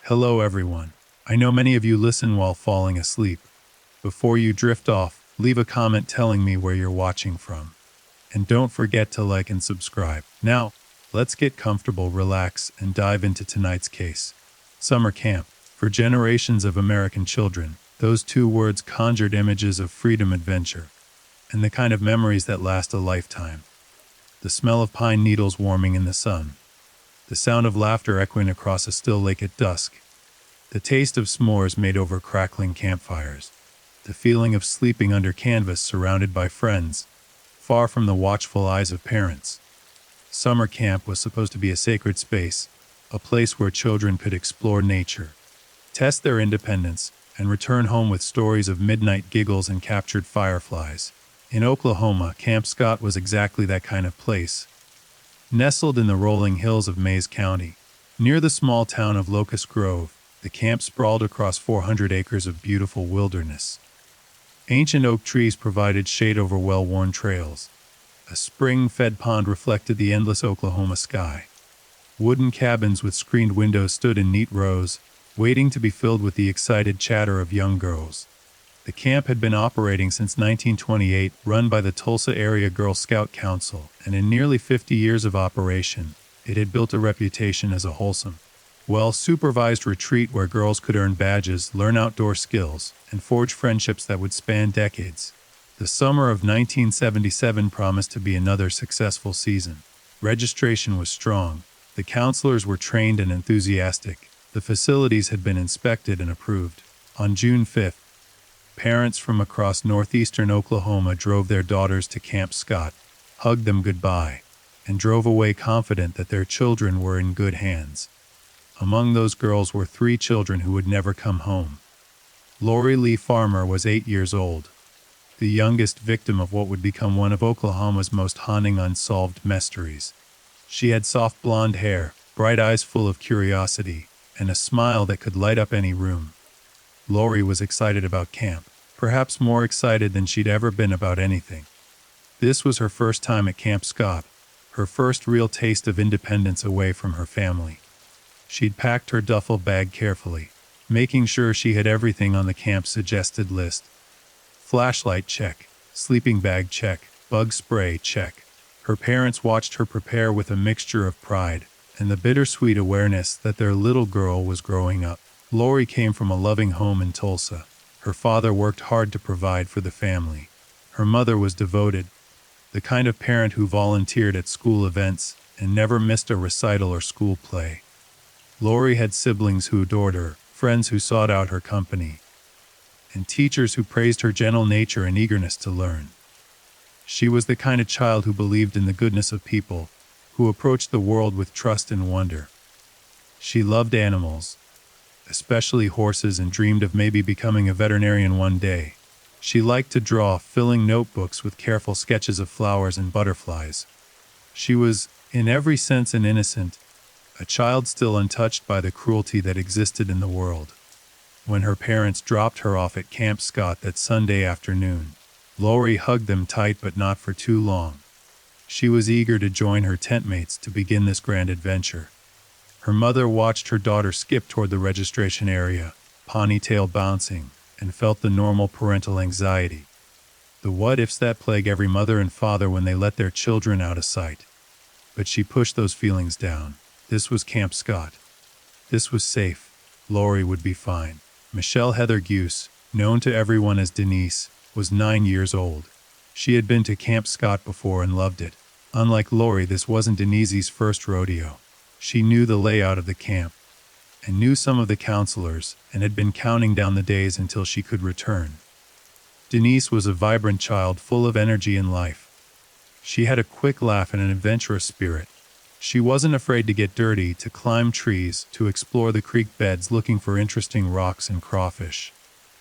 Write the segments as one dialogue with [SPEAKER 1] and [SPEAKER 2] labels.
[SPEAKER 1] Hello, everyone. I know many of you listen while falling asleep. Before you drift off, leave a comment telling me where you're watching from. And don't forget to like and subscribe. Now, let's get comfortable, relax, and dive into tonight's case. Summer camp. For generations of American children, those two words conjured images of freedom, adventure, and the kind of memories that last a lifetime. The smell of pine needles warming in the sun. The sound of laughter echoing across a still lake at dusk. The taste of s'mores made over crackling campfires. The feeling of sleeping under canvas surrounded by friends, far from the watchful eyes of parents. Summer camp was supposed to be a sacred space, a place where children could explore nature, test their independence, and return home with stories of midnight giggles and captured fireflies. In Oklahoma, Camp Scott was exactly that kind of place. Nestled in the rolling hills of Mayes County, near the small town of Locust Grove, the camp sprawled across 400 acres of beautiful wilderness. Ancient oak trees provided shade over well-worn trails. A spring-fed pond reflected the endless Oklahoma sky. Wooden cabins with screened windows stood in neat rows, waiting to be filled with the excited chatter of young girls. The camp had been operating since 1928, run by the Tulsa Area Girl Scout Council, and in nearly 50 years of operation, it had built a reputation as a wholesome, well-supervised retreat where girls could earn badges, learn outdoor skills, and forge friendships that would span decades. The summer of 1977 promised to be another successful season. Registration was strong. The counselors were trained and enthusiastic. The facilities had been inspected and approved. On June 5th, parents from across northeastern Oklahoma drove their daughters to Camp Scott, hugged them goodbye, and drove away confident that their children were in good hands. Among those girls were 3 children who would never come home. Lori Lee Farmer was 8 years old, the youngest victim of what would become one of Oklahoma's most haunting unsolved mysteries. She had soft blonde hair, bright eyes full of curiosity, and a smile that could light up any room. Lori was excited about camp, perhaps more excited than she'd ever been about anything. This was her first time at Camp Scott, her first real taste of independence away from her family. She'd packed her duffel bag carefully, making sure she had everything on the camp's suggested list. Flashlight check, sleeping bag check, bug spray check. Her parents watched her prepare with a mixture of pride and the bittersweet awareness that their little girl was growing up. Lori came from a loving home in Tulsa. Her father worked hard to provide for the family. Her mother was devoted, the kind of parent who volunteered at school events and never missed a recital or school play. Lori had siblings who adored her, friends who sought out her company, and teachers who praised her gentle nature and eagerness to learn. She was the kind of child who believed in the goodness of people, who approached the world with trust and wonder. She loved animals, especially horses, and dreamed of maybe becoming a veterinarian one day. She liked to draw, filling notebooks with careful sketches of flowers and butterflies. She was, in every sense, an innocent, a child still untouched by the cruelty that existed in the world. When her parents dropped her off at Camp Scott that Sunday afternoon, Lori hugged them tight, but not for too long. She was eager to join her tent mates to begin this grand adventure. Her mother watched her daughter skip toward the registration area, ponytail bouncing, and felt the normal parental anxiety. The what-ifs that plague every mother and father when they let their children out of sight. But she pushed those feelings down. This was Camp Scott. This was safe. Lori would be fine. Michelle Heather Guse, known to everyone as Denise, was 9 years old. She had been to Camp Scott before and loved it. Unlike Lori, this wasn't Denise's first rodeo. She knew the layout of the camp, and knew some of the counselors, and had been counting down the days until she could return. Denise was a vibrant child full of energy and life. She had a quick laugh and an adventurous spirit. She wasn't afraid to get dirty, to climb trees, to explore the creek beds looking for interesting rocks and crawfish.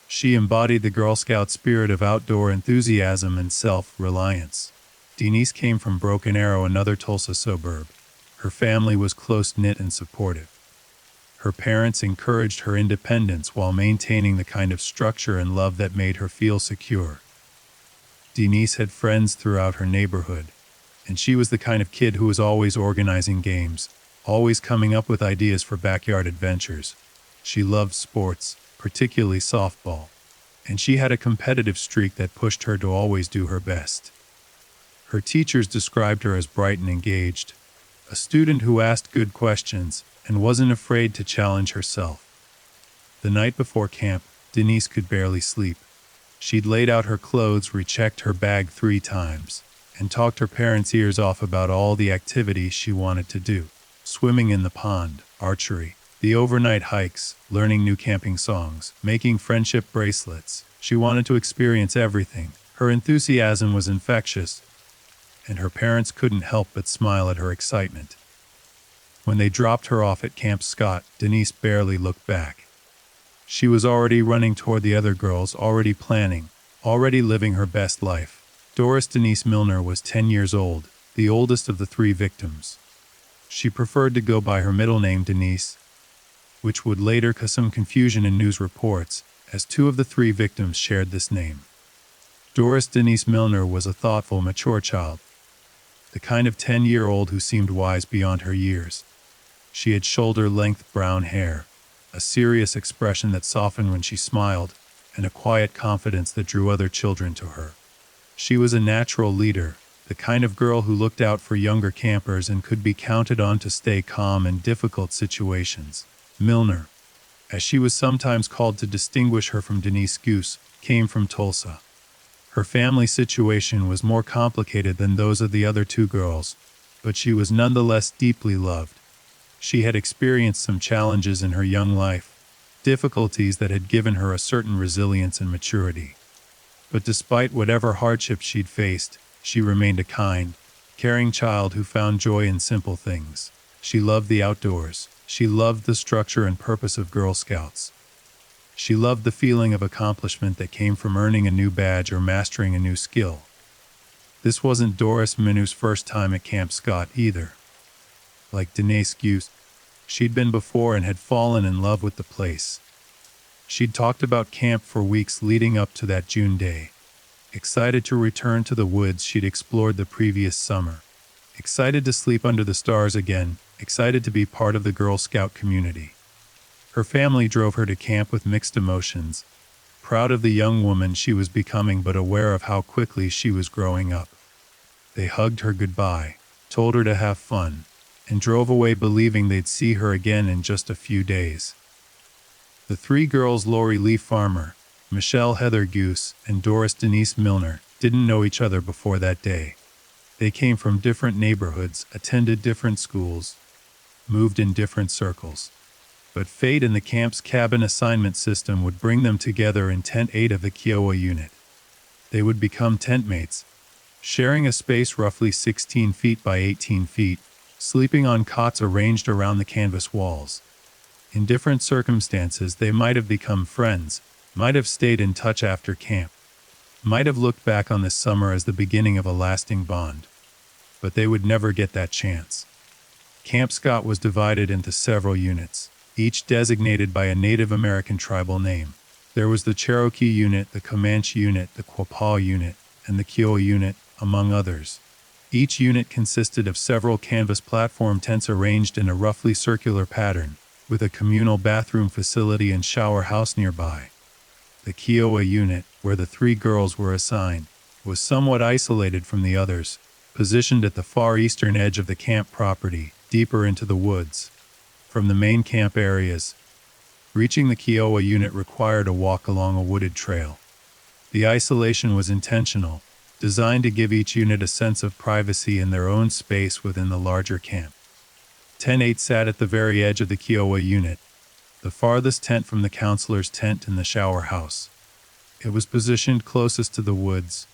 [SPEAKER 1] She embodied the Girl Scout spirit of outdoor enthusiasm and self-reliance. Denise came from Broken Arrow, another Tulsa suburb. Her family was close-knit and supportive. Her parents encouraged her independence while maintaining the kind of structure and love that made her feel secure. Denise had friends throughout her neighborhood, and she was the kind of kid who was always organizing games, always coming up with ideas for backyard adventures. She loved sports, particularly softball, and she had a competitive streak that pushed her to always do her best. Her teachers described her as bright and engaged, a student who asked good questions and wasn't afraid to challenge herself. The night before camp, Denise could barely sleep. She'd laid out her clothes, rechecked her bag 3 times, and talked her parents' ears off about all the activities she wanted to do. Swimming in the pond, archery, the overnight hikes, learning new camping songs, making friendship bracelets. She wanted to experience everything. Her enthusiasm was infectious, and her parents couldn't help but smile at her excitement. When they dropped her off at Camp Scott, Denise barely looked back. She was already running toward the other girls, already planning, already living her best life. Doris Denise Milner was 10 years old, the oldest of the 3 victims. She preferred to go by her middle name Denise, which would later cause some confusion in news reports, as 2 of the 3 victims shared this name. Doris Denise Milner was a thoughtful, mature child, the kind of 10-year-old who seemed wise beyond her years. She had shoulder-length brown hair, a serious expression that softened when she smiled, and a quiet confidence that drew other children to her. She was a natural leader, the kind of girl who looked out for younger campers and could be counted on to stay calm in difficult situations. Milner, as she was sometimes called to distinguish her from Denise Goose, came from Tulsa. Her family situation was more complicated than those of the other 2 girls, but she was nonetheless deeply loved. She had experienced some challenges in her young life, difficulties that had given her a certain resilience and maturity. But despite whatever hardships she'd faced, she remained a kind, caring child who found joy in simple things. She loved the outdoors. She loved the structure and purpose of Girl Scouts. She loved the feeling of accomplishment that came from earning a new badge or mastering a new skill. This wasn't Doris Milner's first time at Camp Scott either. Like Denise Goose, she'd been before and had fallen in love with the place. She'd talked about camp for weeks leading up to that June day, excited to return to the woods she'd explored the previous summer, excited to sleep under the stars again, excited to be part of the Girl Scout community. Her family drove her to camp with mixed emotions, proud of the young woman she was becoming but aware of how quickly she was growing up. They hugged her goodbye, told her to have fun, and drove away believing they'd see her again in just a few days. The 3 girls, Lori Lee Farmer, Michelle Heather Goose, and Doris Denise Milner, didn't know each other before that day. They came from different neighborhoods, attended different schools, moved in different circles. But fate and the camp's cabin assignment system would bring them together in Tent 8 of the Kiowa unit. They would become tent mates, sharing a space roughly 16 feet by 18 feet, sleeping on cots arranged around the canvas walls. In different circumstances, they might have become friends, might have stayed in touch after camp, might have looked back on this summer as the beginning of a lasting bond. But they would never get that chance. Camp Scott was divided into several units, each designated by a Native American tribal name. There was the Cherokee unit, the Comanche unit, the Quapaw unit, and the Kiowa unit, among others. Each unit consisted of several canvas platform tents arranged in a roughly circular pattern, with a communal bathroom facility and shower house nearby. The Kiowa unit, where the 3 girls were assigned, was somewhat isolated from the others, positioned at the far eastern edge of the camp property, deeper into the woods. From the main camp areas, reaching the Kiowa unit required a walk along a wooded trail. The isolation was intentional, designed to give each unit a sense of privacy in their own space within the larger camp. Tent 8 sat at the very edge of the Kiowa unit, the farthest tent from the counselor's tent in the shower house. It was positioned closest to the woods,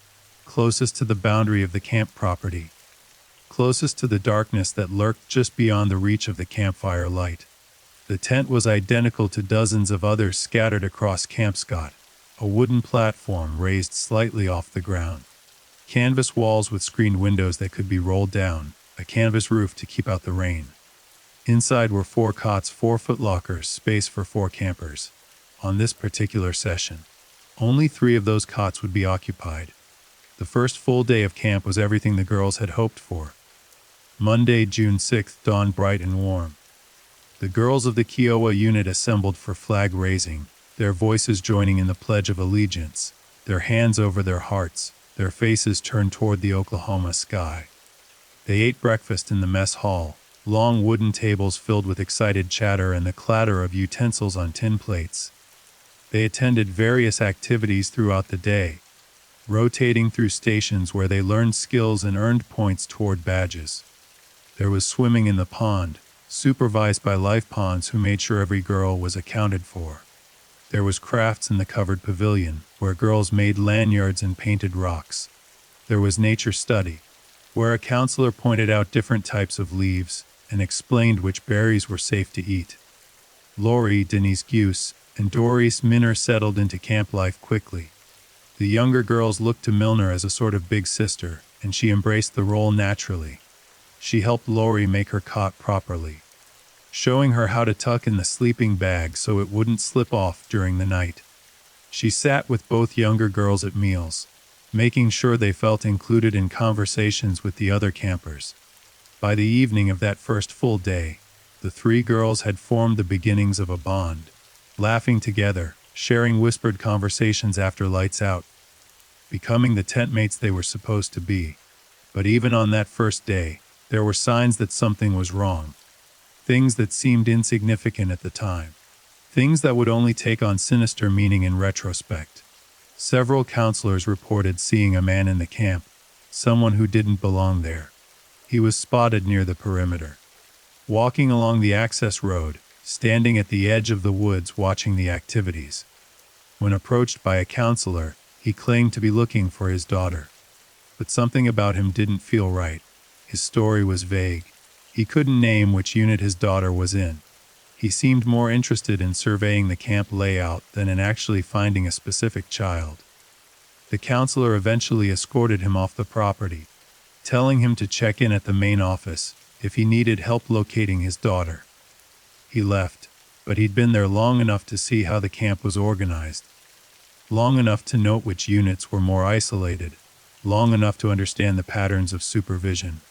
[SPEAKER 1] closest to the boundary of the camp property, closest to the darkness that lurked just beyond the reach of the campfire light. The tent was identical to dozens of others scattered across Camp Scott, a wooden platform raised slightly off the ground. Canvas walls with screened windows that could be rolled down, a canvas roof to keep out the rain. Inside were 4 cots, 4-foot lockers, space for 4 campers. On this particular session, only 3 of those cots would be occupied. The first full day of camp was everything the girls had hoped for. Monday, June 6th, dawned bright and warm. The girls of the Kiowa unit assembled for flag raising, their voices joining in the Pledge of Allegiance, their hands over their hearts, their faces turned toward the Oklahoma sky. They ate breakfast in the mess hall, long wooden tables filled with excited chatter and the clatter of utensils on tin plates. They attended various activities throughout the day, rotating through stations where they learned skills and earned points toward badges. There was swimming in the pond, supervised by life ponds who made sure every girl was accounted for. There was crafts in the covered pavilion, where girls made lanyards and painted rocks. There was nature study, where a counselor pointed out different types of leaves and explained which berries were safe to eat. Lori, Denise Guse, and Doris Minner settled into camp life quickly. The younger girls looked to Milner as a sort of big sister, and she embraced the role naturally. She helped Lori make her cot properly, showing her how to tuck in the sleeping bag so it wouldn't slip off during the night. She sat with both younger girls at meals, making sure they felt included in conversations with the other campers. By the evening of that first full day, the three girls had formed the beginnings of a bond, laughing together, sharing whispered conversations after lights out, becoming the tent mates they were supposed to be. But even on that first day, there were signs that something was wrong. Things that seemed insignificant at the time. Things that would only take on sinister meaning in retrospect. Several counselors reported seeing a man in the camp, someone who didn't belong there. He was spotted near the perimeter, walking along the access road, standing at the edge of the woods watching the activities. When approached by a counselor, he claimed to be looking for his daughter. But something about him didn't feel right. His story was vague. He couldn't name which unit his daughter was in. He seemed more interested in surveying the camp layout than in actually finding a specific child. The counselor eventually escorted him off the property, telling him to check in at the main office if he needed help locating his daughter. He left, but he'd been there long enough to see how the camp was organized, long enough to note which units were more isolated, long enough to understand the patterns of supervision.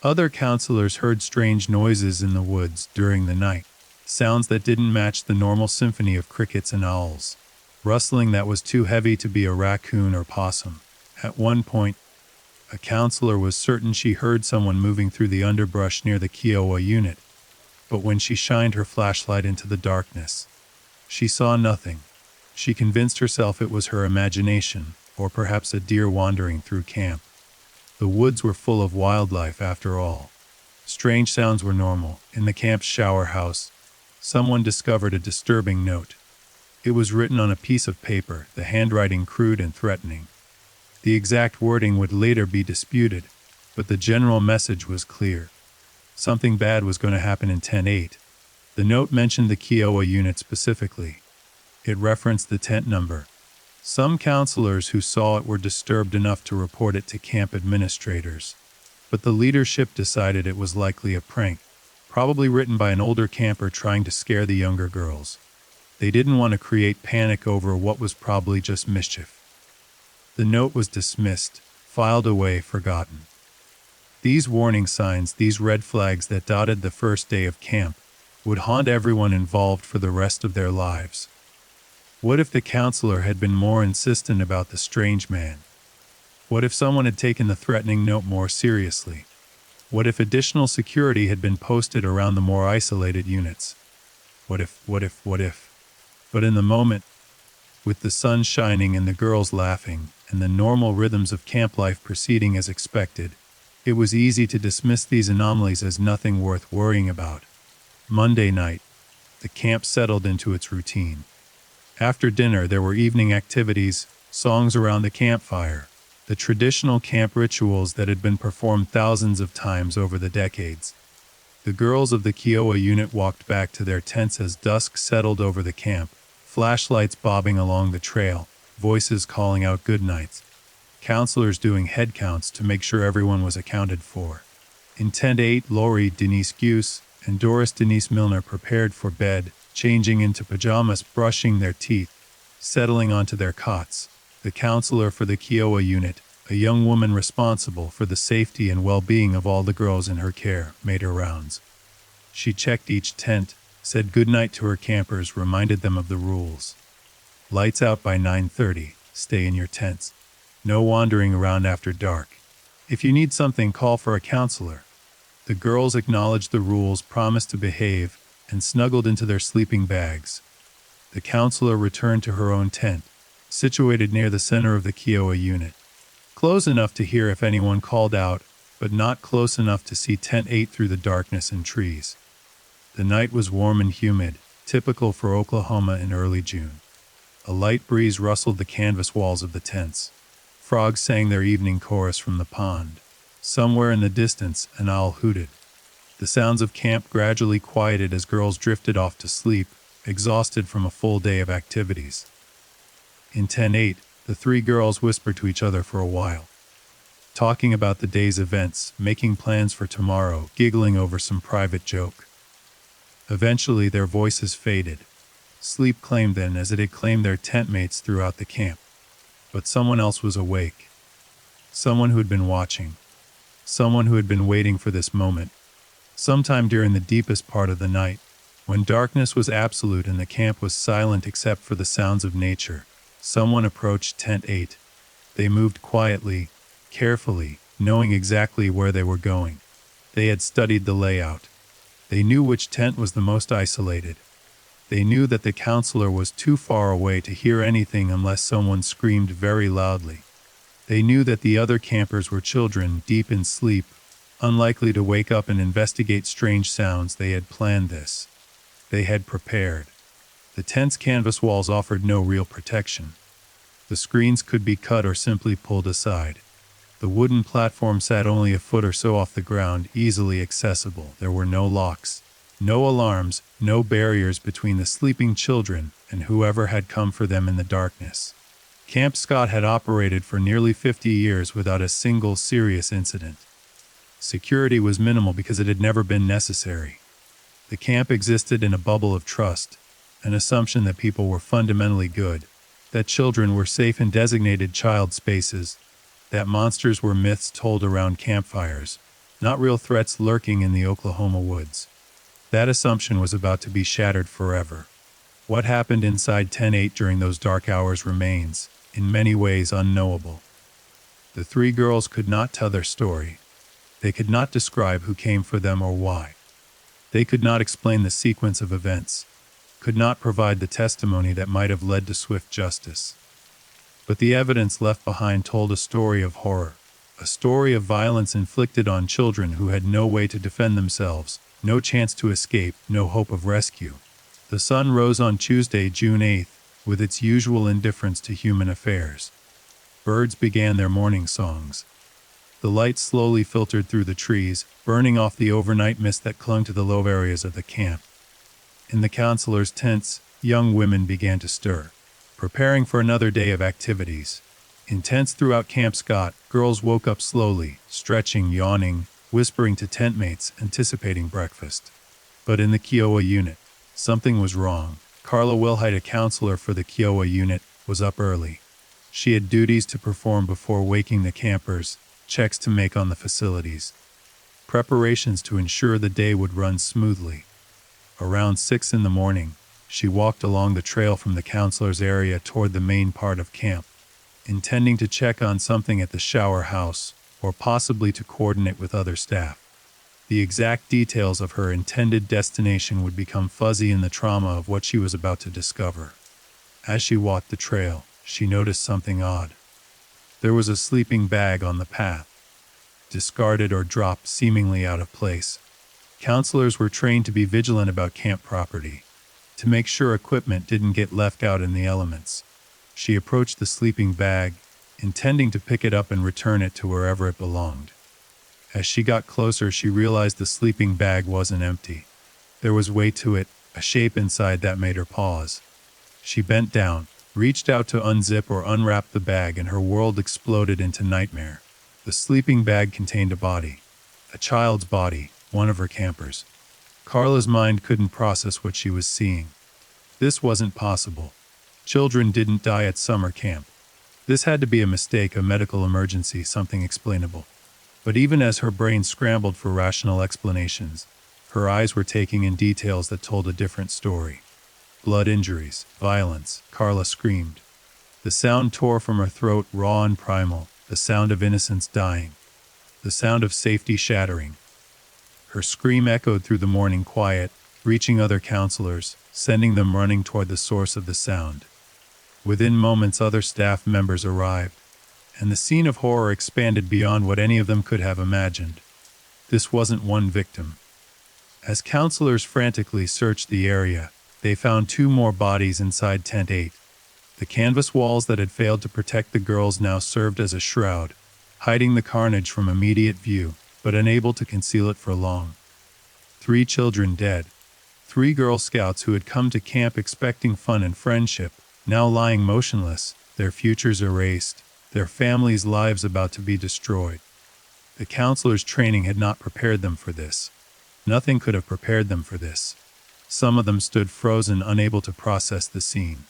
[SPEAKER 1] Other counselors heard strange noises in the woods during the night, sounds that didn't match the normal symphony of crickets and owls, rustling that was too heavy to be a raccoon or possum. At one point, a counselor was certain she heard someone moving through the underbrush near the Kiowa unit, but when she shined her flashlight into the darkness, she saw nothing. She convinced herself it was her imagination, or perhaps a deer wandering through camp. The woods were full of wildlife after all. Strange sounds were normal. In the camp's shower house, someone discovered a disturbing note. It was written on a piece of paper, the handwriting crude and threatening. The exact wording would later be disputed, but the general message was clear. Something bad was going to happen in 10-8. The note mentioned the Kiowa unit specifically. It referenced the tent number. Some counselors who saw it were disturbed enough to report it to camp administrators, but the leadership decided it was likely a prank, probably written by an older camper trying to scare the younger girls. They didn't want to create panic over what was probably just mischief. The note was dismissed, filed away, forgotten. These warning signs, these red flags that dotted the first day of camp, would haunt everyone involved for the rest of their lives. What if the counselor had been more insistent about the strange man? What if someone had taken the threatening note more seriously? What if additional security had been posted around the more isolated units? What if? But in the moment, with the sun shining and the girls laughing, and the normal rhythms of camp life proceeding as expected, it was easy to dismiss these anomalies as nothing worth worrying about. Monday night, the camp settled into its routine. After dinner, there were evening activities, songs around the campfire, the traditional camp rituals that had been performed thousands of times over the decades. The girls of the Kiowa unit walked back to their tents as dusk settled over the camp, flashlights bobbing along the trail, voices calling out good nights, counselors doing head counts to make sure everyone was accounted for. In 10-8, Lori, Denise Guse, and Doris Denise Milner prepared for bed, changing into pajamas, brushing their teeth, settling onto their cots. The counselor for the Kiowa unit, a young woman responsible for the safety and well-being of all the girls in her care, made her rounds. She checked each tent, said goodnight to her campers, reminded them of the rules. Lights out by 9:30, stay in your tents. No wandering around after dark. If you need something, call for a counselor. The girls acknowledged the rules, promised to behave, and snuggled into their sleeping bags. The counselor returned to her own tent, situated near the center of the Kiowa unit. Close enough to hear if anyone called out, but not close enough to see tent 8 through the darkness and trees. The night was warm and humid, typical for Oklahoma in early June. A light breeze rustled the canvas walls of the tents. Frogs sang their evening chorus from the pond. Somewhere in the distance, an owl hooted. The sounds of camp gradually quieted as girls drifted off to sleep, exhausted from a full day of activities. In tent 8, the three girls whispered to each other for a while, talking about the day's events, making plans for tomorrow, giggling over some private joke. Eventually, their voices faded. Sleep claimed them as it had claimed their tent mates throughout the camp. But someone else was awake. Someone who had been watching. Someone who had been waiting for this moment. Sometime during the deepest part of the night, when darkness was absolute and the camp was silent except for the sounds of nature, someone approached tent 8. They moved quietly, carefully, knowing exactly where they were going. They had studied the layout. They knew which tent was the most isolated. They knew that the counselor was too far away to hear anything unless someone screamed very loudly. They knew that the other campers were children, deep in sleep, unlikely to wake up and investigate strange sounds. They had planned this. They had prepared. The tent's canvas walls offered no real protection. The screens could be cut or simply pulled aside. The wooden platform sat only a foot or so off the ground, easily accessible. There were no locks, no alarms, no barriers between the sleeping children and whoever had come for them in the darkness. Camp Scott had operated for nearly 50 years without a single serious incident. Security was minimal because it had never been necessary. The camp existed in a bubble of trust, an assumption that people were fundamentally good, that children were safe in designated child spaces, that monsters were myths told around campfires, not real threats lurking in the Oklahoma woods. That assumption was about to be shattered forever. What happened inside tent 8 during those dark hours remains, in many ways, unknowable. The three girls could not tell their story. They could not describe who came for them or why. They could not explain the sequence of events, could not provide the testimony that might have led to swift justice. But the evidence left behind told a story of horror, a story of violence inflicted on children who had no way to defend themselves, no chance to escape, no hope of rescue. The sun rose on Tuesday, June 8th, with its usual indifference to human affairs. Birds began their morning songs. The light slowly filtered through the trees, burning off the overnight mist that clung to the low areas of the camp. In the counselors' tents, young women began to stir, preparing for another day of activities. In tents throughout Camp Scott, girls woke up slowly, stretching, yawning, whispering to tent mates, anticipating breakfast. But in the Kiowa unit, something was wrong. Carla Wilhite, a counselor for the Kiowa unit, was up early. She had duties to perform before waking the campers, checks to make on the facilities, preparations to ensure the day would run smoothly. Around 6 in the morning, she walked along the trail from the counselor's area toward the main part of camp, intending to check on something at the shower house, or possibly to coordinate with other staff. The exact details of her intended destination would become fuzzy in the trauma of what she was about to discover. As she walked the trail, she noticed something odd. There was a sleeping bag on the path, discarded or dropped seemingly out of place. Counselors were trained to be vigilant about camp property, to make sure equipment didn't get left out in the elements. She approached the sleeping bag, intending to pick it up and return it to wherever it belonged. As she got closer, she realized the sleeping bag wasn't empty. There was weight to it, a shape inside that made her pause. She bent down, reached out to unzip or unwrap the bag, and her world exploded into nightmare. The sleeping bag contained a body. A child's body, one of her campers. Carla's mind couldn't process what she was seeing. This wasn't possible. Children didn't die at summer camp. This had to be a mistake, a medical emergency, something explainable. But even as her brain scrambled for rational explanations, Her eyes were taking in details that told a different story. Blood injuries, violence, Carla screamed. The sound tore from her throat, raw and primal, the sound of innocence dying, the sound of safety shattering. Her scream echoed through the morning quiet, reaching other counselors, sending them running toward the source of the sound. Within moments, other staff members arrived, and the scene of horror expanded beyond what any of them could have imagined. This wasn't one victim. As counselors frantically searched the area, they found 2 more bodies inside Tent 8. The canvas walls that had failed to protect the girls now served as a shroud, hiding the carnage from immediate view, but unable to conceal it for long. 3 children dead. 3 Girl Scouts who had come to camp expecting fun and friendship, now lying motionless, their futures erased, their families' lives about to be destroyed. The counselors' training had not prepared them for this. Nothing could have prepared them for this. Some of them stood frozen, unable to process the scene.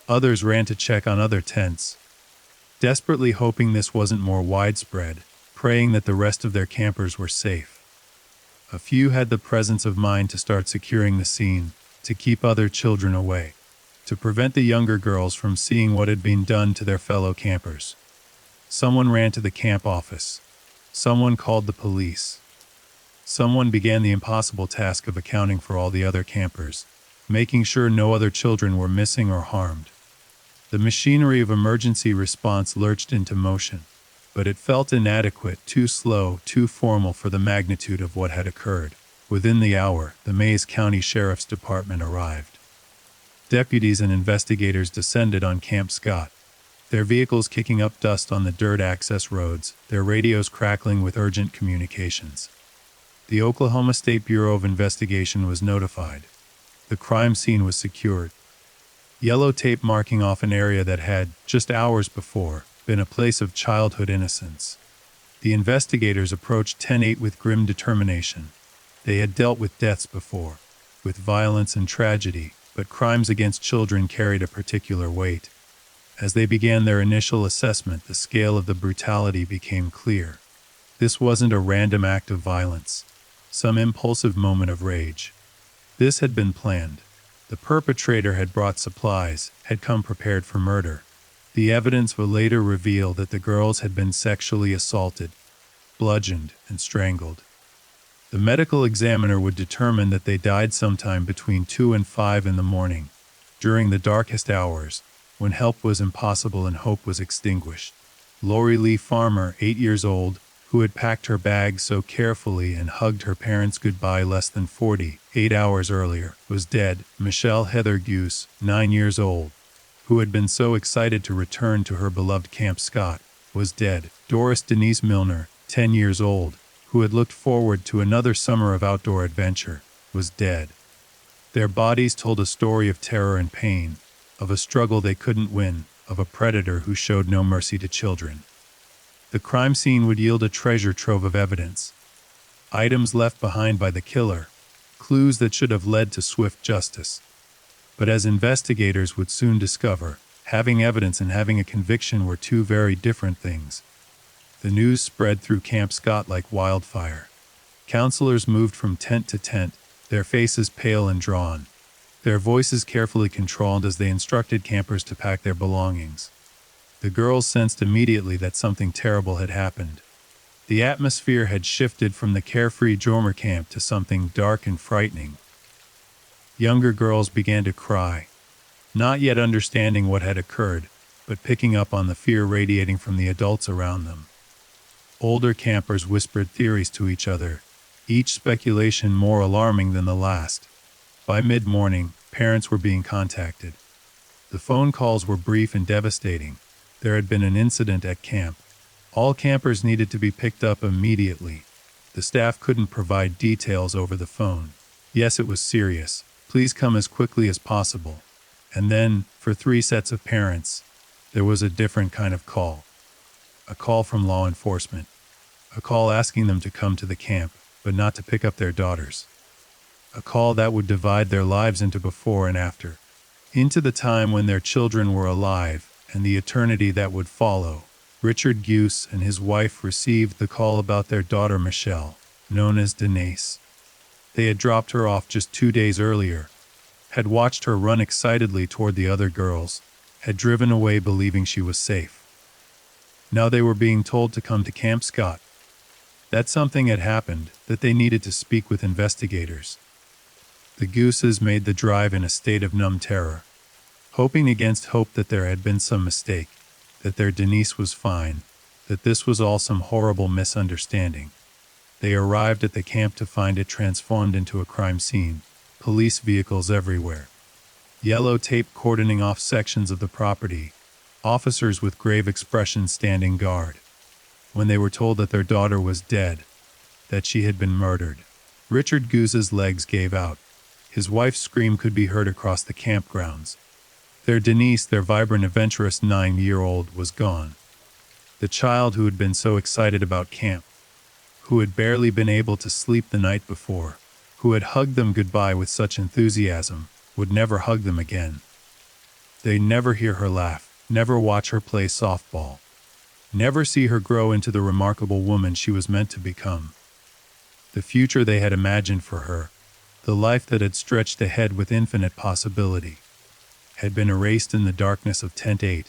[SPEAKER 1] Others ran to check on other tents, desperately hoping this wasn't more widespread, praying that the rest of their campers were safe. A few had the presence of mind to start securing the scene, to keep other children away, to prevent the younger girls from seeing what had been done to their fellow campers. Someone ran to the camp office. Someone called the police. Someone began the impossible task of accounting for all the other campers, making sure no other children were missing or harmed. The machinery of emergency response lurched into motion, but it felt inadequate, too slow, too formal for the magnitude of what had occurred. Within the hour, the Mays County Sheriff's Department arrived. Deputies and investigators descended on Camp Scott, their vehicles kicking up dust on the dirt access roads, their radios crackling with urgent communications. The Oklahoma State Bureau of Investigation was notified. The crime scene was secured. Yellow tape marking off an area that had, just hours before, been a place of childhood innocence. The investigators approached Tent 8 with grim determination. They had dealt with deaths before, with violence and tragedy, but crimes against children carried a particular weight. As they began their initial assessment, the scale of the brutality became clear. This wasn't a random act of violence, some impulsive moment of rage. This had been planned. The perpetrator had brought supplies, had come prepared for murder. The evidence would later reveal that the girls had been sexually assaulted, bludgeoned, and strangled. The medical examiner would determine that they died sometime between 2 and 5 in the morning, during the darkest hours, when help was impossible and hope was extinguished. Lori Lee Farmer, 8 years old, who had packed her bag so carefully and hugged her parents goodbye less than 48 hours earlier, was dead. Michelle Heather Goose, 9 years old, who had been so excited to return to her beloved Camp Scott, was dead. Doris Denise Milner, 10 years old, who had looked forward to another summer of outdoor adventure, was dead. Their bodies told a story of terror and pain, of a struggle they couldn't win, of a predator who showed no mercy to children. The crime scene would yield a treasure trove of evidence. Items left behind by the killer, clues that should have led to swift justice. But as investigators would soon discover, having evidence and having a conviction were 2 very different things. The news spread through Camp Scott like wildfire. Counselors moved from tent to tent, their faces pale and drawn, their voices carefully controlled as they instructed campers to pack their belongings. The girls sensed immediately that something terrible had happened. The atmosphere had shifted from the carefree dormer camp to something dark and frightening. Younger girls began to cry, not yet understanding what had occurred, but picking up on the fear radiating from the adults around them. Older campers whispered theories to each other, each speculation more alarming than the last. By mid-morning, parents were being contacted. The phone calls were brief and devastating. There had been an incident at camp. All campers needed to be picked up immediately. The staff couldn't provide details over the phone. Yes, it was serious. Please come as quickly as possible. And then, for 3 sets of parents, there was a different kind of call. A call from law enforcement. A call asking them to come to the camp, but not to pick up their daughters. A call that would divide their lives into before and after, into the time when their children were alive, and the eternity that would follow. Richard Goose and his wife received the call about their daughter Michelle, known as Denise. They had dropped her off just 2 days earlier, had watched her run excitedly toward the other girls, had driven away believing she was safe. Now they were being told to come to Camp Scott. That something had happened, that they needed to speak with investigators. The Gooses made the drive in a state of numb terror, hoping against hope that there had been some mistake, that their Denise was fine, that this was all some horrible misunderstanding. They arrived at the camp to find it transformed into a crime scene, police vehicles everywhere, yellow tape cordoning off sections of the property, officers with grave expressions standing guard. When they were told that their daughter was dead, that she had been murdered, Richard Goose's legs gave out. His wife's scream could be heard across the campgrounds. Their Denise, their vibrant, adventurous 9-year-old, was gone. The child who had been so excited about camp, who had barely been able to sleep the night before, who had hugged them goodbye with such enthusiasm, would never hug them again. They'd never hear her laugh, never watch her play softball, never see her grow into the remarkable woman she was meant to become. The future they had imagined for her, the life that had stretched ahead with infinite possibility, had been erased in the darkness of Tent 8.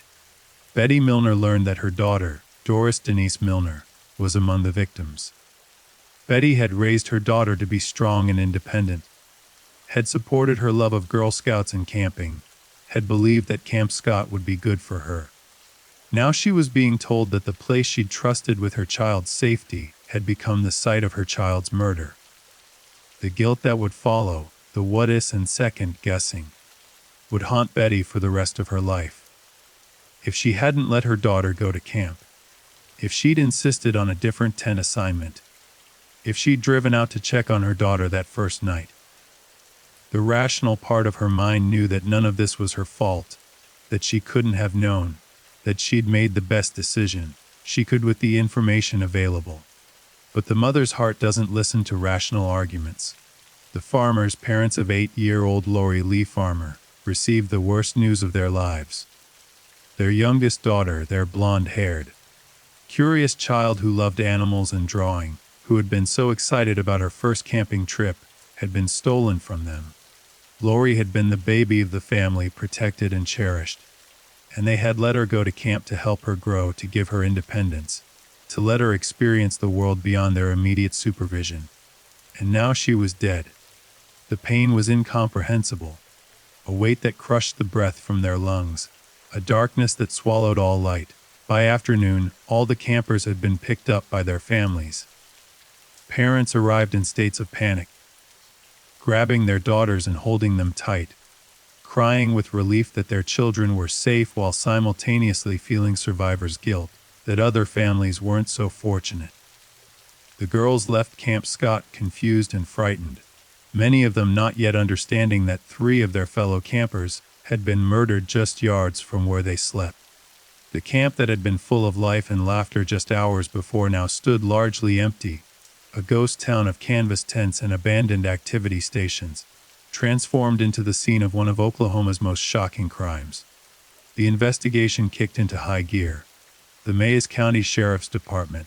[SPEAKER 1] Betty Milner learned that her daughter, Doris Denise Milner, was among the victims. Betty had raised her daughter to be strong and independent, had supported her love of Girl Scouts and camping, had believed that Camp Scott would be good for her. Now she was being told that the place she'd trusted with her child's safety had become the site of her child's murder. The guilt that would follow, the what-ifs and second-guessing, would haunt Betty for the rest of her life. If she hadn't let her daughter go to camp, if she'd insisted on a different tent assignment, if she'd driven out to check on her daughter that first night. The rational part of her mind knew that none of this was her fault, that she couldn't have known, that she'd made the best decision she could with the information available. But the mother's heart doesn't listen to rational arguments. The farmers, parents of 8-year-old Lori Lee Farmer, received the worst news of their lives. Their youngest daughter, their blonde-haired, curious child who loved animals and drawing, who had been so excited about her first camping trip, had been stolen from them. Lori had been the baby of the family, protected and cherished, and they had let her go to camp to help her grow, to give her independence, to let her experience the world beyond their immediate supervision. And now she was dead. The pain was incomprehensible, a weight that crushed the breath from their lungs, a darkness that swallowed all light. By afternoon, all the campers had been picked up by their families. Parents arrived in states of panic, grabbing their daughters and holding them tight, crying with relief that their children were safe while simultaneously feeling survivor's guilt, that other families weren't so fortunate. The girls left Camp Scott confused and frightened, many of them not yet understanding that 3 of their fellow campers had been murdered just yards from where they slept. The camp that had been full of life and laughter just hours before now stood largely empty, a ghost town of canvas tents and abandoned activity stations, transformed into the scene of one of Oklahoma's most shocking crimes. The investigation kicked into high gear. The Mayes County Sheriff's Department,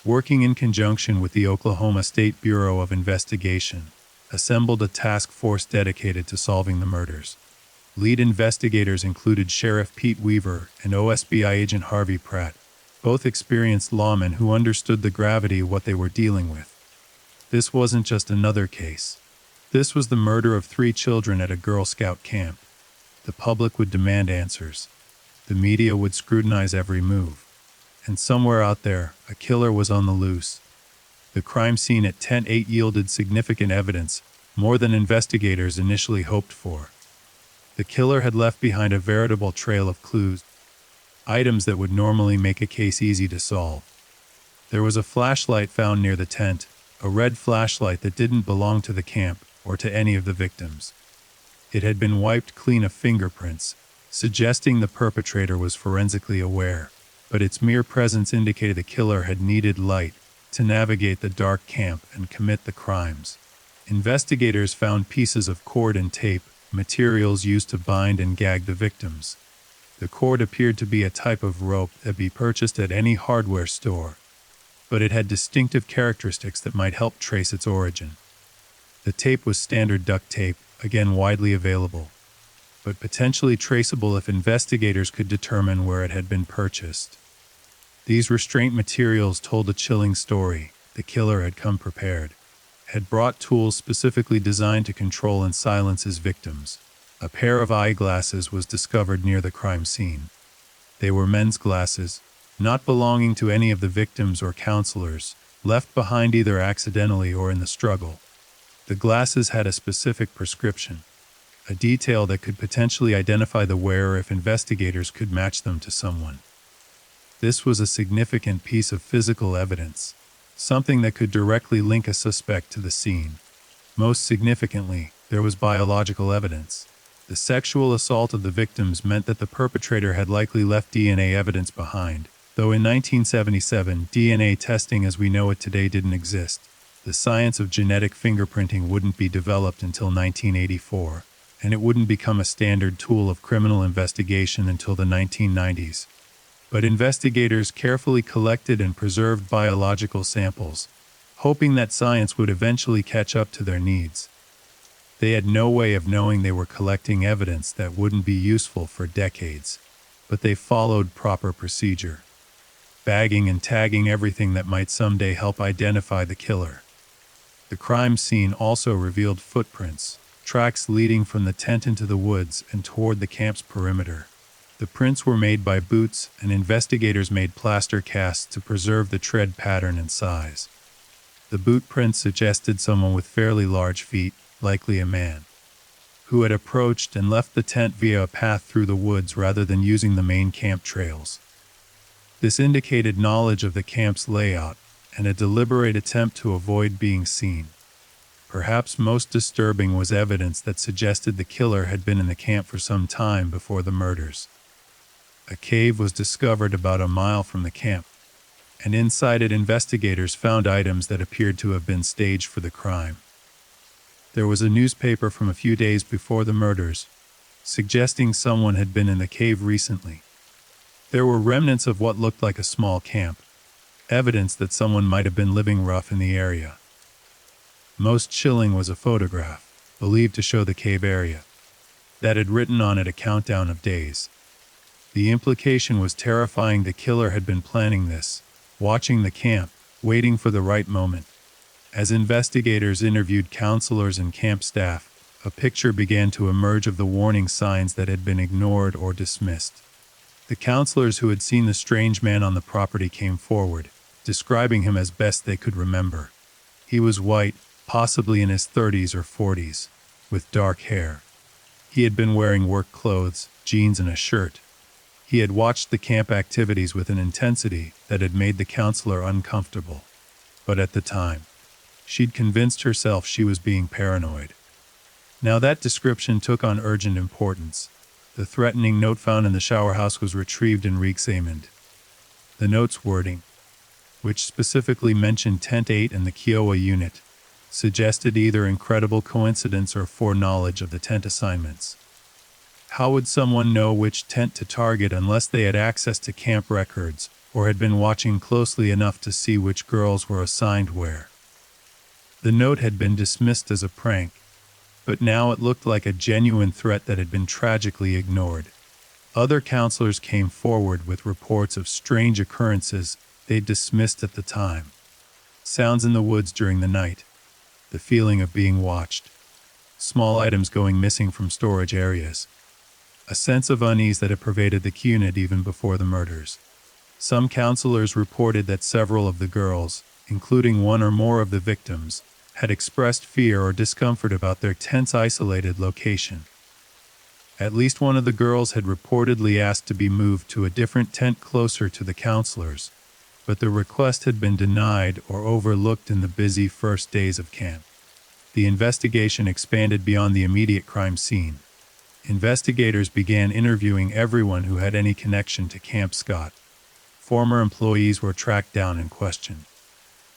[SPEAKER 1] working in conjunction with the Oklahoma State Bureau of Investigation, assembled a task force dedicated to solving the murders. Lead investigators included Sheriff Pete Weaver and OSBI Agent Harvey Pratt, both experienced lawmen who understood the gravity of what they were dealing with. This wasn't just another case. This was the murder of 3 children at a Girl Scout camp. The public would demand answers. The media would scrutinize every move. And somewhere out there, a killer was on the loose. The crime scene at Tent 8 yielded significant evidence, more than investigators initially hoped for. The killer had left behind a veritable trail of clues, items that would normally make a case easy to solve. There was a flashlight found near the tent, a red flashlight that didn't belong to the camp or to any of the victims. It had been wiped clean of fingerprints, suggesting the perpetrator was forensically aware, but its mere presence indicated the killer had needed light to navigate the dark camp and commit the crimes. Investigators found pieces of cord and tape, materials used to bind and gag the victims. The cord appeared to be a type of rope that could be purchased at any hardware store, but it had distinctive characteristics that might help trace its origin. The tape was standard duct tape, again widely available, but potentially traceable if investigators could determine where it had been purchased. These restraint materials told a chilling story. The killer had come prepared, had brought tools specifically designed to control and silence his victims. A pair of eyeglasses was discovered near the crime scene. They were men's glasses, not belonging to any of the victims or counselors, left behind either accidentally or in the struggle. The glasses had a specific prescription, a detail that could potentially identify the wearer if investigators could match them to someone. This was a significant piece of physical evidence, something that could directly link a suspect to the scene. Most significantly, there was biological evidence. The sexual assault of the victims meant that the perpetrator had likely left DNA evidence behind. Though in 1977, DNA testing as we know it today didn't exist, the science of genetic fingerprinting wouldn't be developed until 1984, and it wouldn't become a standard tool of criminal investigation until the 1990s. But investigators carefully collected and preserved biological samples, hoping that science would eventually catch up to their needs. They had no way of knowing they were collecting evidence that wouldn't be useful for decades, but they followed proper procedure, bagging and tagging everything that might someday help identify the killer. The crime scene also revealed footprints, tracks leading from the tent into the woods and toward the camp's perimeter. The prints were made by boots, and investigators made plaster casts to preserve the tread pattern and size. The boot prints suggested someone with fairly large feet, likely a man, who had approached and left the tent via a path through the woods rather than using the main camp trails. This indicated knowledge of the camp's layout and a deliberate attempt to avoid being seen. Perhaps most disturbing was evidence that suggested the killer had been in the camp for some time before the murders. A cave was discovered about a mile from the camp, and inside it investigators found items that appeared to have been staged for the crime. There was a newspaper from a few days before the murders, suggesting someone had been in the cave recently. There were remnants of what looked like a small camp, evidence that someone might have been living rough in the area. Most chilling was a photograph, believed to show the cave area, that had written on it a countdown of days. The implication was terrifying. The killer had been planning this, watching the camp, waiting for the right moment. As investigators interviewed counselors and camp staff, a picture began to emerge of the warning signs that had been ignored or dismissed. The counselors who had seen the strange man on the property came forward, describing him as best they could remember. He was white, possibly in his 30s or 40s, with dark hair. He had been wearing work clothes, jeans and a shirt. He had watched the camp activities with an intensity that had made the counselor uncomfortable. But at the time, she'd convinced herself she was being paranoid. Now that description took on urgent importance. The threatening note found in the shower house was retrieved and re-examined. The note's wording, which specifically mentioned Tent 8 and the Kiowa unit, suggested either incredible coincidence or foreknowledge of the tent assignments. How would someone know which tent to target unless they had access to camp records or had been watching closely enough to see which girls were assigned where? The note had been dismissed as a prank, but now it looked like a genuine threat that had been tragically ignored. Other counselors came forward with reports of strange occurrences they'd dismissed at the time. Sounds in the woods during the night, the feeling of being watched, small items going missing from storage areas, a sense of unease that had pervaded the unit even before the murders. Some counselors reported that several of the girls, including one or more of the victims, had expressed fear or discomfort about their tent's isolated location. At least one of the girls had reportedly asked to be moved to a different tent closer to the counselors, but the request had been denied or overlooked in the busy first days of camp. The investigation expanded beyond the immediate crime scene. Investigators began interviewing everyone who had any connection to Camp Scott. Former employees were tracked down and questioned.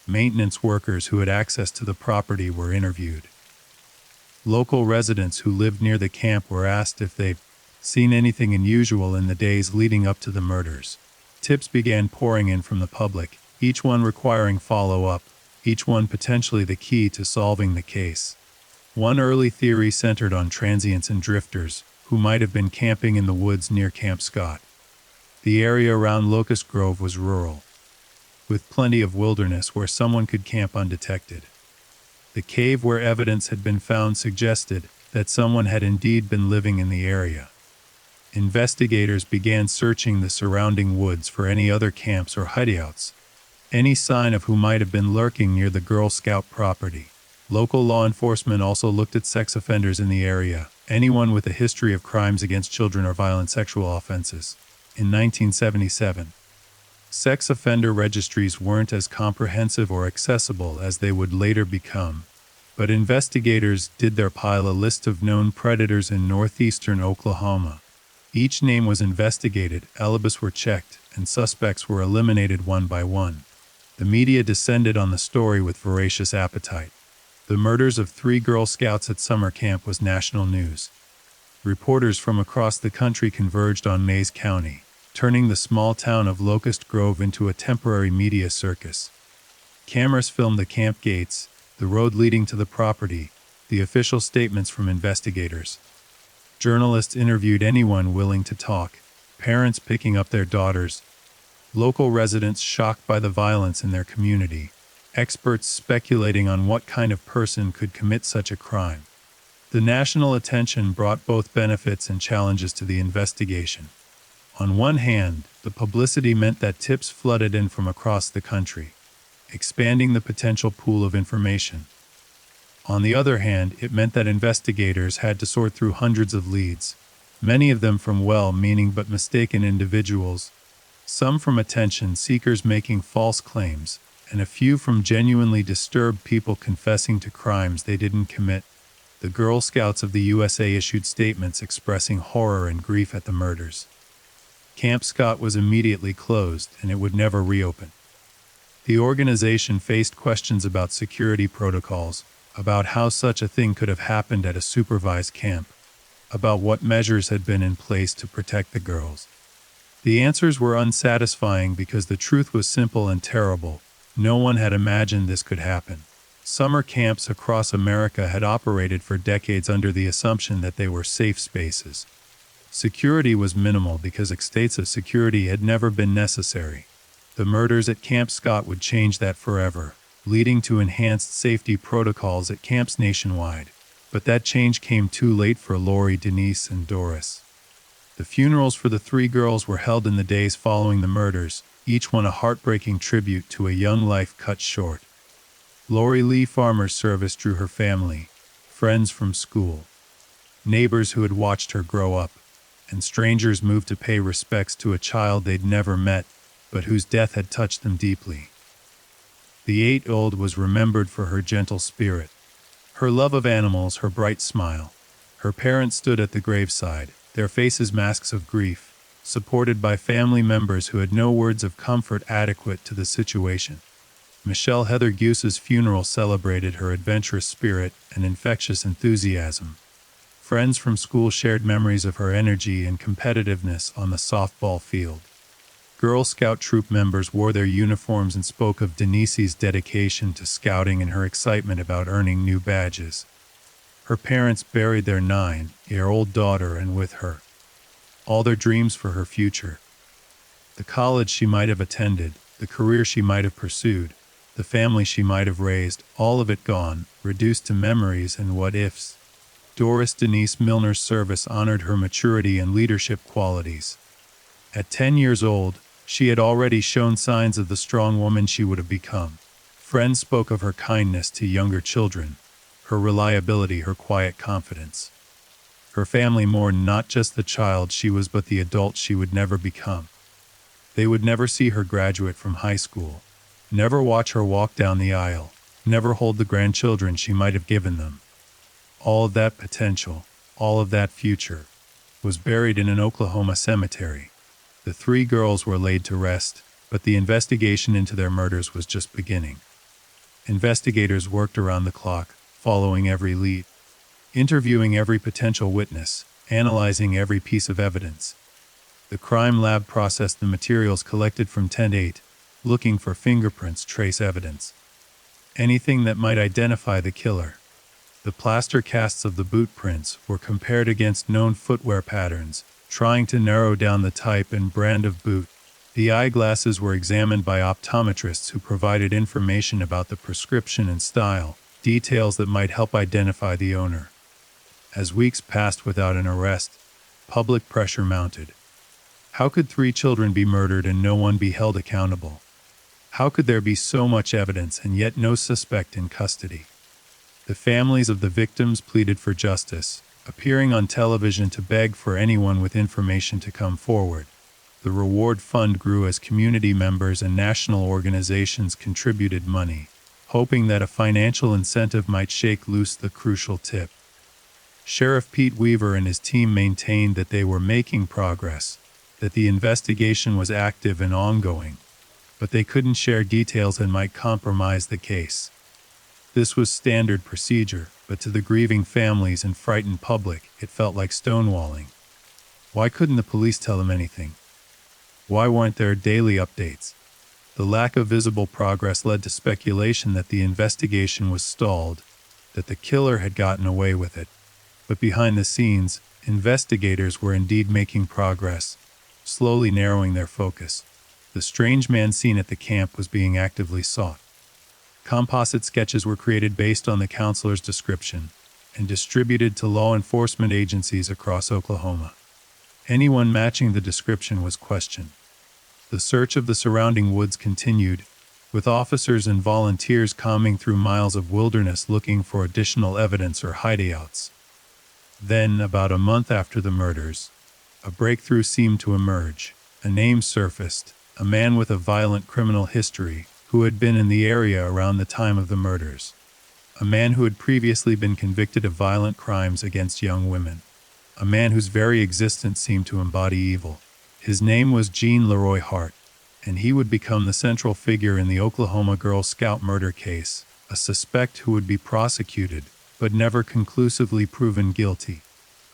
[SPEAKER 1] Maintenance workers who had access to the property were interviewed. Local residents who lived near the camp were asked if they'd seen anything unusual in the days leading up to the murders. Tips began pouring in from the public, each one requiring follow-up, each one potentially the key to solving the case. One early theory centered on transients and drifters, who might have been camping in the woods near Camp Scott. The area around Locust Grove was rural, with plenty of wilderness where someone could camp undetected. The cave where evidence had been found suggested that someone had indeed been living in the area. Investigators began searching the surrounding woods for any other camps or hideouts, any sign of who might have been lurking near the Girl Scout property. Local law enforcement also looked at sex offenders in the area, anyone with a history of crimes against children or violent sexual offenses. In 1977, sex offender registries weren't as comprehensive or accessible as they would later become, but investigators did pile a list of known predators in northeastern Oklahoma. Each name was investigated, alibis were checked, and suspects were eliminated one by one. The media descended on the story with voracious appetite. The murders of 3 Girl Scouts at summer camp was national news. Reporters from across the country converged on Mays County, turning the small town of Locust Grove into a temporary media circus. Cameras filmed the camp gates, the road leading to the property, the official statements from investigators. Journalists interviewed anyone willing to talk, parents picking up their daughters, local residents shocked by the violence in their community, experts speculating on what kind of person could commit such a crime. The national attention brought both benefits and challenges to the investigation. On one hand, the publicity meant that tips flooded in from across the country, expanding the potential pool of information. On the other hand, it meant that investigators had to sort through hundreds of leads, many of them from well-meaning but mistaken individuals, some from attention seekers making false claims, and a few from genuinely disturbed people confessing to crimes they didn't commit. The Girl Scouts of the USA issued statements expressing horror and grief at the murders. Camp Scott was immediately closed, and it would never reopen. The organization faced questions about security protocols, about how such a thing could have happened at a supervised camp, about what measures had been in place to protect the girls. The answers were unsatisfying because the truth was simple and terrible. No one had imagined this could happen. Summer camps across America had operated for decades under the assumption that they were safe spaces. Security was minimal because states of security had never been necessary. The murders at Camp Scott would change that forever, leading to enhanced safety protocols at camps nationwide. But that change came too late for Lori, Denise, and Doris. The funerals for the 3 girls were held in the days following the murders, each one a heartbreaking tribute to a young life cut short. Lori Lee Farmer's service drew her family, friends from school, neighbors who had watched her grow up, and strangers moved to pay respects to a child they'd never met, but whose death had touched them deeply. The 8-year-old was remembered for her gentle spirit, her love of animals, her bright smile. Her parents stood at the graveside, their faces masks of grief, supported by family members who had no words of comfort adequate to the situation. Michelle Heather Guse's funeral celebrated her adventurous spirit and infectious enthusiasm. Friends from school shared memories of her energy and competitiveness on the softball field. Girl Scout troop members wore their uniforms and spoke of Denise's dedication to scouting and her excitement about earning new badges. Her parents buried their 9-year-old daughter and with her all their dreams for her future. The college she might have attended, the career she might have pursued, the family she might have raised, all of it gone, reduced to memories and what-ifs. Doris Denise Milner's service honored her maturity and leadership qualities. At 10 years old, she had already shown signs of the strong woman she would have become. Friends spoke of her kindness to younger children, her reliability, her quiet confidence. Her family mourned not just the child she was but the adult she would never become. They would never see her graduate from high school, never watch her walk down the aisle, never hold the grandchildren she might have given them. All of that potential, all of that future, was buried in an Oklahoma cemetery. The 3 girls were laid to rest, but the investigation into their murders was just beginning. Investigators worked around the clock, following every lead, interviewing every potential witness, analyzing every piece of evidence. The crime lab processed the materials collected from Tent 8, looking for fingerprints, trace evidence, anything that might identify the killer. The plaster casts of the boot prints were compared against known footwear patterns, trying to narrow down the type and brand of boot. The eyeglasses were examined by optometrists who provided information about the prescription and style, details that might help identify the owner. As weeks passed without an arrest, public pressure mounted. How could 3 children be murdered and no one be held accountable? How could there be so much evidence and yet no suspect in custody? The families of the victims pleaded for justice, appearing on television to beg for anyone with information to come forward. The reward fund grew as community members and national organizations contributed money, hoping that a financial incentive might shake loose the crucial tip. Sheriff Pete Weaver and his team maintained that they were making progress, that the investigation was active and ongoing, but they couldn't share details that might compromise the case. This was standard procedure, but to the grieving families and frightened public, it felt like stonewalling. Why couldn't the police tell them anything? Why weren't there daily updates? The lack of visible progress led to speculation that the investigation was stalled, that the killer had gotten away with it. But behind the scenes, investigators were indeed making progress, slowly narrowing their focus. The strange man seen at the camp was being actively sought. Composite sketches were created based on the counselor's description and distributed to law enforcement agencies across Oklahoma. Anyone matching the description was questioned. The search of the surrounding woods continued, with officers and volunteers combing through miles of wilderness looking for additional evidence or hideouts. Then, about a month after the murders, a breakthrough seemed to emerge. A name surfaced, a man with a violent criminal history who had been in the area around the time of the murders. A man who had previously been convicted of violent crimes against young women. A man whose very existence seemed to embody evil. His name was Leroy Hart, and he would become the central figure in the Oklahoma Girl Scout murder case, a suspect who would be prosecuted, but never conclusively proven guilty.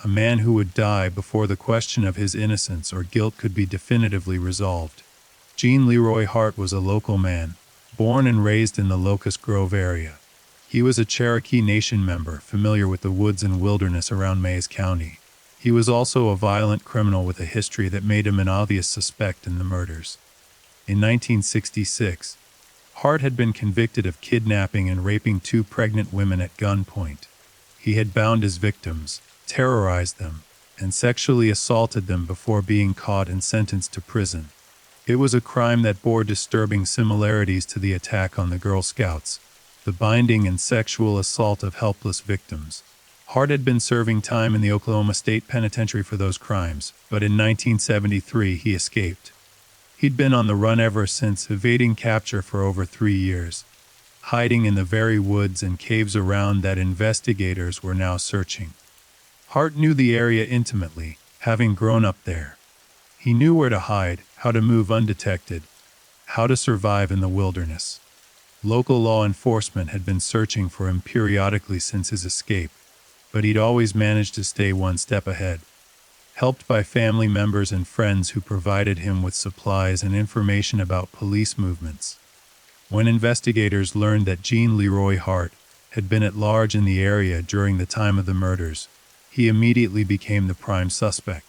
[SPEAKER 1] A man who would die before the question of his innocence or guilt could be definitively resolved. Leroy Hart was a local man, born and raised in the Locust Grove area. He was a Cherokee Nation member, familiar with the woods and wilderness around Mays County. He was also a violent criminal with a history that made him an obvious suspect in the murders. In 1966, Hart had been convicted of kidnapping and raping 2 pregnant women at gunpoint. He had bound his victims, terrorized them, and sexually assaulted them before being caught and sentenced to prison. It was a crime that bore disturbing similarities to the attack on the Girl Scouts, the binding and sexual assault of helpless victims. Hart had been serving time in the Oklahoma State Penitentiary for those crimes, but in 1973 he escaped. He'd been on the run ever since, evading capture for over 3 years, hiding in the very woods and caves around that investigators were now searching. Hart knew the area intimately, having grown up there. He knew where to hide, how to move undetected, how to survive in the wilderness. Local law enforcement had been searching for him periodically since his escape, but he'd always managed to stay one step ahead. Helped by family members and friends who provided him with supplies and information about police movements. When investigators learned that Leroy Hart had been at large in the area during the time of the murders, he immediately became the prime suspect.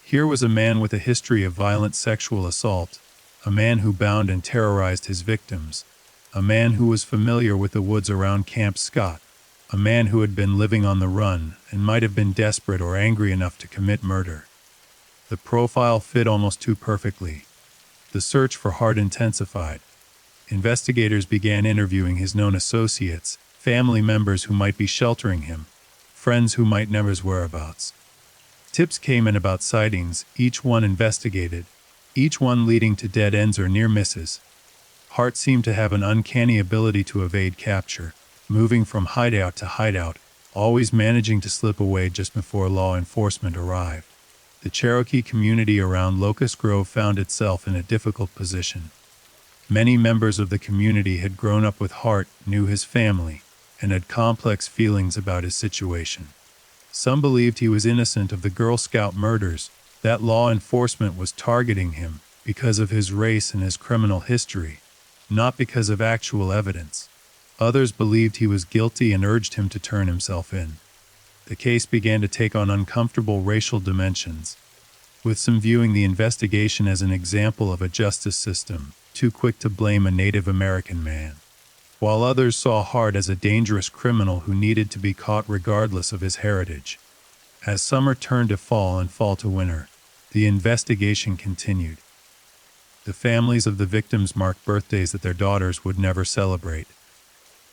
[SPEAKER 1] Here was a man with a history of violent sexual assault, a man who bound and terrorized his victims, a man who was familiar with the woods around Camp Scott, a man who had been living on the run and might have been desperate or angry enough to commit murder. The profile fit almost too perfectly. The search for Hart intensified. Investigators began interviewing his known associates, family members who might be sheltering him, friends who might know his whereabouts. Tips came in about sightings, each one investigated, each one leading to dead ends or near misses. Hart seemed to have an uncanny ability to evade capture, moving from hideout to hideout, always managing to slip away just before law enforcement arrived. The Cherokee community around Locust Grove found itself in a difficult position. Many members of the community had grown up with Hart, knew his family, and had complex feelings about his situation. Some believed he was innocent of the Girl Scout murders, that law enforcement was targeting him because of his race and his criminal history, not because of actual evidence. Others believed he was guilty and urged him to turn himself in. The case began to take on uncomfortable racial dimensions, with some viewing the investigation as an example of a justice system too quick to blame a Native American man, while others saw Hart as a dangerous criminal who needed to be caught regardless of his heritage. As summer turned to fall and fall to winter, the investigation continued. The families of the victims marked birthdays that their daughters would never celebrate,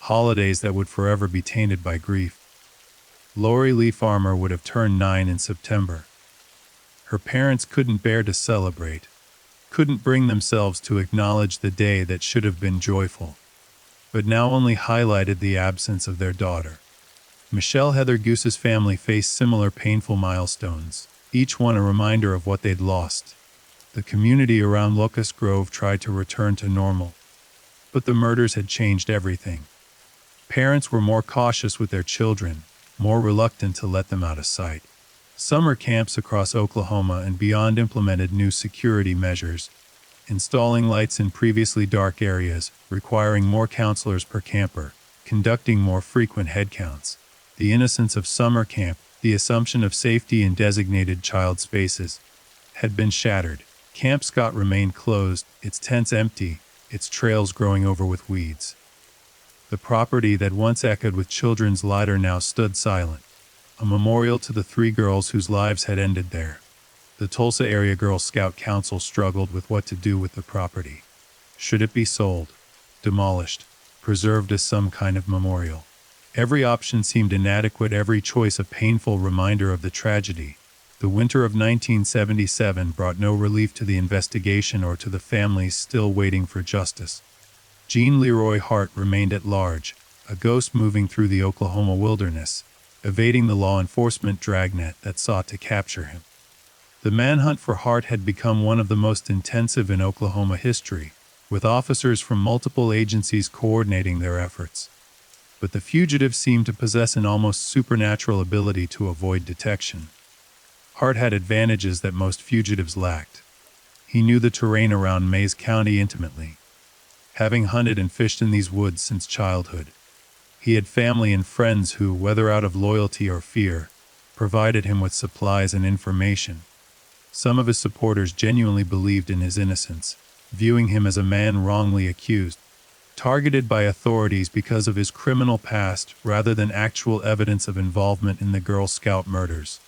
[SPEAKER 1] holidays that would forever be tainted by grief. Lori Lee Farmer would have turned 9 in September. Her parents couldn't bear to celebrate, couldn't bring themselves to acknowledge the day that should have been joyful, but now only highlighted the absence of their daughter. Michelle Heather Goose's family faced similar painful milestones, each one a reminder of what they'd lost. The community around Locust Grove tried to return to normal, but the murders had changed everything. Parents were more cautious with their children, more reluctant to let them out of sight. Summer camps across Oklahoma and beyond implemented new security measures, installing lights in previously dark areas, requiring more counselors per camper, conducting more frequent headcounts. The innocence of summer camp, the assumption of safety in designated child spaces, had been shattered. Camp Scott remained closed, its tents empty, its trails growing over with weeds. The property that once echoed with children's laughter now stood silent, a memorial to the 3 girls whose lives had ended there. The Tulsa Area Girl Scout Council struggled with what to do with the property. Should it be sold, demolished, preserved as some kind of memorial? Every option seemed inadequate, every choice a painful reminder of the tragedy. The winter of 1977 brought no relief to the investigation or to the families still waiting for justice. Gene Leroy Hart remained at large, a ghost moving through the Oklahoma wilderness, evading the law enforcement dragnet that sought to capture him. The manhunt for Hart had become one of the most intensive in Oklahoma history, with officers from multiple agencies coordinating their efforts. But the fugitive seemed to possess an almost supernatural ability to avoid detection. Hart had advantages that most fugitives lacked. He knew the terrain around Mays County intimately, having hunted and fished in these woods since childhood. He had family and friends who, whether out of loyalty or fear, provided him with supplies and information. Some of his supporters genuinely believed in his innocence, viewing him as a man wrongly accused, targeted by authorities because of his criminal past rather than actual evidence of involvement in the Girl Scout murders.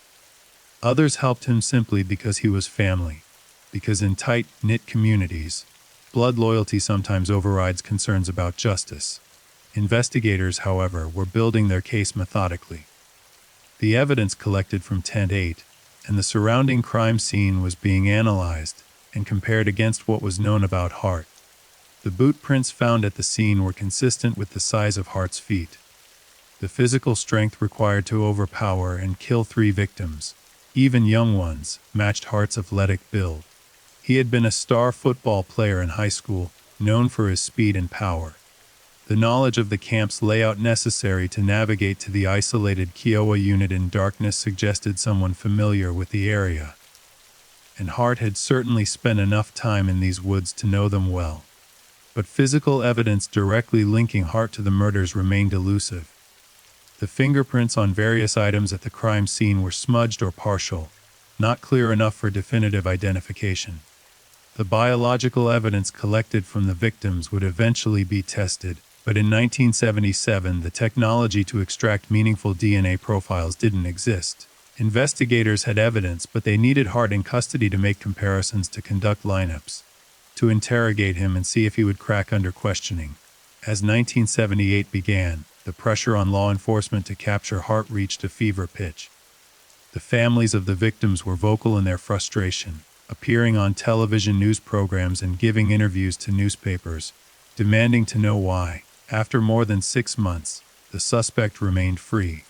[SPEAKER 1] Others helped him simply because he was family, because in tight-knit communities, blood loyalty sometimes overrides concerns about justice. Investigators, however, were building their case methodically. The evidence collected from Tent 8 and the surrounding crime scene was being analyzed and compared against what was known about Hart. The boot prints found at the scene were consistent with the size of Hart's feet. The physical strength required to overpower and kill 3 victims, even young ones, matched Hart's athletic build. He had been a star football player in high school, known for his speed and power. The knowledge of the camp's layout necessary to navigate to the isolated Kiowa unit in darkness suggested someone familiar with the area. And Hart had certainly spent enough time in these woods to know them well. But physical evidence directly linking Hart to the murders remained elusive. The fingerprints on various items at the crime scene were smudged or partial, not clear enough for definitive identification. The biological evidence collected from the victims would eventually be tested, but in 1977 the technology to extract meaningful DNA profiles didn't exist. Investigators had evidence, but they needed Hart in custody to make comparisons, to conduct lineups, to interrogate him and see if he would crack under questioning. As 1978 began, the pressure on law enforcement to capture Hart reached a fever pitch. The families of the victims were vocal in their frustration, appearing on television news programs and giving interviews to newspapers, demanding to know why, after more than 6 months, the suspect remained free.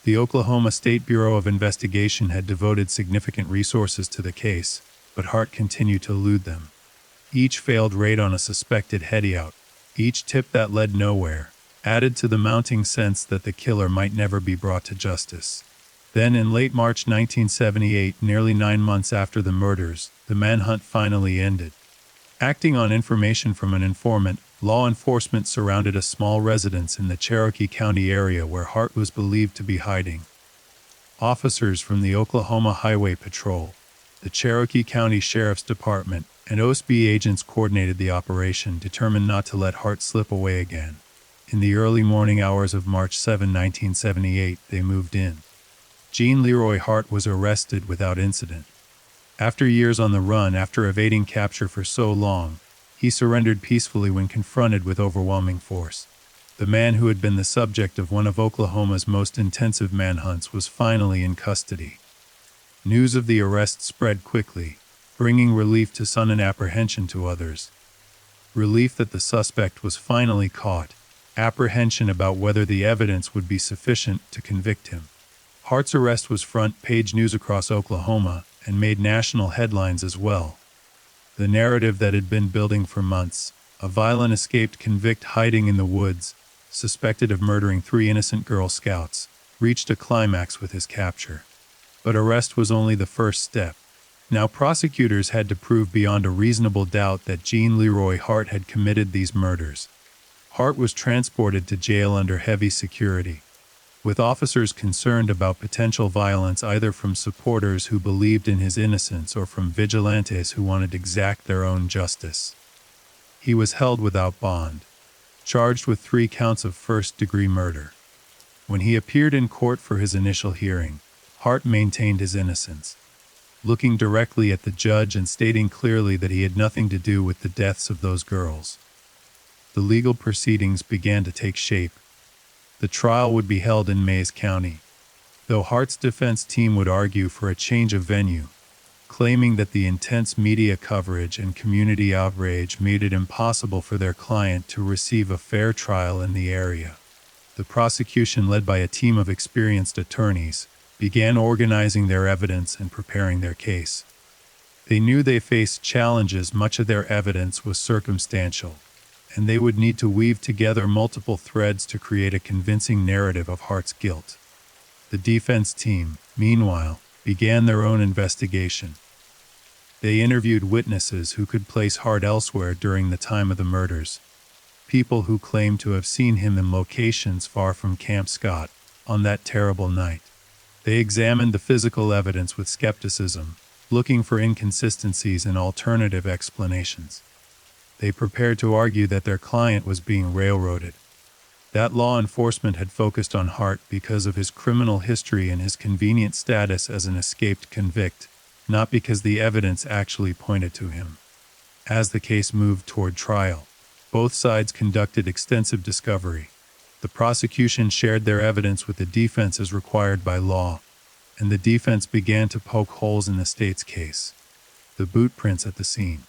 [SPEAKER 1] The Oklahoma State Bureau of Investigation had devoted significant resources to the case, but Hart continued to elude them. Each failed raid on a suspected hideout, each tip that led nowhere, added to the mounting sense that the killer might never be brought to justice. Then in late March 1978, nearly 9 months after the murders, the manhunt finally ended. Acting on information from an informant, law enforcement surrounded a small residence in the Cherokee County area where Hart was believed to be hiding. Officers from the Oklahoma Highway Patrol, the Cherokee County Sheriff's Department, and OSB agents coordinated the operation, determined not to let Hart slip away again. In the early morning hours of March 7, 1978, they moved in. Gene Leroy Hart was arrested without incident. After years on the run, after evading capture for so long, he surrendered peacefully when confronted with overwhelming force. The man who had been the subject of one of Oklahoma's most intensive manhunts was finally in custody. News of the arrest spread quickly, bringing relief to some and apprehension to others. Relief that the suspect was finally caught, apprehension about whether the evidence would be sufficient to convict him. Hart's arrest was front-page news across Oklahoma and made national headlines as well. The narrative that had been building for months, a violent escaped convict hiding in the woods, suspected of murdering 3 innocent Girl Scouts, reached a climax with his capture. But arrest was only the first step. Now prosecutors had to prove beyond a reasonable doubt that Gene Leroy Hart had committed these murders. Hart was transported to jail under heavy security, with officers concerned about potential violence either from supporters who believed in his innocence or from vigilantes who wanted to exact their own justice. He was held without bond, charged with 3 counts of first-degree murder. When he appeared in court for his initial hearing, Hart maintained his innocence, looking directly at the judge and stating clearly that he had nothing to do with the deaths of those girls. The legal proceedings began to take shape. The trial would be held in Mayes County, though Hart's defense team would argue for a change of venue, claiming that the intense media coverage and community outrage made it impossible for their client to receive a fair trial in the area. The prosecution, led by a team of experienced attorneys, began organizing their evidence and preparing their case. They knew they faced challenges. Much of their evidence was circumstantial, and they would need to weave together multiple threads to create a convincing narrative of Hart's guilt. The defense team, meanwhile, began their own investigation. They interviewed witnesses who could place Hart elsewhere during the time of the murders, people who claimed to have seen him in locations far from Camp Scott on that terrible night. They examined the physical evidence with skepticism, looking for inconsistencies and alternative explanations. They prepared to argue that their client was being railroaded, that law enforcement had focused on Hart because of his criminal history and his convenient status as an escaped convict, not because the evidence actually pointed to him. As the case moved toward trial, both sides conducted extensive discovery. The prosecution shared their evidence with the defense as required by law, and the defense began to poke holes in the state's case. The boot prints at the scene.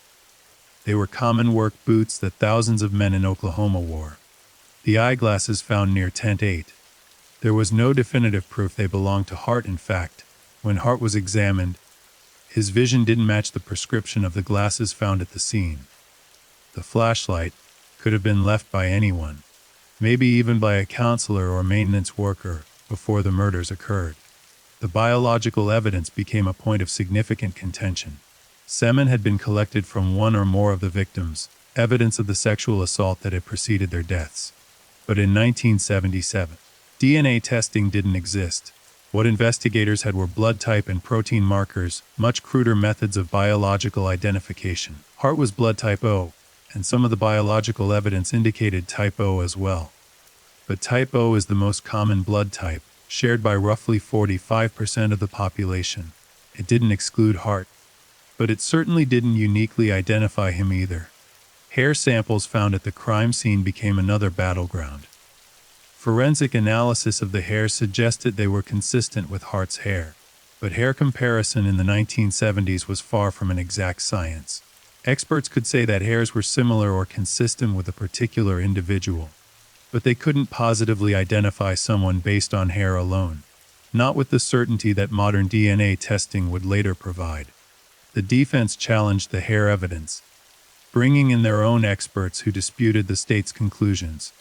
[SPEAKER 1] They were common work boots that thousands of men in Oklahoma wore. The eyeglasses found near Tent 8. There was no definitive proof they belonged to Hart. In fact, when Hart was examined, his vision didn't match the prescription of the glasses found at the scene. The flashlight could have been left by anyone, maybe even by a counselor or maintenance worker, before the murders occurred. The biological evidence became a point of significant contention. Semen had been collected from one or more of the victims, evidence of the sexual assault that had preceded their deaths. But in 1977, DNA testing didn't exist. What investigators had were blood type and protein markers, much cruder methods of biological identification. Hart was blood type O, and some of the biological evidence indicated type O as well. But type O is the most common blood type, shared by roughly 45% of the population. It didn't exclude Hart, but it certainly didn't uniquely identify him either. Hair samples found at the crime scene became another battleground. Forensic analysis of the hairs suggested they were consistent with Hart's hair, but hair comparison in the 1970s was far from an exact science. Experts could say that hairs were similar or consistent with a particular individual, but they couldn't positively identify someone based on hair alone, not with the certainty that modern DNA testing would later provide. The defense challenged the hair evidence, bringing in their own experts who disputed the state's conclusions.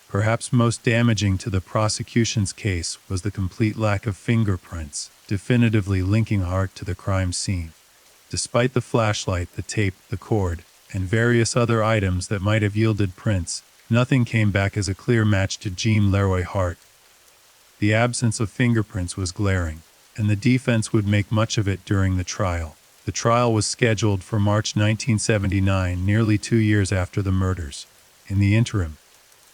[SPEAKER 1] Perhaps most damaging to the prosecution's case was the complete lack of fingerprints, definitively linking Hart to the crime scene. Despite the flashlight, the tape, the cord, and various other items that might have yielded prints, nothing came back as a clear match to Jean Leroy Hart. The absence of fingerprints was glaring, and the defense would make much of it during the trial. The trial was scheduled for March 1979, nearly 2 years after the murders. In the interim,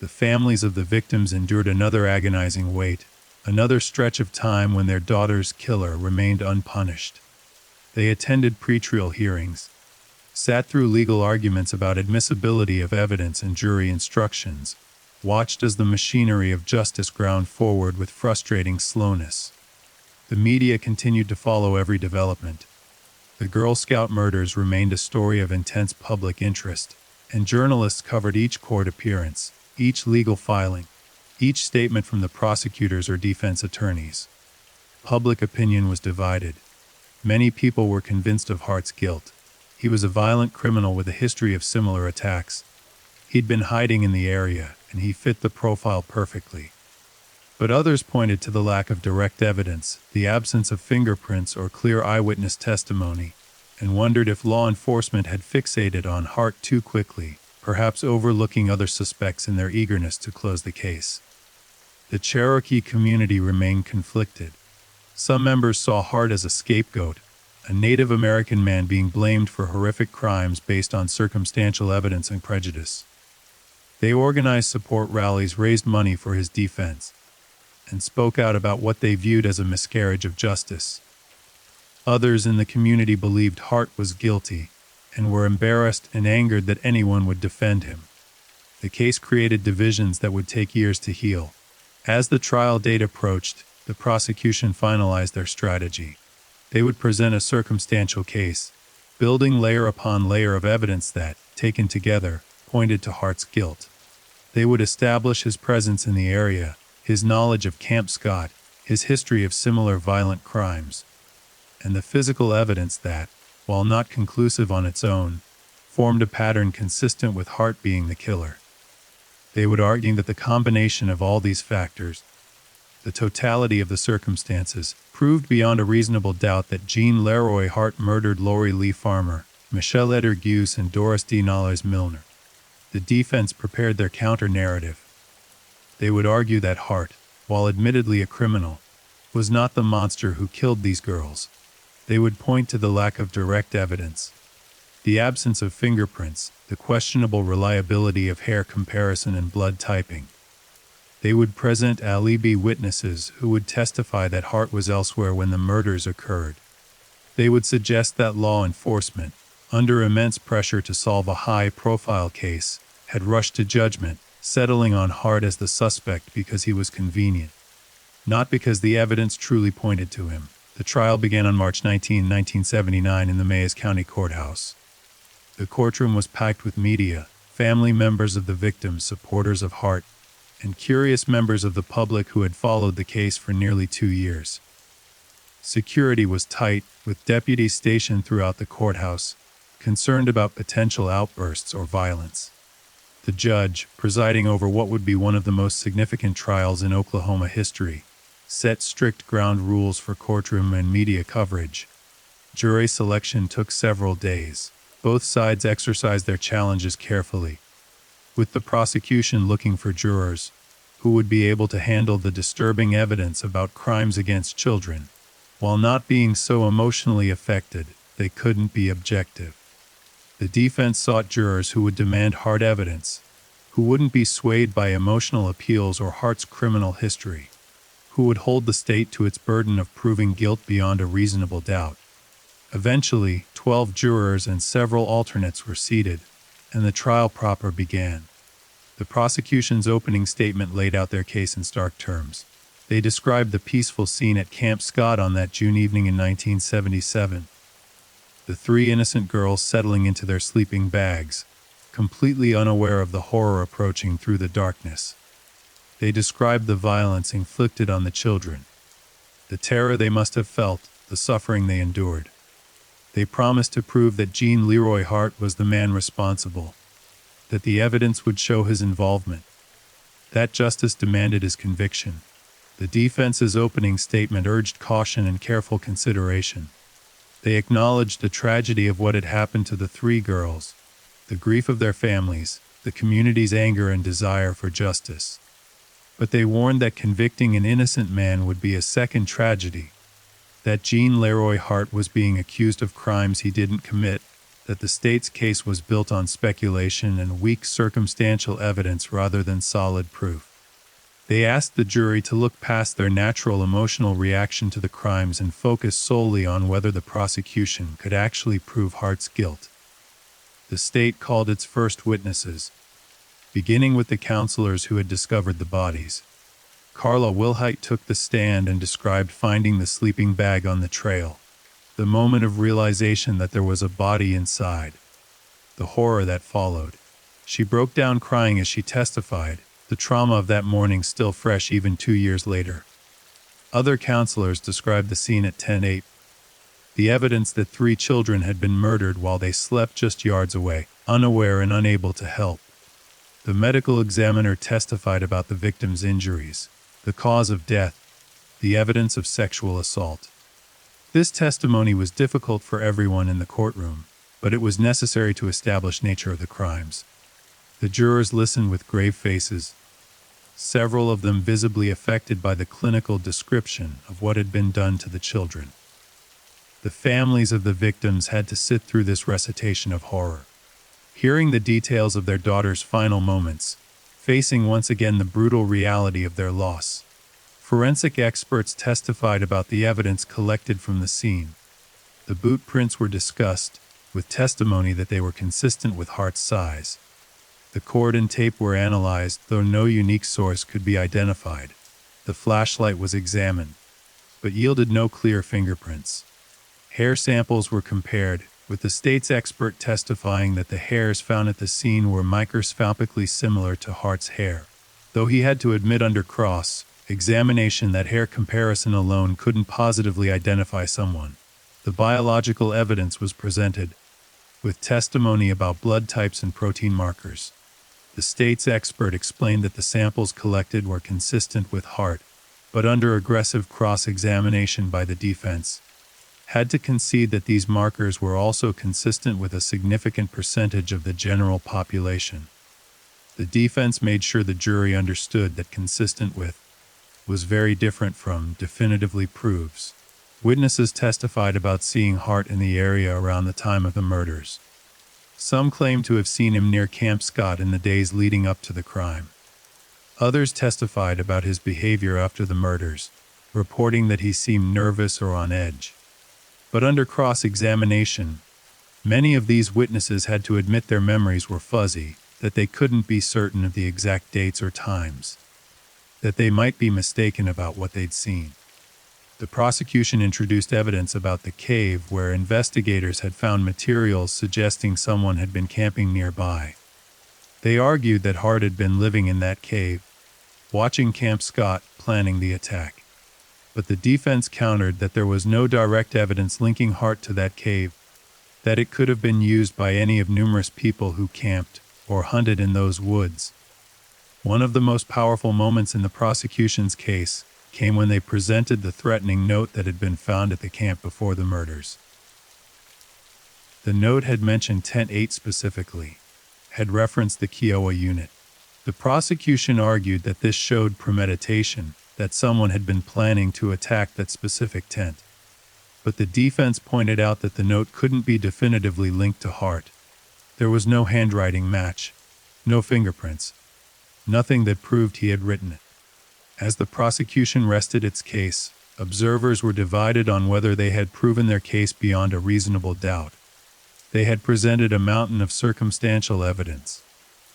[SPEAKER 1] the families of the victims endured another agonizing wait, another stretch of time when their daughter's killer remained unpunished. They attended pretrial hearings, sat through legal arguments about admissibility of evidence and jury instructions, watched as the machinery of justice ground forward with frustrating slowness. The media continued to follow every development. The Girl Scout murders remained a story of intense public interest, and journalists covered each court appearance, each legal filing, each statement from the prosecutors or defense attorneys. Public opinion was divided. Many people were convinced of Hart's guilt. He was a violent criminal with a history of similar attacks. He'd been hiding in the area, and he fit the profile perfectly. But others pointed to the lack of direct evidence, the absence of fingerprints or clear eyewitness testimony, and wondered if law enforcement had fixated on Hart too quickly, perhaps overlooking other suspects in their eagerness to close the case. The Cherokee community remained conflicted. Some members saw Hart as a scapegoat, a Native American man being blamed for horrific crimes based on circumstantial evidence and prejudice. They organized support rallies, raised money for his defense, and spoke out about what they viewed as a miscarriage of justice. Others in the community believed Hart was guilty and were embarrassed and angered that anyone would defend him. The case created divisions that would take years to heal. As the trial date approached, the prosecution finalized their strategy. They would present a circumstantial case, building layer upon layer of evidence that, taken together, pointed to Hart's guilt. They would establish his presence in the area, his knowledge of Camp Scott, his history of similar violent crimes, and the physical evidence that, while not conclusive on its own, formed a pattern consistent with Hart being the killer. They would argue that the combination of all these factors, the totality of the circumstances, proved beyond a reasonable doubt that Jean Leroy Hart murdered Lori Lee Farmer, Michelle Eder Guse, and Doris D. Nales Milner. The defense prepared their counter-narrative. They would argue that Hart, while admittedly a criminal, was not the monster who killed these girls. They would point to the lack of direct evidence, the absence of fingerprints, the questionable reliability of hair comparison and blood typing. They would present alibi witnesses who would testify that Hart was elsewhere when the murders occurred. They would suggest that law enforcement, under immense pressure to solve a high-profile case, had rushed to judgment, settling on Hart as the suspect because he was convenient, not because the evidence truly pointed to him. The trial began on March 19, 1979 in the Mayes County Courthouse. The courtroom was packed with media, family members of the victims, supporters of Hart, and curious members of the public who had followed the case for nearly 2 years. Security was tight, with deputies stationed throughout the courthouse, concerned about potential outbursts or violence. The judge, presiding over what would be one of the most significant trials in Oklahoma history, set strict ground rules for courtroom and media coverage. Jury selection took several days. Both sides exercised their challenges carefully, with the prosecution looking for jurors who would be able to handle the disturbing evidence about crimes against children, while not being so emotionally affected they couldn't be objective. The defense sought jurors who would demand hard evidence, who wouldn't be swayed by emotional appeals or Hart's criminal history, who would hold the state to its burden of proving guilt beyond a reasonable doubt. Eventually, 12 jurors and several alternates were seated, and the trial proper began. The prosecution's opening statement laid out their case in stark terms. They described the peaceful scene at Camp Scott on that June evening in 1977. The 3 innocent girls settling into their sleeping bags, completely unaware of the horror approaching through the darkness. They described the violence inflicted on the children, the terror they must have felt, the suffering they endured. They promised to prove that Jean Leroy Hart was the man responsible, that the evidence would show his involvement, that justice demanded his conviction. The defense's opening statement urged caution and careful consideration. They acknowledged the tragedy of what had happened to the 3 girls, the grief of their families, the community's anger and desire for justice. But they warned that convicting an innocent man would be a second tragedy, that Leroy Hart was being accused of crimes he didn't commit, that the state's case was built on speculation and weak circumstantial evidence rather than solid proof. They asked the jury to look past their natural emotional reaction to the crimes and focus solely on whether the prosecution could actually prove Hart's guilt. The state called its first witnesses, beginning with the counselors who had discovered the bodies. Carla Wilhite took the stand and described finding the sleeping bag on the trail, the moment of realization that there was a body inside, the horror that followed. She broke down crying as she testified, the trauma of that morning still fresh even 2 years later. Other counselors described the scene at 10:08, the evidence that 3 children had been murdered while they slept just yards away, unaware and unable to help. The medical examiner testified about the victim's injuries, the cause of death, the evidence of sexual assault. This testimony was difficult for everyone in the courtroom, but it was necessary to establish the nature of the crimes. The jurors listened with grave faces, several of them visibly affected by the clinical description of what had been done to the children. The families of the victims had to sit through this recitation of horror, hearing the details of their daughter's final moments, facing once again the brutal reality of their loss. Forensic experts testified about the evidence collected from the scene. The boot prints were discussed, with testimony that they were consistent with Hart's size. The cord and tape were analyzed, though no unique source could be identified. The flashlight was examined, but yielded no clear fingerprints. Hair samples were compared, with the state's expert testifying that the hairs found at the scene were microscopically similar to Hart's hair. Though he had to admit under cross-examination that hair comparison alone couldn't positively identify someone, the biological evidence was presented, with testimony about blood types and protein markers. The state's expert explained that the samples collected were consistent with Hart, but under aggressive cross-examination by the defense, had to concede that these markers were also consistent with a significant percentage of the general population. The defense made sure the jury understood that consistent with was very different from definitively proves. Witnesses testified about seeing Hart in the area around the time of the murders. Some claimed to have seen him near Camp Scott in the days leading up to the crime. Others testified about his behavior after the murders, reporting that he seemed nervous or on edge. But under cross-examination, many of these witnesses had to admit their memories were fuzzy, that they couldn't be certain of the exact dates or times, that they might be mistaken about what they'd seen. The prosecution introduced evidence about the cave where investigators had found materials suggesting someone had been camping nearby. They argued that Hart had been living in that cave, watching Camp Scott, planning the attack. But the defense countered that there was no direct evidence linking Hart to that cave, that it could have been used by any of numerous people who camped or hunted in those woods. One of the most powerful moments in the prosecution's case came when they presented the threatening note that had been found at the camp before the murders. The note had mentioned Tent 8 specifically, had referenced the Kiowa unit. The prosecution argued that this showed premeditation, that someone had been planning to attack that specific tent. But the defense pointed out that the note couldn't be definitively linked to Hart. There was no handwriting match, no fingerprints, nothing that proved he had written it. As the prosecution rested its case, observers were divided on whether they had proven their case beyond a reasonable doubt. They had presented a mountain of circumstantial evidence,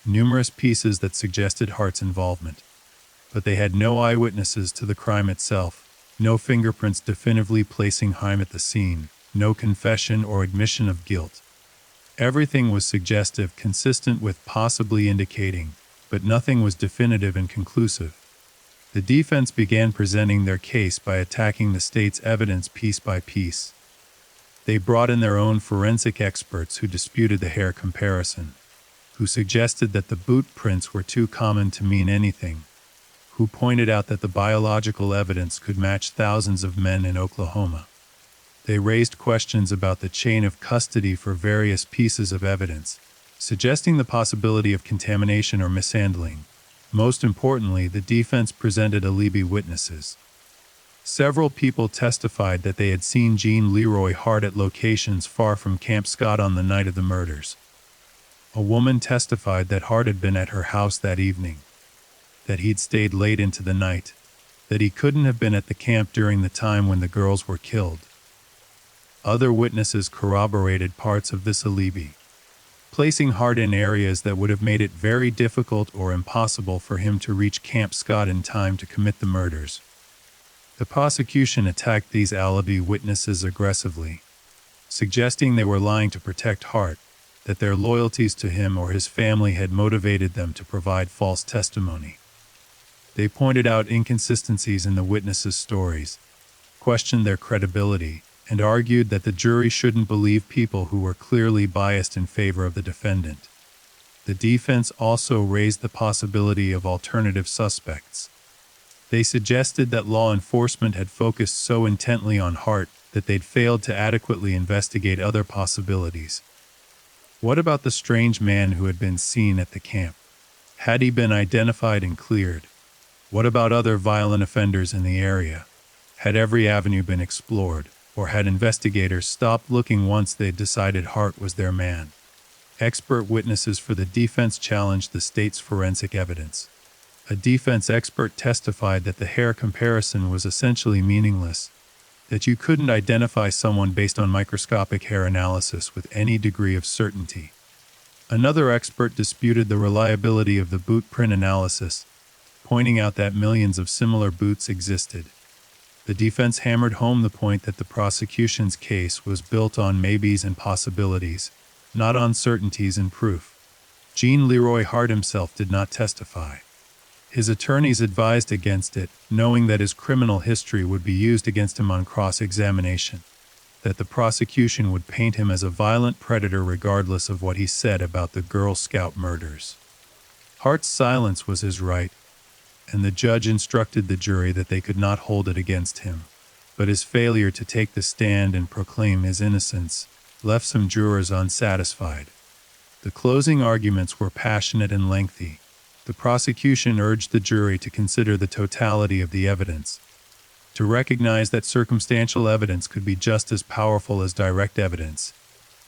[SPEAKER 1] numerous pieces that suggested Hart's involvement. But they had no eyewitnesses to the crime itself, no fingerprints definitively placing Hart at the scene, no confession or admission of guilt. Everything was suggestive, consistent with possibly indicating, but nothing was definitive and conclusive. The defense began presenting their case by attacking the state's evidence piece by piece. They brought in their own forensic experts who disputed the hair comparison, who suggested that the boot prints were too common to mean anything, who pointed out that the biological evidence could match thousands of men in Oklahoma. They raised questions about the chain of custody for various pieces of evidence, suggesting the possibility of contamination or mishandling. Most importantly, the defense presented alibi witnesses. Several people testified that they had seen Jean Leroy Hart at locations far from Camp Scott on the night of the murders. A woman testified that Hart had been at her house that evening, that he'd stayed late into the night, that he couldn't have been at the camp during the time when the girls were killed. Other witnesses corroborated parts of this alibi, placing Hart in areas that would have made it very difficult or impossible for him to reach Camp Scott in time to commit the murders. The prosecution attacked these alibi witnesses aggressively, suggesting they were lying to protect Hart, that their loyalties to him or his family had motivated them to provide false testimony. They pointed out inconsistencies in the witnesses' stories, questioned their credibility, and argued that the jury shouldn't believe people who were clearly biased in favor of the defendant. The defense also raised the possibility of alternative suspects. They suggested that law enforcement had focused so intently on Hart that they'd failed to adequately investigate other possibilities. What about the strange man who had been seen at the camp? Had he been identified and cleared? What about other violent offenders in the area? Had every avenue been explored, or had investigators stopped looking once they'd decided Hart was their man? Expert witnesses for the defense challenged the state's forensic evidence. A defense expert testified that the hair comparison was essentially meaningless, that you couldn't identify someone based on microscopic hair analysis with any degree of certainty. Another expert disputed the reliability of the boot print analysis, pointing out that millions of similar boots existed. The defense hammered home the point that the prosecution's case was built on maybes and possibilities, not on certainties and proof. Jean Leroy Hart himself did not testify. His attorneys advised against it, knowing that his criminal history would be used against him on cross-examination, that the prosecution would paint him as a violent predator regardless of what he said about the Girl Scout murders. Hart's silence was his right, and the judge instructed the jury that they could not hold it against him. But his failure to take the stand and proclaim his innocence left some jurors unsatisfied. The closing arguments were passionate and lengthy. The prosecution urged the jury to consider the totality of the evidence, to recognize that circumstantial evidence could be just as powerful as direct evidence,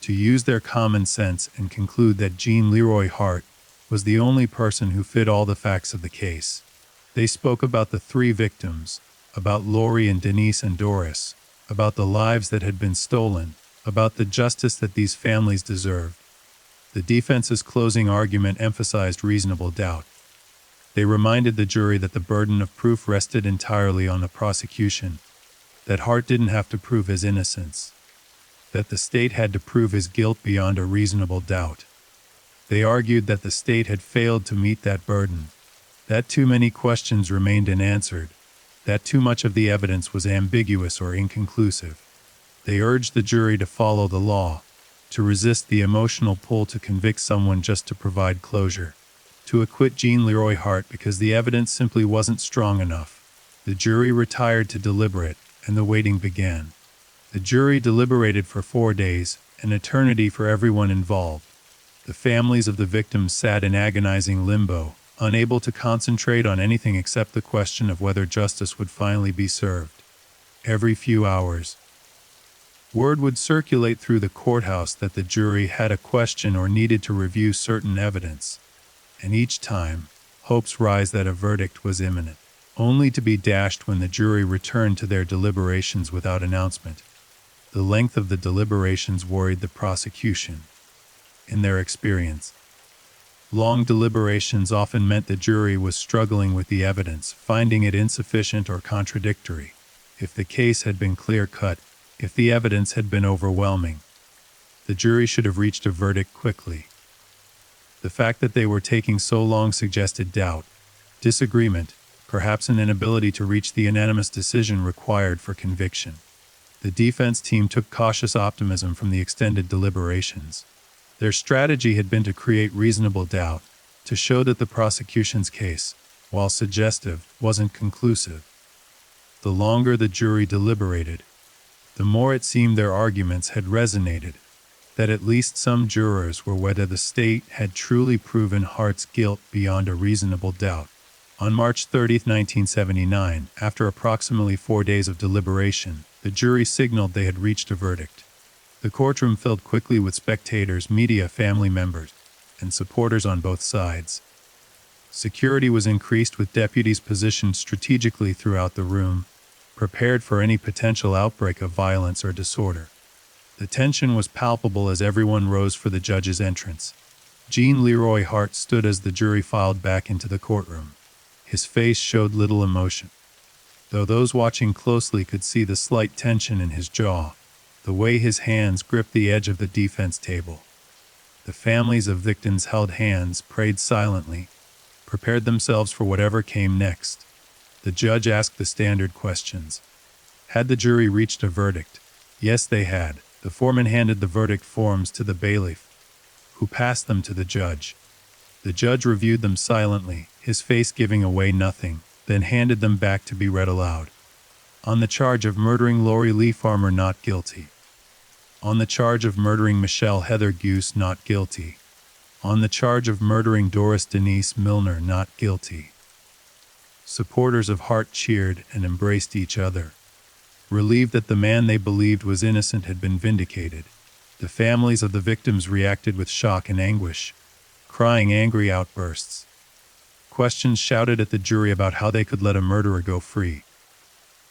[SPEAKER 1] to use their common sense and conclude that Jean Leroy Hart was the only person who fit all the facts of the case. They spoke about the three victims, about Lori and Denise and Doris, about the lives that had been stolen, about the justice that these families deserved. The defense's closing argument emphasized reasonable doubt. They reminded the jury that the burden of proof rested entirely on the prosecution, that Hart didn't have to prove his innocence, that the state had to prove his guilt beyond a reasonable doubt. They argued that the state had failed to meet that burden, that too many questions remained unanswered, that too much of the evidence was ambiguous or inconclusive. They urged the jury to follow the law, to resist the emotional pull to convict someone just to provide closure, to acquit Jean Leroy Hart because the evidence simply wasn't strong enough. The jury retired to deliberate, and the waiting began. The jury deliberated for 4 days, an eternity for everyone involved. The families of the victims sat in agonizing limbo, unable to concentrate on anything except the question of whether justice would finally be served. Every few hours, word would circulate through the courthouse that the jury had a question or needed to review certain evidence, and each time, hopes rise that a verdict was imminent, only to be dashed when the jury returned to their deliberations without announcement. The length of the deliberations worried the prosecution. In their experience, long deliberations often meant the jury was struggling with the evidence, finding it insufficient or contradictory. If the case had been clear-cut, if the evidence had been overwhelming, the jury should have reached a verdict quickly. The fact that they were taking so long suggested doubt, disagreement, perhaps an inability to reach the unanimous decision required for conviction. The defense team took cautious optimism from the extended deliberations. Their strategy had been to create reasonable doubt, to show that the prosecution's case, while suggestive, wasn't conclusive. The longer the jury deliberated, the more it seemed their arguments had resonated, that at least some jurors were whether the state had truly proven Hart's guilt beyond a reasonable doubt. On March 30, 1979, after approximately 4 days of deliberation, the jury signaled they had reached a verdict. The courtroom filled quickly with spectators, media, family members, and supporters on both sides. Security was increased with deputies positioned strategically throughout the room, prepared for any potential outbreak of violence or disorder. The tension was palpable as everyone rose for the judge's entrance. Leroy Hart stood as the jury filed back into the courtroom. His face showed little emotion, though those watching closely could see the slight tension in his jaw, the way his hands gripped the edge of the defense table. The families of victims held hands, prayed silently, prepared themselves for whatever came next. The judge asked the standard questions. Had the jury reached a verdict? Yes, they had. The foreman handed the verdict forms to the bailiff, who passed them to the judge. The judge reviewed them silently, his face giving away nothing, then handed them back to be read aloud. On the charge of murdering Lori Lee Farmer, not guilty. On the charge of murdering Michelle Heather Goose, not guilty. On the charge of murdering Doris Denise Milner, not guilty. Supporters of Hart cheered and embraced each other, relieved that the man they believed was innocent had been vindicated. The families of the victims reacted with shock and anguish, crying angry outbursts. Questions shouted at the jury about how they could let a murderer go free.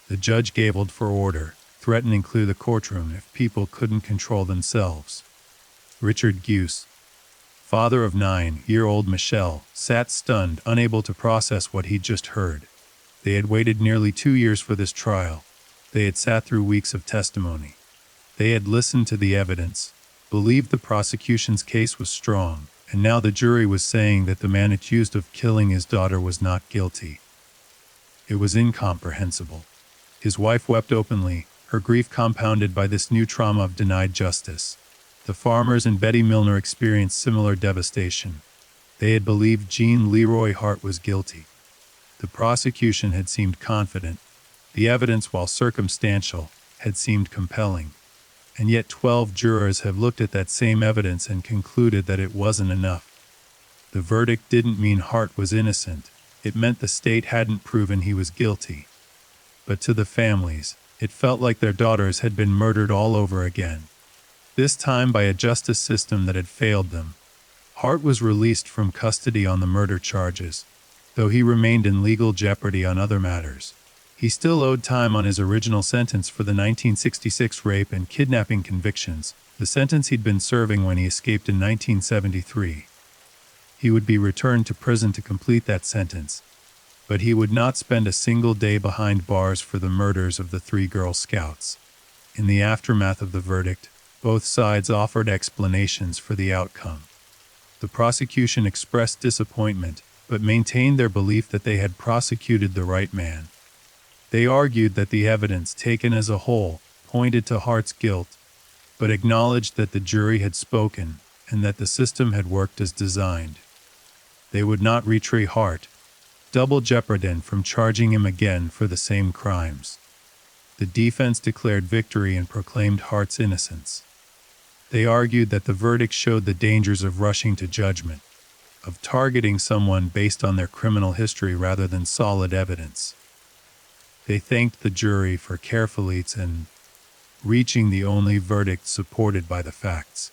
[SPEAKER 1] The judge gabbled for order, threatening to clear the courtroom if people couldn't control themselves. Richard Goose, father of 9-year-old Michelle, sat stunned, unable to process what he'd just heard. They had waited nearly 2 years for this trial. They had sat through weeks of testimony. They had listened to the evidence, believed the prosecution's case was strong, and now the jury was saying that the man accused of killing his daughter was not guilty. It was incomprehensible. His wife wept openly, her grief compounded by this new trauma of denied justice. The Farmers and Betty Milner experienced similar devastation. They had believed Leroy Hart was guilty. The prosecution had seemed confident. The evidence, while circumstantial, had seemed compelling. And yet 12 jurors have looked at that same evidence and concluded that it wasn't enough. The verdict didn't mean Hart was innocent. It meant the state hadn't proven he was guilty. But to the families, it felt like their daughters had been murdered all over again. This time by a justice system that had failed them. Hart was released from custody on the murder charges, though he remained in legal jeopardy on other matters. He still owed time on his original sentence for the 1966 rape and kidnapping convictions, the sentence he'd been serving when he escaped in 1973. He would be returned to prison to complete that sentence, but he would not spend a single day behind bars for the murders of the 3 Girl Scouts. In the aftermath of the verdict, both sides offered explanations for the outcome. The prosecution expressed disappointment, but maintained their belief that they had prosecuted the right man. They argued that the evidence, taken as a whole, pointed to Hart's guilt, but acknowledged that the jury had spoken and that the system had worked as designed. They would not retry Hart, double jeoparding from charging him again for the same crimes. The defense declared victory and proclaimed Hart's innocence. They argued that the verdict showed the dangers of rushing to judgment, of targeting someone based on their criminal history rather than solid evidence. They thanked the jury for carefully and reaching the only verdict supported by the facts.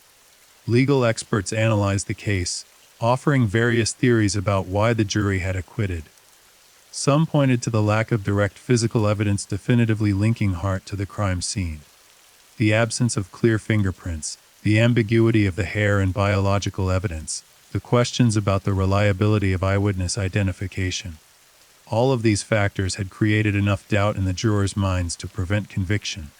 [SPEAKER 1] Legal experts analyzed the case, offering various theories about why the jury had acquitted. Some pointed to the lack of direct physical evidence definitively linking Hart to the crime scene, the absence of clear fingerprints, the ambiguity of the hair and biological evidence, the questions about the reliability of eyewitness identification. All of these factors had created enough doubt in the jurors' minds to prevent conviction.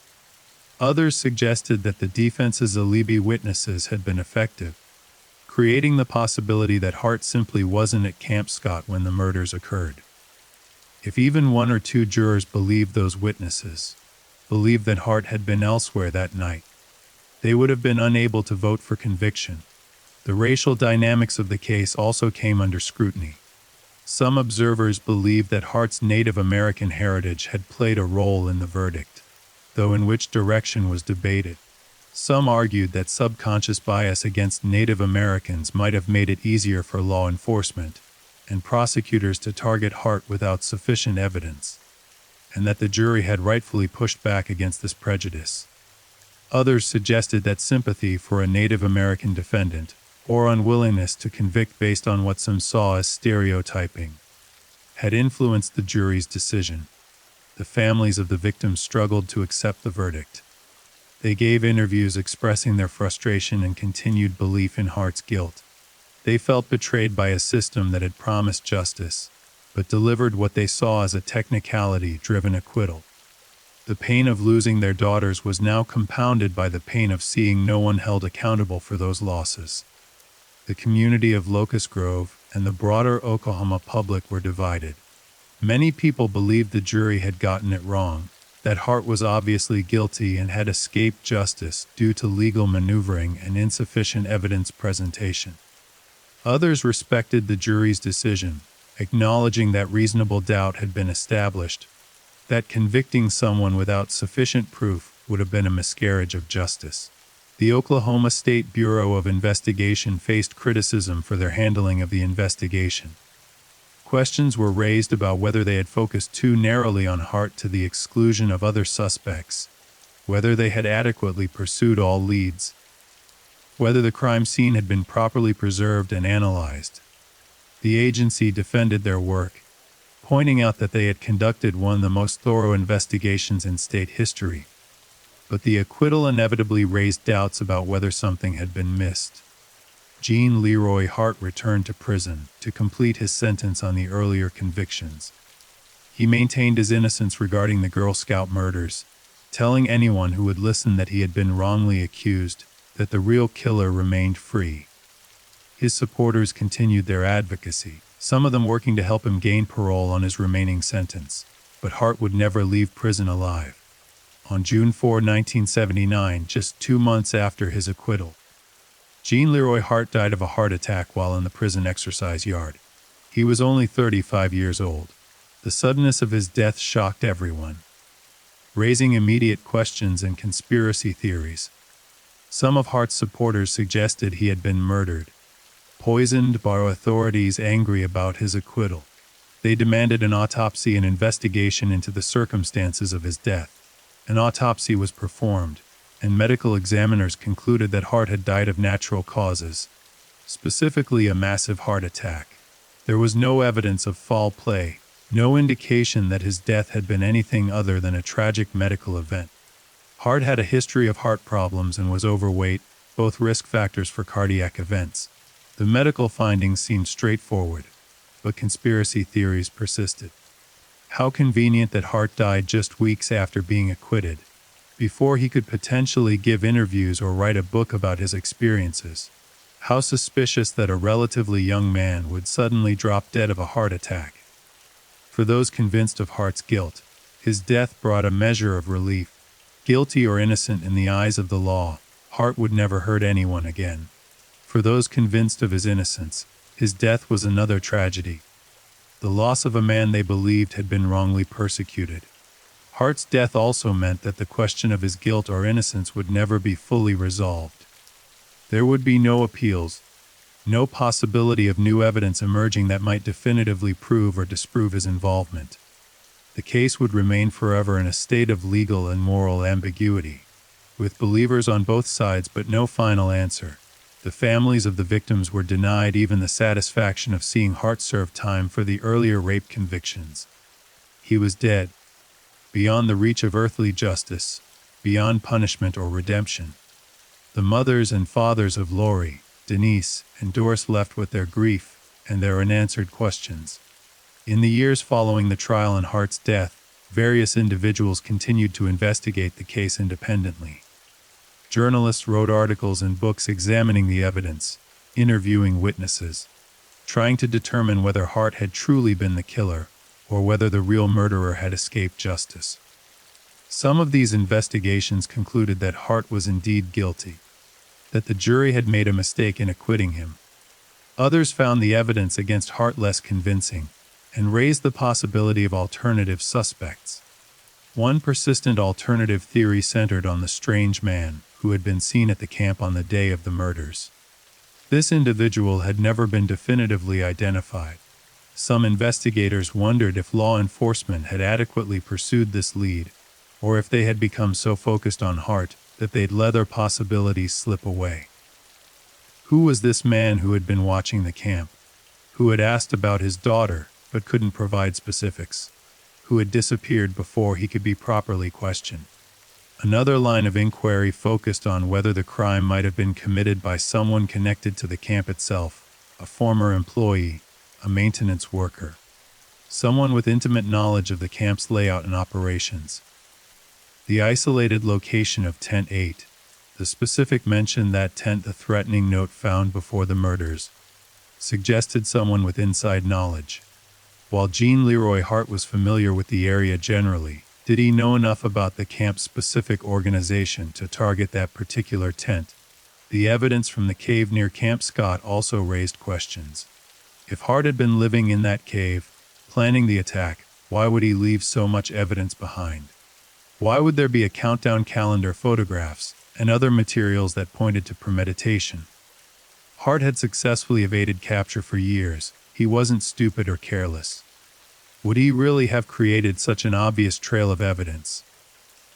[SPEAKER 1] Others suggested that the defense's alibi witnesses had been effective, creating the possibility that Hart simply wasn't at Camp Scott when the murders occurred. If even 1 or 2 jurors believed those witnesses, believed that Hart had been elsewhere that night, they would have been unable to vote for conviction. The racial dynamics of the case also came under scrutiny. Some observers believed that Hart's Native American heritage had played a role in the verdict, though in which direction was debated. Some argued that subconscious bias against Native Americans might have made it easier for law enforcement and prosecutors to target Hart without sufficient evidence, and that the jury had rightfully pushed back against this prejudice. Others suggested that sympathy for a Native American defendant, or unwillingness to convict based on what some saw as stereotyping, had influenced the jury's decision. The families of the victims struggled to accept the verdict. They gave interviews expressing their frustration and continued belief in Hart's guilt. They felt betrayed by a system that had promised justice, but delivered what they saw as a technicality-driven acquittal. The pain of losing their daughters was now compounded by the pain of seeing no one held accountable for those losses. The community of Locust Grove and the broader Oklahoma public were divided. Many people believed the jury had gotten it wrong, that Hart was obviously guilty and had escaped justice due to legal maneuvering and insufficient evidence presentation. Others respected the jury's decision, acknowledging that reasonable doubt had been established, that convicting someone without sufficient proof would have been a miscarriage of justice. The Oklahoma State Bureau of Investigation faced criticism for their handling of the investigation. Questions were raised about whether they had focused too narrowly on Hart to the exclusion of other suspects, whether they had adequately pursued all leads, whether the crime scene had been properly preserved and analyzed. The agency defended their work, pointing out that they had conducted one of the most thorough investigations in state history. But the acquittal inevitably raised doubts about whether something had been missed. Leroy Hart returned to prison to complete his sentence on the earlier convictions. He maintained his innocence regarding the Girl Scout murders, telling anyone who would listen that he had been wrongly accused, that the real killer remained free. His supporters continued their advocacy, some of them working to help him gain parole on his remaining sentence, but Hart would never leave prison alive. On June 4, 1979, just 2 months after his acquittal, Leroy Hart died of a heart attack while in the prison exercise yard. He was only 35 years old. The suddenness of his death shocked everyone, raising immediate questions and conspiracy theories. Some of Hart's supporters suggested he had been murdered, poisoned by authorities angry about his acquittal. They demanded an autopsy and investigation into the circumstances of his death. An autopsy was performed, and medical examiners concluded that Hart had died of natural causes, specifically a massive heart attack. There was no evidence of foul play, no indication that his death had been anything other than a tragic medical event. Hart had a history of heart problems and was overweight, both risk factors for cardiac events. The medical findings seemed straightforward, but conspiracy theories persisted. How convenient that Hart died just weeks after being acquitted, before he could potentially give interviews or write a book about his experiences. How suspicious that a relatively young man would suddenly drop dead of a heart attack. For those convinced of Hart's guilt, his death brought a measure of relief. Guilty or innocent in the eyes of the law, Hart would never hurt anyone again. For those convinced of his innocence, his death was another tragedy. The loss of a man they believed had been wrongly persecuted. Hart's death also meant that the question of his guilt or innocence would never be fully resolved. There would be no appeals, no possibility of new evidence emerging that might definitively prove or disprove his involvement. The case would remain forever in a state of legal and moral ambiguity, with believers on both sides but no final answer. The families of the victims were denied even the satisfaction of seeing Hart serve time for the earlier rape convictions. He was dead, beyond the reach of earthly justice, beyond punishment or redemption. The mothers and fathers of Lori, Denise, and Doris left with their grief and their unanswered questions. In the years following the trial and Hart's death, various individuals continued to investigate the case independently. Journalists wrote articles and books examining the evidence, interviewing witnesses, trying to determine whether Hart had truly been the killer or whether the real murderer had escaped justice. Some of these investigations concluded that Hart was indeed guilty, that the jury had made a mistake in acquitting him. Others found the evidence against Hart less convincing and raised the possibility of alternative suspects. One persistent alternative theory centered on the strange man who had been seen at the camp on the day of the murders. This individual had never been definitively identified. Some investigators wondered if law enforcement had adequately pursued this lead, or if they had become so focused on Hart that they'd let other possibilities slip away. Who was this man who had been watching the camp? Who had asked about his daughter but couldn't provide specifics? Who had disappeared before he could be properly questioned? Another line of inquiry focused on whether the crime might have been committed by someone connected to the camp itself, a former employee, a maintenance worker, someone with intimate knowledge of the camp's layout and operations. The isolated location of Tent 8, the specific mention that tent, the threatening note found before the murders, suggested someone with inside knowledge. While Jean Leroy Hart was familiar with the area generally, did he know enough about the camp's specific organization to target that particular tent? The evidence from the cave near Camp Scott also raised questions. If Hart had been living in that cave, planning the attack, why would he leave so much evidence behind? Why would there be a countdown calendar, photographs, and other materials that pointed to premeditation? Hart had successfully evaded capture for years. He wasn't stupid or careless. Would he really have created such an obvious trail of evidence?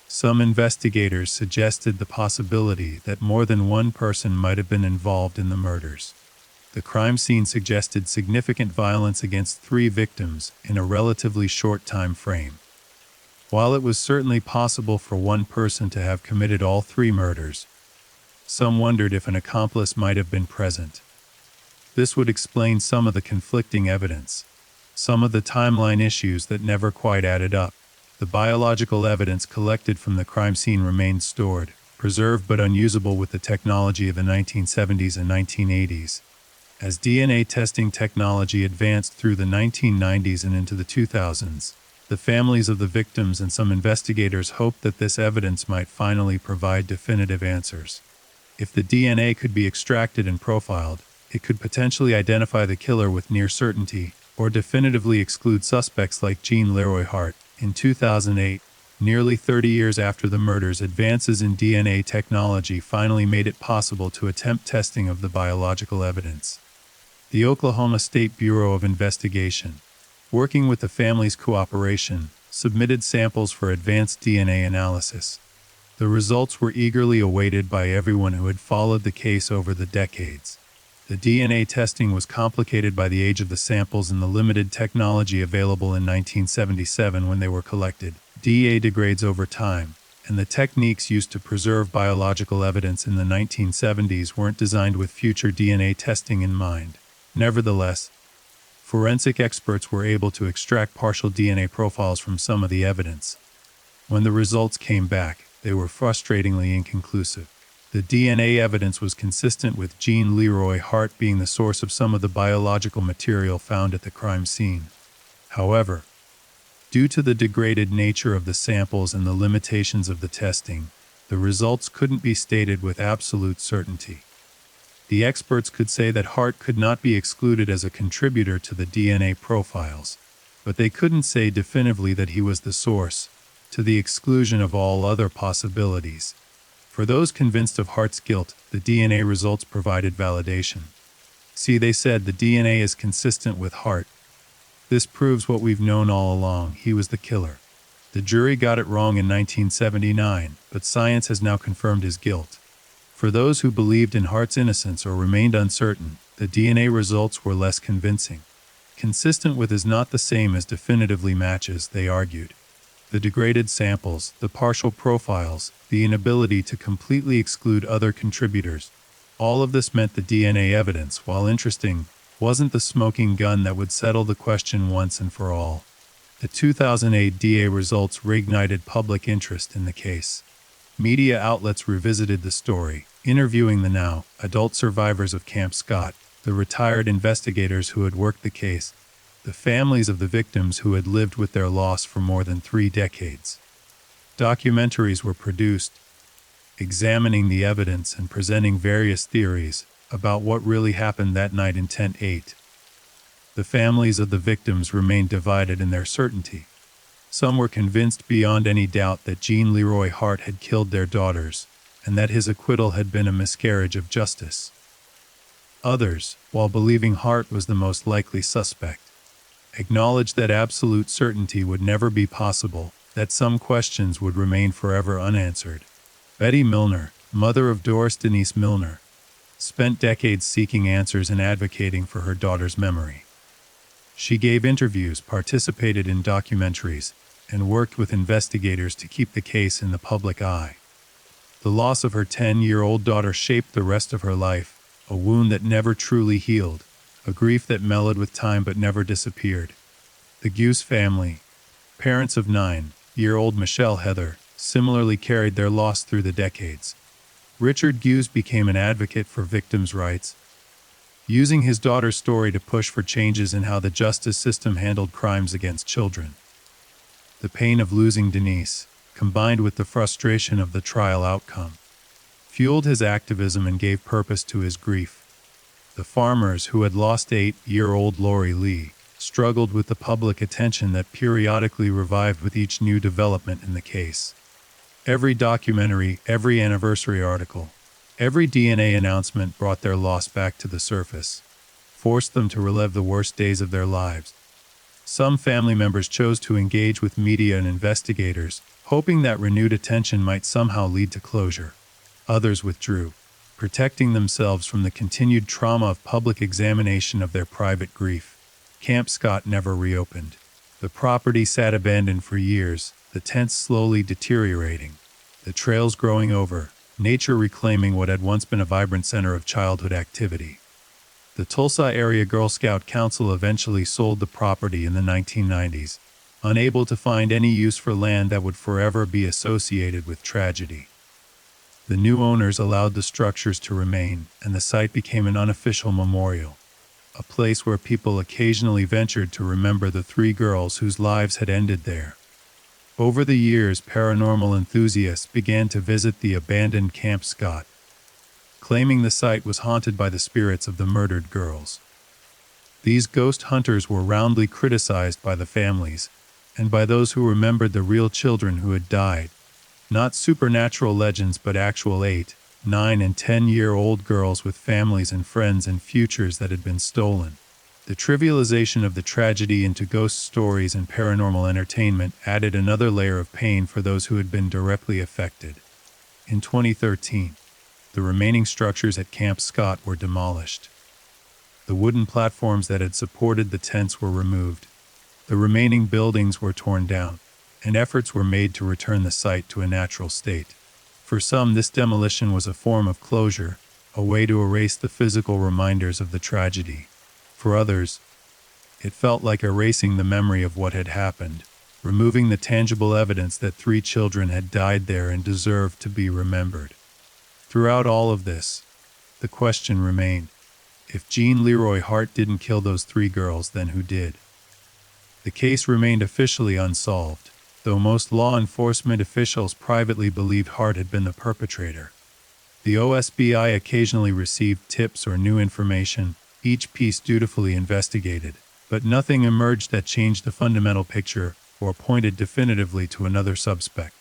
[SPEAKER 1] Some investigators suggested the possibility that more than one person might have been involved in the murders. The crime scene suggested significant violence against 3 victims in a relatively short time frame. While it was certainly possible for one person to have committed all 3 murders, some wondered if an accomplice might have been present. This would explain some of the conflicting evidence, some of the timeline issues that never quite added up. The biological evidence collected from the crime scene remained stored, preserved but unusable with the technology of the 1970s and 1980s. As DNA testing technology advanced through the 1990s and into the 2000s, the families of the victims and some investigators hoped that this evidence might finally provide definitive answers. If the DNA could be extracted and profiled, it could potentially identify the killer with near certainty, or definitively exclude suspects like Jean Leroy Hart. In 2008, nearly 30 years after the murders, advances in DNA technology finally made it possible to attempt testing of the biological evidence. The Oklahoma State Bureau of Investigation, working with the family's cooperation, submitted samples for advanced DNA analysis. The results were eagerly awaited by everyone who had followed the case over the decades. The DNA testing was complicated by the age of the samples and the limited technology available in 1977 when they were collected. DNA degrades over time, and the techniques used to preserve biological evidence in the 1970s weren't designed with future DNA testing in mind. Nevertheless, forensic experts were able to extract partial DNA profiles from some of the evidence. When the results came back, they were frustratingly inconclusive. The DNA evidence was consistent with Jean Leroy Hart being the source of some of the biological material found at the crime scene. However, due to the degraded nature of the samples and the limitations of the testing, the results couldn't be stated with absolute certainty. The experts could say that Hart could not be excluded as a contributor to the DNA profiles, but they couldn't say definitively that he was the source, to the exclusion of all other possibilities. For those convinced of Hart's guilt, the DNA results provided validation. See, they said, the DNA is consistent with Hart. This proves what we've known all along: he was the killer. The jury got it wrong in 1979, but science has now confirmed his guilt. For those who believed in Hart's innocence or remained uncertain, the DNA results were less convincing. Consistent with is not the same as definitively matches, they argued. The degraded samples, the partial profiles, the inability to completely exclude other contributors, all of this meant the DNA evidence, while interesting, wasn't the smoking gun that would settle the question once and for all. The 2008 DNA results reignited public interest in the case. Media outlets revisited the story, interviewing the now adult survivors of Camp Scott, the retired investigators who had worked the case, the families of the victims who had lived with their loss for more than 3 decades. Documentaries were produced, examining the evidence and presenting various theories about what really happened that night in Tent 8. The families of the victims remained divided in their certainty. Some were convinced beyond any doubt that Jean Leroy Hart had killed their daughters, and that his acquittal had been a miscarriage of justice. Others, while believing Hart was the most likely suspect, acknowledged that absolute certainty would never be possible, that some questions would remain forever unanswered. Betty Milner, mother of Doris Denise Milner, spent decades seeking answers and advocating for her daughter's memory. She gave interviews, participated in documentaries, and worked with investigators to keep the case in the public eye. The loss of her 10-year-old daughter shaped the rest of her life, a wound that never truly healed, a grief that mellowed with time but never disappeared. The Guse family, parents of 9-year-old Michelle Heather, similarly carried their loss through the decades. Richard Guse became an advocate for victims' rights, using his daughter's story to push for changes in how the justice system handled crimes against children. The pain of losing Denise, combined with the frustration of the trial outcome, fueled his activism and gave purpose to his grief. The farmers who had lost 8-year-old Lori Lee struggled with the public attention that periodically revived with each new development in the case. Every documentary, every anniversary article, every DNA announcement brought their loss back to the surface, forced them to relive the worst days of their lives. Some family members chose to engage with media and investigators, hoping that renewed attention might somehow lead to closure. Others withdrew, protecting themselves from the continued trauma of public examination of their private grief. Camp Scott never reopened. The property sat abandoned for years, the tents slowly deteriorating, the trails growing over, nature reclaiming what had once been a vibrant center of childhood activity. The Tulsa Area Girl Scout Council eventually sold the property in the 1990s, unable to find any use for land that would forever be associated with tragedy. The new owners allowed the structures to remain, and the site became an unofficial memorial, a place where people occasionally ventured to remember the 3 girls whose lives had ended there. Over the years, paranormal enthusiasts began to visit the abandoned Camp Scott, claiming the site was haunted by the spirits of the murdered girls. These ghost hunters were roundly criticized by the families, and by those who remembered the real children who had died. Not supernatural legends but actual 8, 9 and 10-year-old girls with families and friends and futures that had been stolen. The trivialization of the tragedy into ghost stories and paranormal entertainment added another layer of pain for those who had been directly affected. In 2013, the remaining structures at Camp Scott were demolished. The wooden platforms that had supported the tents were removed. The remaining buildings were torn down, and efforts were made to return the site to a natural state. For some, this demolition was a form of closure, a way to erase the physical reminders of the tragedy. For others, it felt like erasing the memory of what had happened, removing the tangible evidence that 3 children had died there and deserved to be remembered. Throughout all of this, the question remained, if Jean Leroy Hart didn't kill those 3 girls, then who did? The case remained officially unsolved, though most law enforcement officials privately believed Hart had been the perpetrator. The OSBI occasionally received tips or new information, each piece dutifully investigated, but nothing emerged that changed the fundamental picture or pointed definitively to another suspect.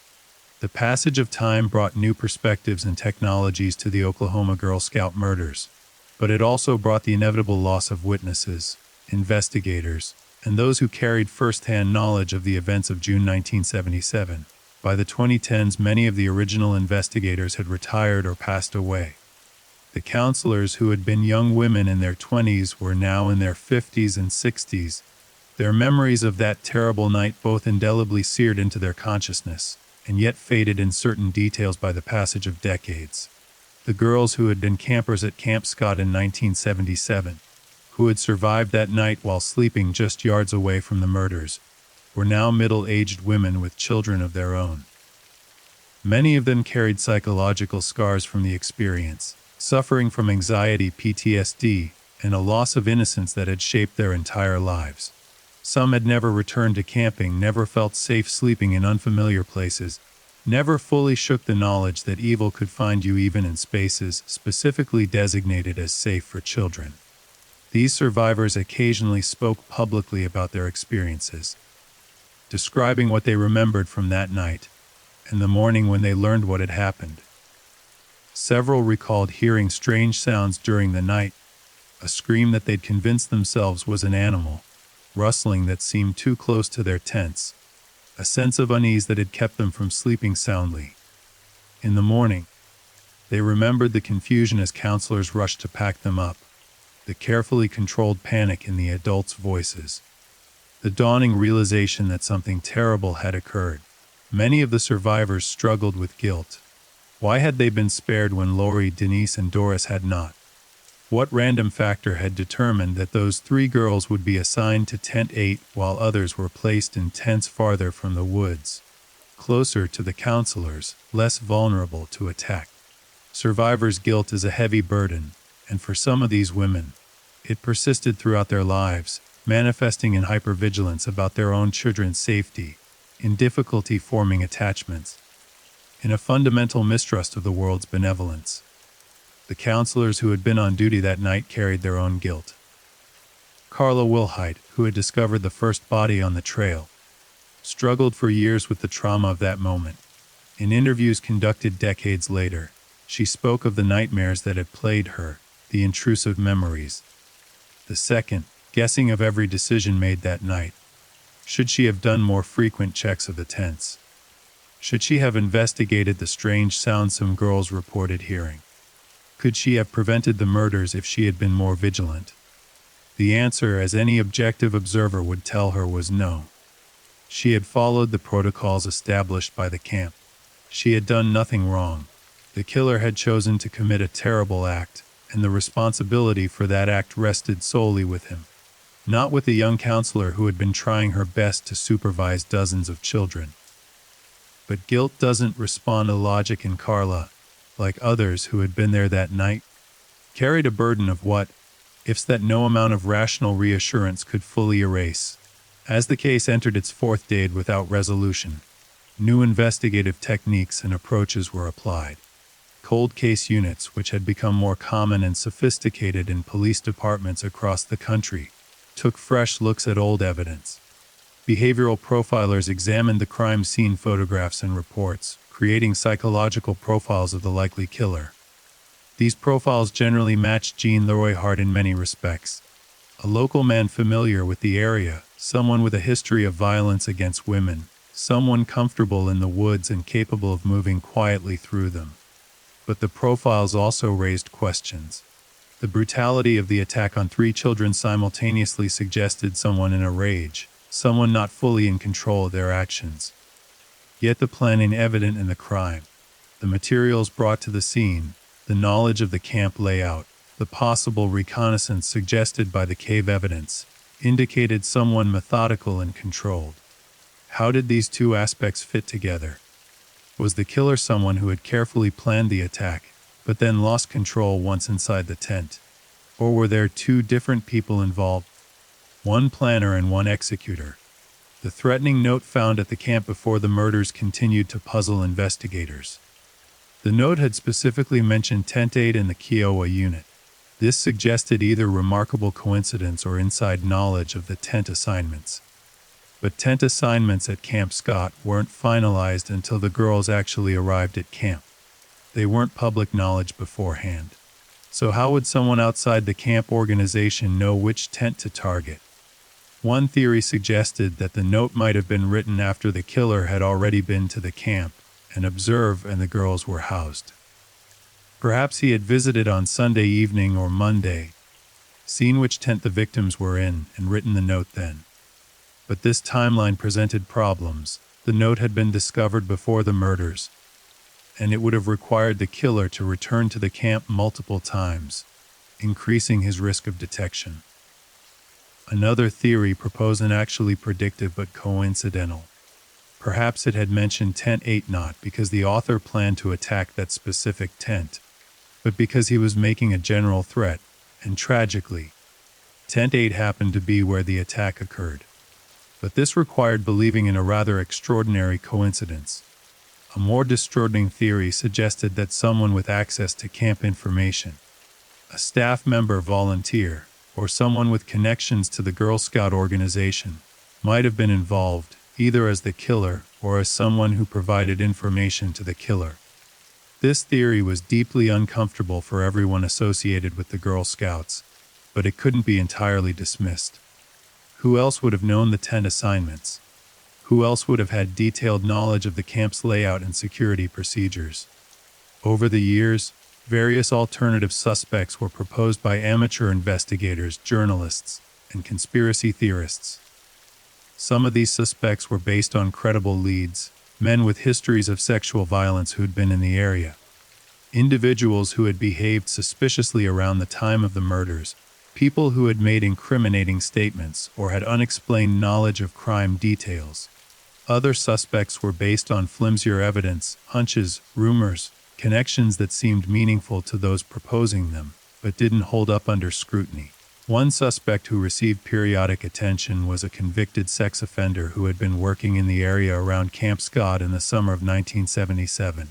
[SPEAKER 1] The passage of time brought new perspectives and technologies to the Oklahoma Girl Scout murders, but it also brought the inevitable loss of witnesses, investigators, and those who carried first-hand knowledge of the events of June 1977. By the 2010s, many of the original investigators had retired or passed away. The counselors, who had been young women in their 20s, were now in their 50s and 60s. Their memories of that terrible night both indelibly seared into their consciousness, and yet faded in certain details by the passage of decades. The girls who had been campers at Camp Scott in 1977, who had survived that night while sleeping just yards away from the murders, were now middle-aged women with children of their own. Many of them carried psychological scars from the experience, suffering from anxiety, PTSD, and a loss of innocence that had shaped their entire lives. Some had never returned to camping, never felt safe sleeping in unfamiliar places, never fully shook the knowledge that evil could find you even in spaces specifically designated as safe for children. These survivors occasionally spoke publicly about their experiences, describing what they remembered from that night and the morning when they learned what had happened. Several recalled hearing strange sounds during the night, a scream that they'd convinced themselves was an animal, rustling that seemed too close to their tents, a sense of unease that had kept them from sleeping soundly. In the morning, they remembered the confusion as counselors rushed to pack them up, the carefully controlled panic in the adults' voices, the dawning realization that something terrible had occurred. Many of the survivors struggled with guilt. Why had they been spared when Lori, Denise, and Doris had not? What random factor had determined that those 3 girls would be assigned to Tent 8 while others were placed in tents farther from the woods, closer to the counselors, less vulnerable to attack? Survivors' guilt is a heavy burden, and for some of these women, it persisted throughout their lives, manifesting in hypervigilance about their own children's safety, in difficulty forming attachments, in a fundamental mistrust of the world's benevolence. The counselors who had been on duty that night carried their own guilt. Carla Wilhite, who had discovered the first body on the trail, struggled for years with the trauma of that moment. In interviews conducted decades later, she spoke of the nightmares that had plagued her, the intrusive memories, the second guessing of every decision made that night. Should she have done more frequent checks of the tents? Should she have investigated the strange sounds some girls reported hearing? Could she have prevented the murders if she had been more vigilant? The answer, as any objective observer would tell her, was no. She had followed the protocols established by the camp. She had done nothing wrong. The killer had chosen to commit a terrible act, and the responsibility for that act rested solely with him, not with the young counselor who had been trying her best to supervise dozens of children. But guilt doesn't respond to logic, and Carla, like others who had been there that night, carried a burden of what-ifs that no amount of rational reassurance could fully erase. As the case entered its 4th day without resolution, new investigative techniques and approaches were applied. Cold case units, which had become more common and sophisticated in police departments across the country, took fresh looks at old evidence. Behavioral profilers examined the crime scene photographs and reports, creating psychological profiles of the likely killer. These profiles generally matched Gene Leroy Hart in many respects. A local man familiar with the area, someone with a history of violence against women, someone comfortable in the woods and capable of moving quietly through them. But the profiles also raised questions. The brutality of the attack on 3 children simultaneously suggested someone in a rage, someone not fully in control of their actions. Yet the planning evident in the crime, the materials brought to the scene, the knowledge of the camp layout, the possible reconnaissance suggested by the cave evidence, indicated someone methodical and controlled. How did these 2 aspects fit together? Was the killer someone who had carefully planned the attack, but then lost control once inside the tent? Or were there 2 different people involved, one planner and one executor? The threatening note found at the camp before the murders continued to puzzle investigators. The note had specifically mentioned Tent 8 and the Kiowa unit. This suggested either remarkable coincidence or inside knowledge of the tent assignments. But tent assignments at Camp Scott weren't finalized until the girls actually arrived at camp. They weren't public knowledge beforehand. So how would someone outside the camp organization know which tent to target? One theory suggested that the note might have been written after the killer had already been to the camp and observed and the girls were housed. Perhaps he had visited on Sunday evening or Monday, seen which tent the victims were in, and written the note then. But this timeline presented problems. The note had been discovered before the murders, and it would have required the killer to return to the camp multiple times, increasing his risk of detection. Another theory proposed and actually predictive but coincidental. Perhaps it had mentioned Tent 8 not because the author planned to attack that specific tent, but because he was making a general threat, and tragically, Tent 8 happened to be where the attack occurred. But this required believing in a rather extraordinary coincidence. A more disturbing theory suggested that someone with access to camp information, a staff member, volunteer, or someone with connections to the Girl Scout organization, might have been involved, either as the killer or as someone who provided information to the killer. This theory was deeply uncomfortable for everyone associated with the Girl Scouts, but it couldn't be entirely dismissed. Who else would have known the 10 assignments? Who else would have had detailed knowledge of the camp's layout and security procedures? Over the years, various alternative suspects were proposed by amateur investigators, journalists, and conspiracy theorists. Some of these suspects were based on credible leads, men with histories of sexual violence who'd been in the area, individuals who had behaved suspiciously around the time of the murders, people who had made incriminating statements or had unexplained knowledge of crime details. Other suspects were based on flimsier evidence, hunches, rumors, connections that seemed meaningful to those proposing them, but didn't hold up under scrutiny. One suspect who received periodic attention was a convicted sex offender who had been working in the area around Camp Scott in the summer of 1977.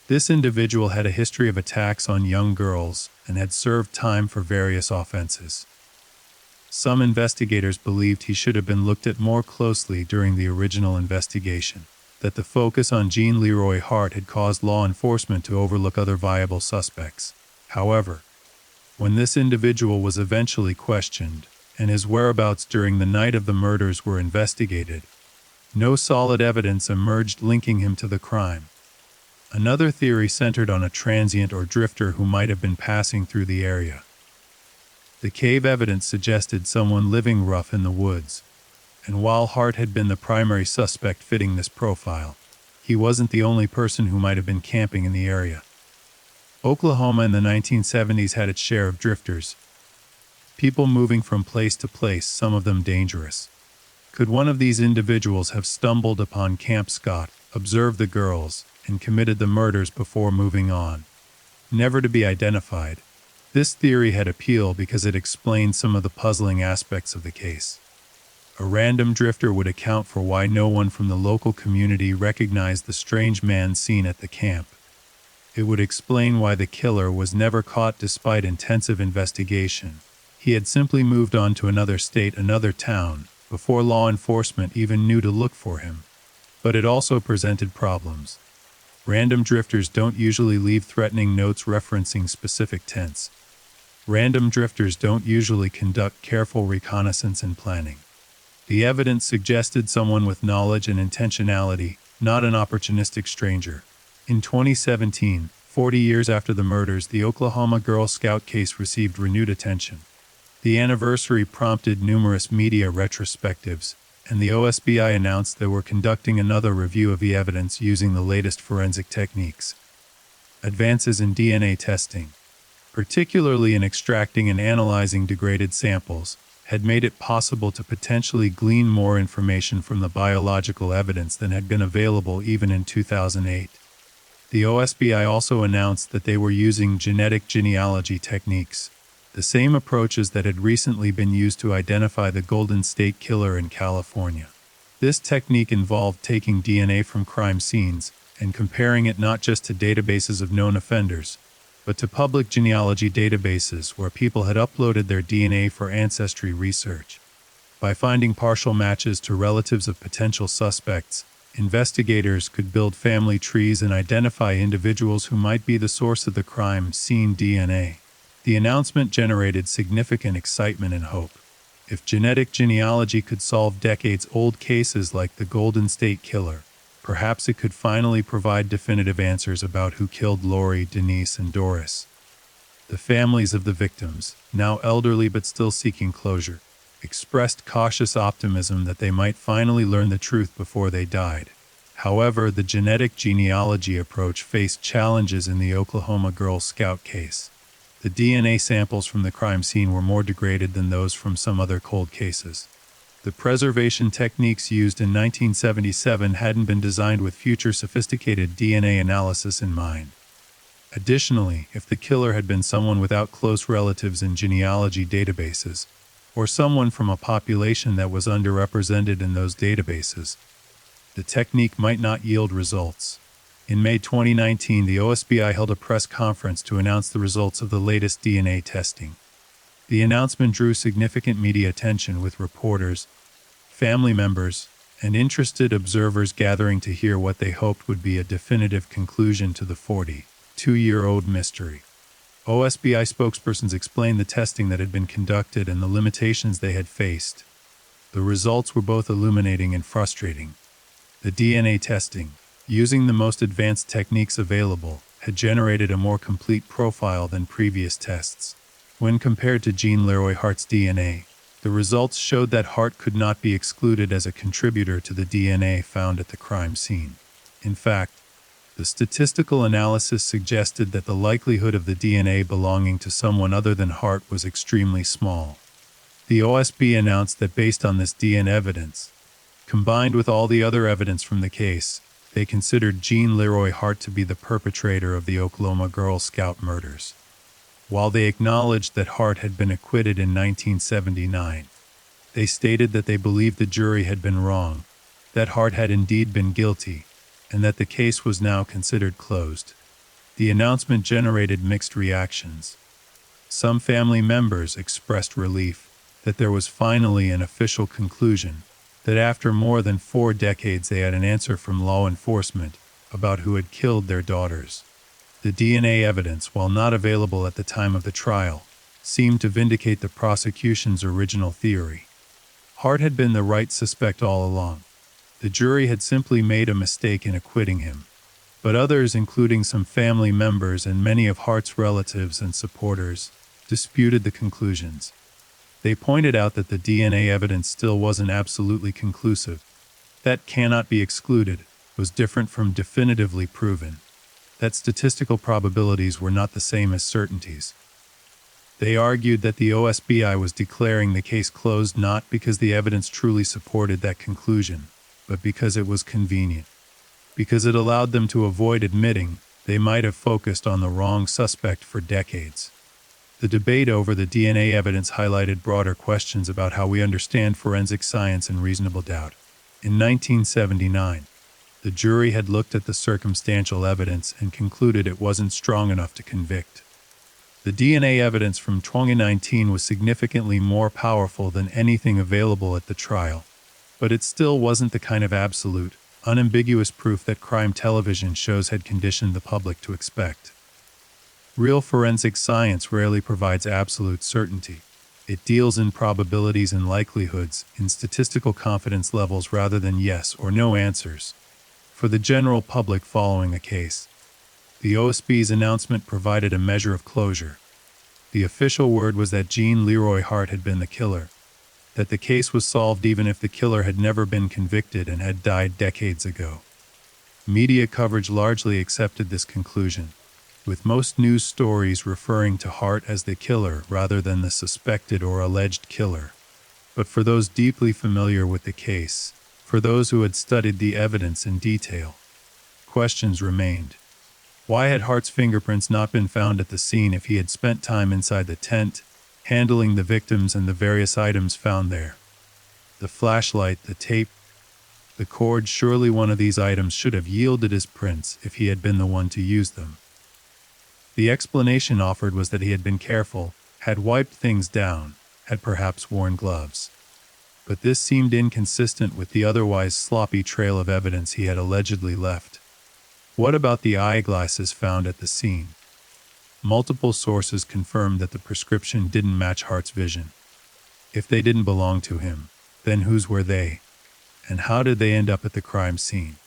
[SPEAKER 1] This individual had a history of attacks on young girls and had served time for various offenses. Some investigators believed he should have been looked at more closely during the original investigation, that the focus on Jean Leroy Hart had caused law enforcement to overlook other viable suspects. However, when this individual was eventually questioned, and his whereabouts during the night of the murders were investigated, no solid evidence emerged linking him to the crime. Another theory centered on a transient or drifter who might have been passing through the area. The cave evidence suggested someone living rough in the woods, and while Hart had been the primary suspect fitting this profile, he wasn't the only person who might have been camping in the area. Oklahoma in the 1970s had its share of drifters, people moving from place to place, some of them dangerous. Could one of these individuals have stumbled upon Camp Scott, observed the girls, and committed the murders before moving on? Never to be identified. This theory had appeal because it explained some of the puzzling aspects of the case. A random drifter would account for why no one from the local community recognized the strange man seen at the camp. It would explain why the killer was never caught despite intensive investigation. He had simply moved on to another state, another town, before law enforcement even knew to look for him. But it also presented problems. Random drifters don't usually leave threatening notes referencing specific tents. Random drifters don't usually conduct careful reconnaissance and planning. The evidence suggested someone with knowledge and intentionality, not an opportunistic stranger. In 2017, 40 years after the murders, the Oklahoma Girl Scout case received renewed attention. The anniversary prompted numerous media retrospectives, and the OSBI announced they were conducting another review of the evidence using the latest forensic techniques. Advances in DNA testing, particularly in extracting and analyzing degraded samples, had made it possible to potentially glean more information from the biological evidence than had been available even in 2008. The OSBI also announced that they were using genetic genealogy techniques, the same approaches that had recently been used to identify the Golden State Killer in California. This technique involved taking DNA from crime scenes and comparing it not just to databases of known offenders, but to public genealogy databases where people had uploaded their DNA for ancestry research. By finding partial matches to relatives of potential suspects, investigators could build family trees and identify individuals who might be the source of the crime scene DNA. The announcement generated significant excitement and hope. If genetic genealogy could solve decades-old cases like the Golden State Killer, perhaps it could finally provide definitive answers about who killed Lori, Denise, and Doris. The families of the victims, now elderly but still seeking closure, expressed cautious optimism that they might finally learn the truth before they died. However, the genetic genealogy approach faced challenges in the Oklahoma Girl Scout case. The DNA samples from the crime scene were more degraded than those from some other cold cases. The preservation techniques used in 1977 hadn't been designed with future sophisticated DNA analysis in mind. Additionally, if the killer had been someone without close relatives in genealogy databases, or someone from a population that was underrepresented in those databases, the technique might not yield results. In May 2019, the OSBI held a press conference to announce the results of the latest DNA testing. The announcement drew significant media attention with reporters, family members, and interested observers gathering to hear what they hoped would be a definitive conclusion to the 42-year-old mystery. OSBI spokespersons explained the testing that had been conducted and the limitations they had faced. The results were both illuminating and frustrating. The DNA testing, using the most advanced techniques available, had generated a more complete profile than previous tests. When compared to Jean Leroy Hart's DNA, the results showed that Hart could not be excluded as a contributor to the DNA found at the crime scene. In fact, the statistical analysis suggested that the likelihood of the DNA belonging to someone other than Hart was extremely small. The OSB announced that based on this DNA evidence, combined with all the other evidence from the case, they considered Jean Leroy Hart to be the perpetrator of the Oklahoma Girl Scout murders. While they acknowledged that Hart had been acquitted in 1979, they stated that they believed the jury had been wrong, that Hart had indeed been guilty, and that the case was now considered closed. The announcement generated mixed reactions. Some family members expressed relief that there was finally an official conclusion, that after more than 4 decades they had an answer from law enforcement about who had killed their daughters. The DNA evidence, while not available at the time of the trial, seemed to vindicate the prosecution's original theory. Hart had been the right suspect all along. The jury had simply made a mistake in acquitting him. But others, including some family members and many of Hart's relatives and supporters, disputed the conclusions. They pointed out that the DNA evidence still wasn't absolutely conclusive. That cannot be excluded was different from definitively proven. That statistical probabilities were not the same as certainties. They argued that the OSBI was declaring the case closed not because the evidence truly supported that conclusion, but because it was convenient. Because it allowed them to avoid admitting they might have focused on the wrong suspect for decades. The debate over the DNA evidence highlighted broader questions about how we understand forensic science and reasonable doubt. In 1979, the jury had looked at the circumstantial evidence and concluded it wasn't strong enough to convict. The DNA evidence from 2019 was significantly more powerful than anything available at the trial, but it still wasn't the kind of absolute, unambiguous proof that crime television shows had conditioned the public to expect. Real forensic science rarely provides absolute certainty. It deals in probabilities and likelihoods, in statistical confidence levels rather than yes or no answers. For the general public following a case, the OSB's announcement provided a measure of closure. The official word was that Jean Leroy Hart had been the killer, that the case was solved even if the killer had never been convicted and had died decades ago. Media coverage largely accepted this conclusion, with most news stories referring to Hart as the killer rather than the suspected or alleged killer. But for those deeply familiar with the case, for those who had studied the evidence in detail, questions remained. Why had Hart's fingerprints not been found at the scene if he had spent time inside the tent, handling the victims and the various items found there? The flashlight, the tape, the cord, surely one of these items should have yielded his prints if he had been the one to use them. The explanation offered was that he had been careful, had wiped things down, had perhaps worn gloves. But this seemed inconsistent with the otherwise sloppy trail of evidence he had allegedly left. What about the eyeglasses found at the scene? Multiple sources confirmed that the prescription didn't match Hart's vision. If they didn't belong to him, then whose were they? And how did they end up at the crime scene?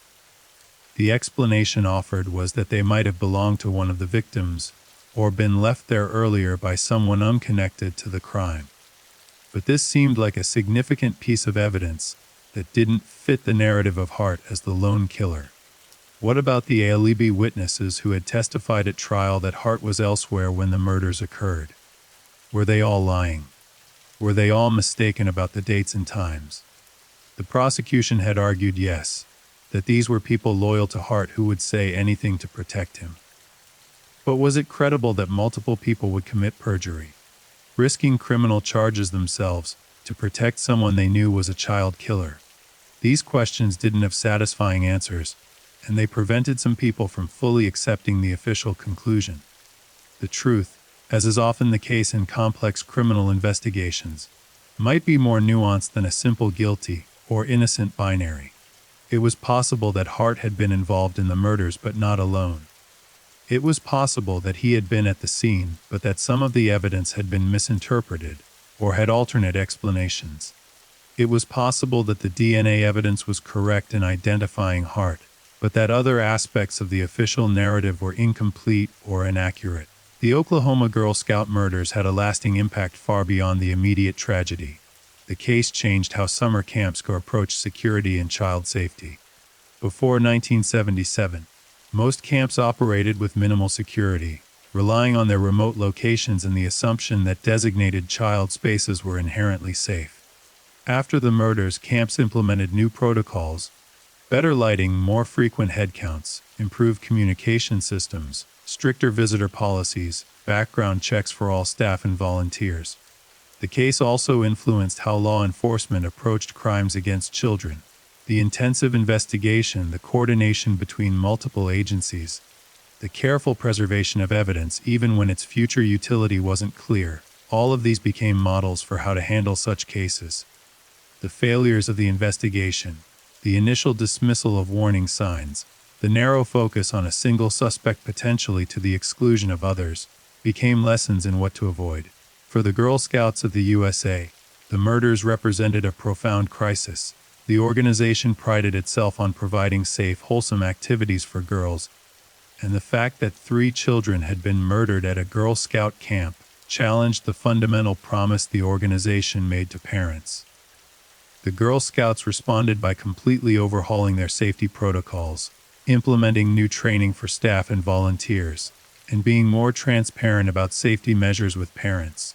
[SPEAKER 1] The explanation offered was that they might have belonged to one of the victims, or been left there earlier by someone unconnected to the crime. But this seemed like a significant piece of evidence that didn't fit the narrative of Hart as the lone killer. What about the alibi witnesses who had testified at trial that Hart was elsewhere when the murders occurred? Were they all lying? Were they all mistaken about the dates and times? The prosecution had argued yes, that these were people loyal to Hart who would say anything to protect him. But was it credible that multiple people would commit perjury, risking criminal charges themselves, to protect someone they knew was a child killer? These questions didn't have satisfying answers, and they prevented some people from fully accepting the official conclusion. The truth, as is often the case in complex criminal investigations, might be more nuanced than a simple guilty or innocent binary. It was possible that Hart had been involved in the murders but not alone. It was possible that he had been at the scene, but that some of the evidence had been misinterpreted or had alternate explanations. It was possible that the DNA evidence was correct in identifying Hart, but that other aspects of the official narrative were incomplete or inaccurate. The Oklahoma Girl Scout murders had a lasting impact far beyond the immediate tragedy. The case changed how summer camps approached security and child safety. Before 1977, most camps operated with minimal security, relying on their remote locations and the assumption that designated child spaces were inherently safe. After the murders, camps implemented new protocols: better lighting, more frequent headcounts, improved communication systems, stricter visitor policies, background checks for all staff and volunteers. The case also influenced how law enforcement approached crimes against children. The intensive investigation, the coordination between multiple agencies, the careful preservation of evidence even when its future utility wasn't clear, all of these became models for how to handle such cases. The failures of the investigation, the initial dismissal of warning signs, the narrow focus on a single suspect potentially to the exclusion of others, became lessons in what to avoid. For the Girl Scouts of the USA, the murders represented a profound crisis. The organization prided itself on providing safe, wholesome activities for girls, and the fact that 3 children had been murdered at a Girl Scout camp challenged the fundamental promise the organization made to parents. The Girl Scouts responded by completely overhauling their safety protocols, implementing new training for staff and volunteers, and being more transparent about safety measures with parents.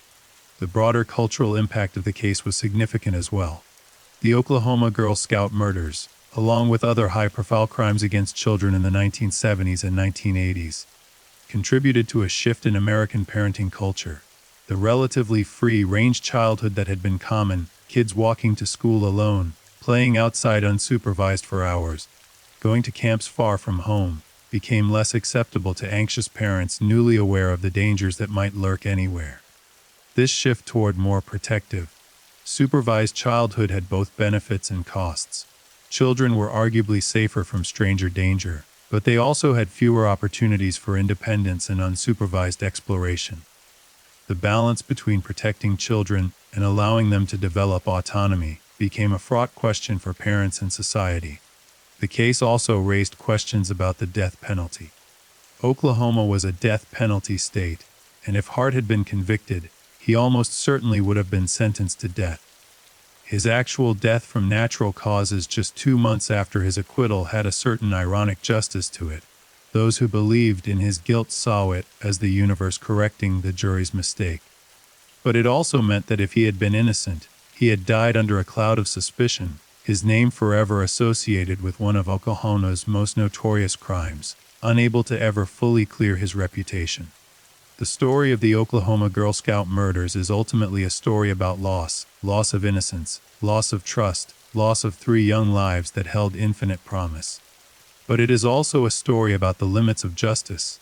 [SPEAKER 1] The broader cultural impact of the case was significant as well. The Oklahoma Girl Scout murders, along with other high-profile crimes against children in the 1970s and 1980s, contributed to a shift in American parenting culture. The relatively free-range childhood that had been common, kids walking to school alone, playing outside unsupervised for hours, going to camps far from home, became less acceptable to anxious parents newly aware of the dangers that might lurk anywhere. This shift toward more protective, supervised childhood had both benefits and costs. Children were arguably safer from stranger danger, but they also had fewer opportunities for independence and unsupervised exploration. The balance between protecting children and allowing them to develop autonomy became a fraught question for parents and society. The case also raised questions about the death penalty. Oklahoma was a death penalty state, and if Hart had been convicted, he almost certainly would have been sentenced to death. His actual death from natural causes just 2 months after his acquittal had a certain ironic justice to it. Those who believed in his guilt saw it as the universe correcting the jury's mistake. But it also meant that if he had been innocent, he had died under a cloud of suspicion, his name forever associated with one of Oklahoma's most notorious crimes, unable to ever fully clear his reputation. The story of the Oklahoma Girl Scout murders is ultimately a story about loss of innocence, loss of trust, loss of 3 young lives that held infinite promise. But it is also a story about the limits of justice,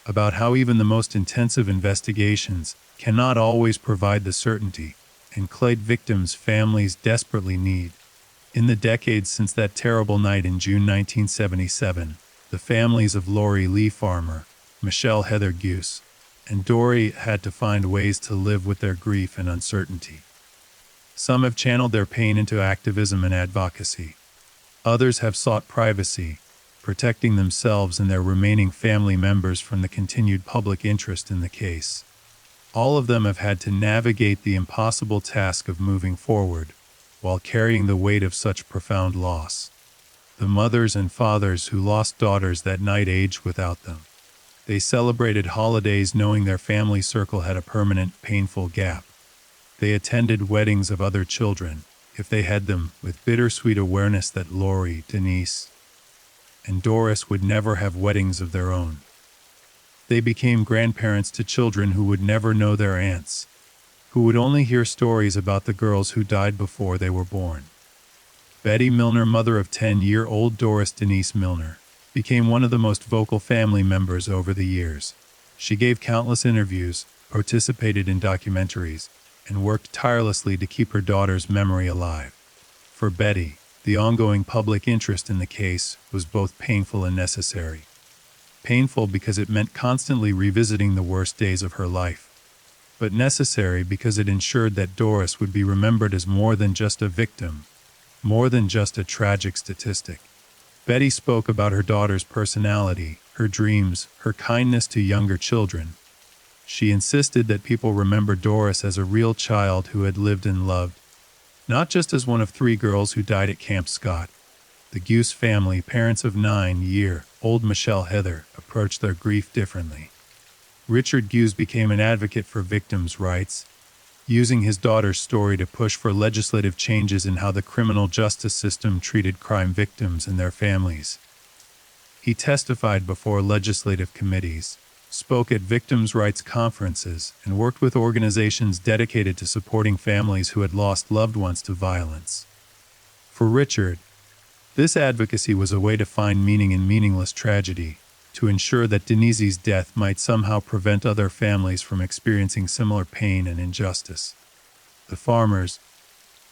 [SPEAKER 1] about how even the most intensive investigations cannot always provide the certainty and clade victims' families desperately need. In the decades since that terrible night in June 1977, the families of Lori Lee Farmer, Michelle Heather Guse, and Dory had to find ways to live with their grief and uncertainty. Some have channeled their pain into activism and advocacy. Others have sought privacy, protecting themselves and their remaining family members from the continued public interest in the case. All of them have had to navigate the impossible task of moving forward, while carrying the weight of such profound loss. The mothers and fathers who lost daughters that night aged without them. They celebrated holidays knowing their family circle had a permanent, painful gap. They attended weddings of other children, if they had them, with bittersweet awareness that Lori, Denise, and Doris would never have weddings of their own. They became grandparents to children who would never know their aunts, who would only hear stories about the girls who died before they were born. Betty Milner, mother of 10-year-old Doris Denise Milner, became one of the most vocal family members over the years. She gave countless interviews, participated in documentaries, and worked tirelessly to keep her daughter's memory alive. For Betty, the ongoing public interest in the case was both painful and necessary. Painful because it meant constantly revisiting the worst days of her life, but necessary because it ensured that Doris would be remembered as more than just a victim, more than just a tragic statistic. Betty spoke about her daughter's personality, her dreams, her kindness to younger children. She insisted that people remember Doris as a real child who had lived and loved, not just as one of 3 girls who died at Camp Scott. The Guse family, parents of 9-year-old Michelle Heather, approached their grief differently. Richard Guse became an advocate for victims' rights, using his daughter's story to push for legislative changes in how the criminal justice system treated crime victims and their families. He testified before legislative committees, spoke at victims' rights conferences, and worked with organizations dedicated to supporting families who had lost loved ones to violence. For Richard, this advocacy was a way to find meaning in meaningless tragedy, to ensure that Denise's death might somehow prevent other families from experiencing similar pain and injustice. The farmers,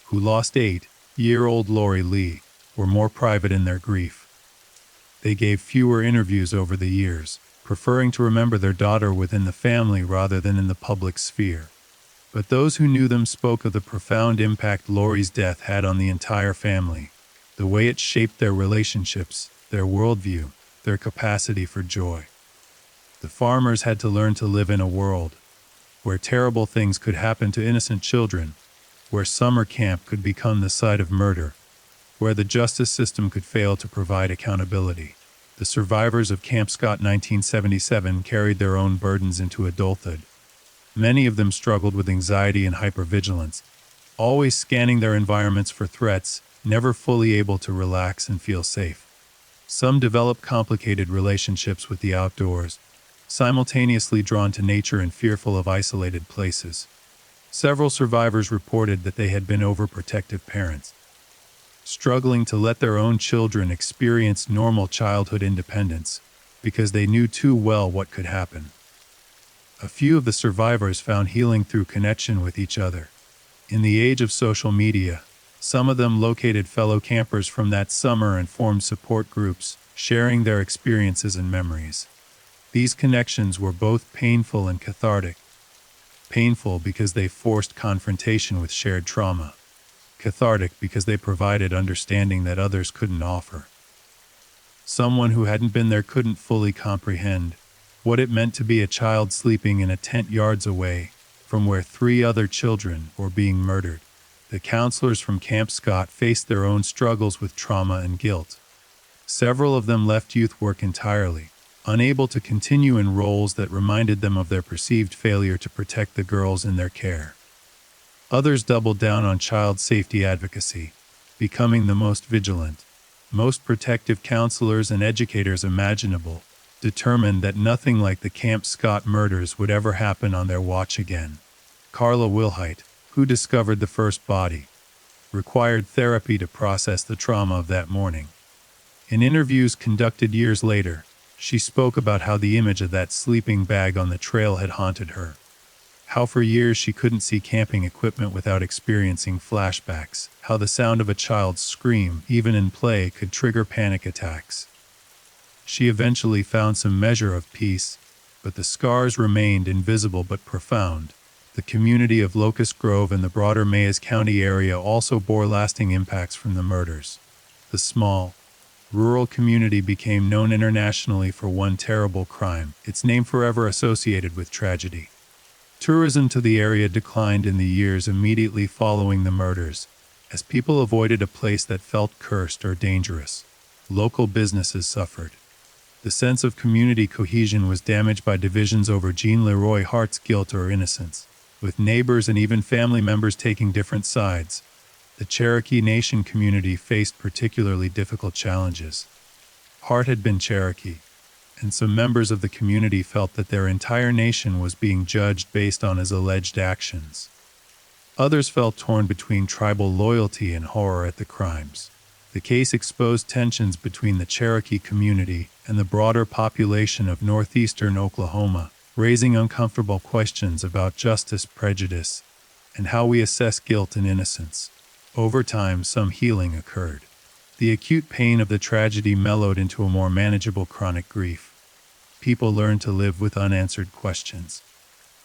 [SPEAKER 1] who lost 8-year-old Lori Lee, were more private in their grief. They gave fewer interviews over the years, preferring to remember their daughter within the family rather than in the public sphere. But those who knew them spoke of the profound impact Lori's death had on the entire family, the way it shaped their relationships, their worldview, their capacity for joy. The farmers had to learn to live in a world where terrible things could happen to innocent children, where summer camp could become the site of murder, where the justice system could fail to provide accountability. The survivors of Camp Scott 1977 carried their own burdens into adulthood. Many of them struggled with anxiety and hypervigilance, always scanning their environments for threats, never fully able to relax and feel safe. Some developed complicated relationships with the outdoors, simultaneously drawn to nature and fearful of isolated places. Several survivors reported that they had been overprotective parents, struggling to let their own children experience normal childhood independence because they knew too well what could happen. A few of the survivors found healing through connection with each other. In the age of social media, some of them located fellow campers from that summer and formed support groups, sharing their experiences and memories. These connections were both painful and cathartic. Painful because they forced confrontation with shared trauma. Cathartic because they provided understanding that others couldn't offer. Someone who hadn't been there couldn't fully comprehend what it meant to be a child sleeping in a tent yards away from where 3 other children were being murdered. The counselors from Camp Scott faced their own struggles with trauma and guilt. Several of them left youth work entirely, unable to continue in roles that reminded them of their perceived failure to protect the girls in their care. Others doubled down on child safety advocacy, becoming the most vigilant, most protective counselors and educators imaginable, determined that nothing like the Camp Scott murders would ever happen on their watch again. Carla Wilhite, who discovered the first body, required therapy to process the trauma of that morning. In interviews conducted years later, she spoke about how the image of that sleeping bag on the trail had haunted her. How for years she couldn't see camping equipment without experiencing flashbacks. How the sound of a child's scream, even in play, could trigger panic attacks. She eventually found some measure of peace, but the scars remained invisible but profound. The community of Locust Grove and the broader Mayes County area also bore lasting impacts from the murders. The small, rural community became known internationally for one terrible crime, its name forever associated with tragedy. Tourism to the area declined in the years immediately following the murders, as people avoided a place that felt cursed or dangerous. Local businesses suffered. The sense of community cohesion was damaged by divisions over Jean Leroy Hart's guilt or innocence, with neighbors and even family members taking different sides. The Cherokee Nation community faced particularly difficult challenges. Hart had been Cherokee, and some members of the community felt that their entire nation was being judged based on his alleged actions. Others felt torn between tribal loyalty and horror at the crimes. The case exposed tensions between the Cherokee community and the broader population of northeastern Oklahoma, raising uncomfortable questions about justice, prejudice, and how we assess guilt and innocence. Over time, some healing occurred. The acute pain of the tragedy mellowed into a more manageable chronic grief. People learned to live with unanswered questions.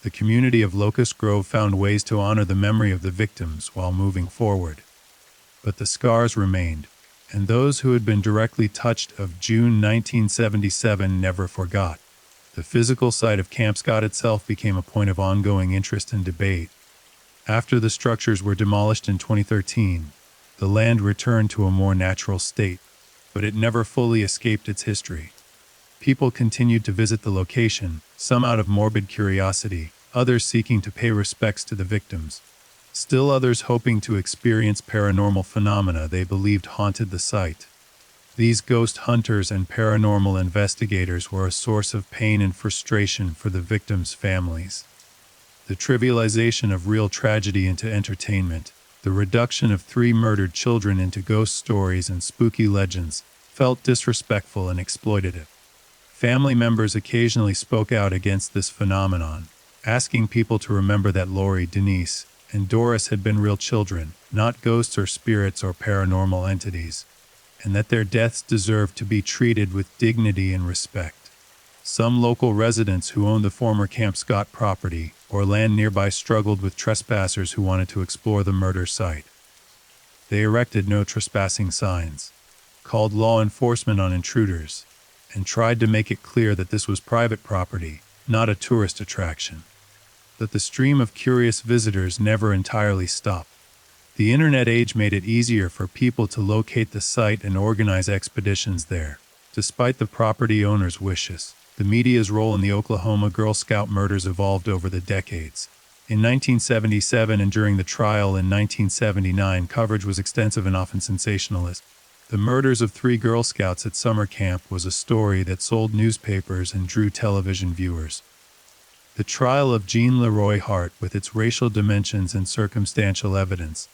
[SPEAKER 1] The community of Locust Grove found ways to honor the memory of the victims while moving forward. But the scars remained, and those who had been directly touched of June 1977 never forgot. The physical site of Camp Scott itself became a point of ongoing interest and debate. After the structures were demolished in 2013, the land returned to a more natural state, but it never fully escaped its history. People continued to visit the location, some out of morbid curiosity, others seeking to pay respects to the victims. Still others hoping to experience paranormal phenomena they believed haunted the site. These ghost hunters and paranormal investigators were a source of pain and frustration for the victims' families. The trivialization of real tragedy into entertainment, the reduction of 3 murdered children into ghost stories and spooky legends, felt disrespectful and exploitative. Family members occasionally spoke out against this phenomenon, asking people to remember that Lori, Denise, and Doris had been real children, not ghosts or spirits or paranormal entities, and that their deaths deserved to be treated with dignity and respect. Some local residents who owned the former Camp Scott property or land nearby struggled with trespassers who wanted to explore the murder site. They erected no trespassing signs, called law enforcement on intruders, and tried to make it clear that this was private property, not a tourist attraction. But the stream of curious visitors never entirely stopped. The internet age made it easier for people to locate the site and organize expeditions there. Despite the property owner's wishes, the media's role in the Oklahoma Girl Scout murders evolved over the decades. In 1977 and during the trial in 1979, coverage was extensive and often sensationalist. The murders of 3 Girl Scouts at summer camp was a story that sold newspapers and drew television viewers. The trial of Jean Leroy Hart, with its racial dimensions and circumstantial evidence,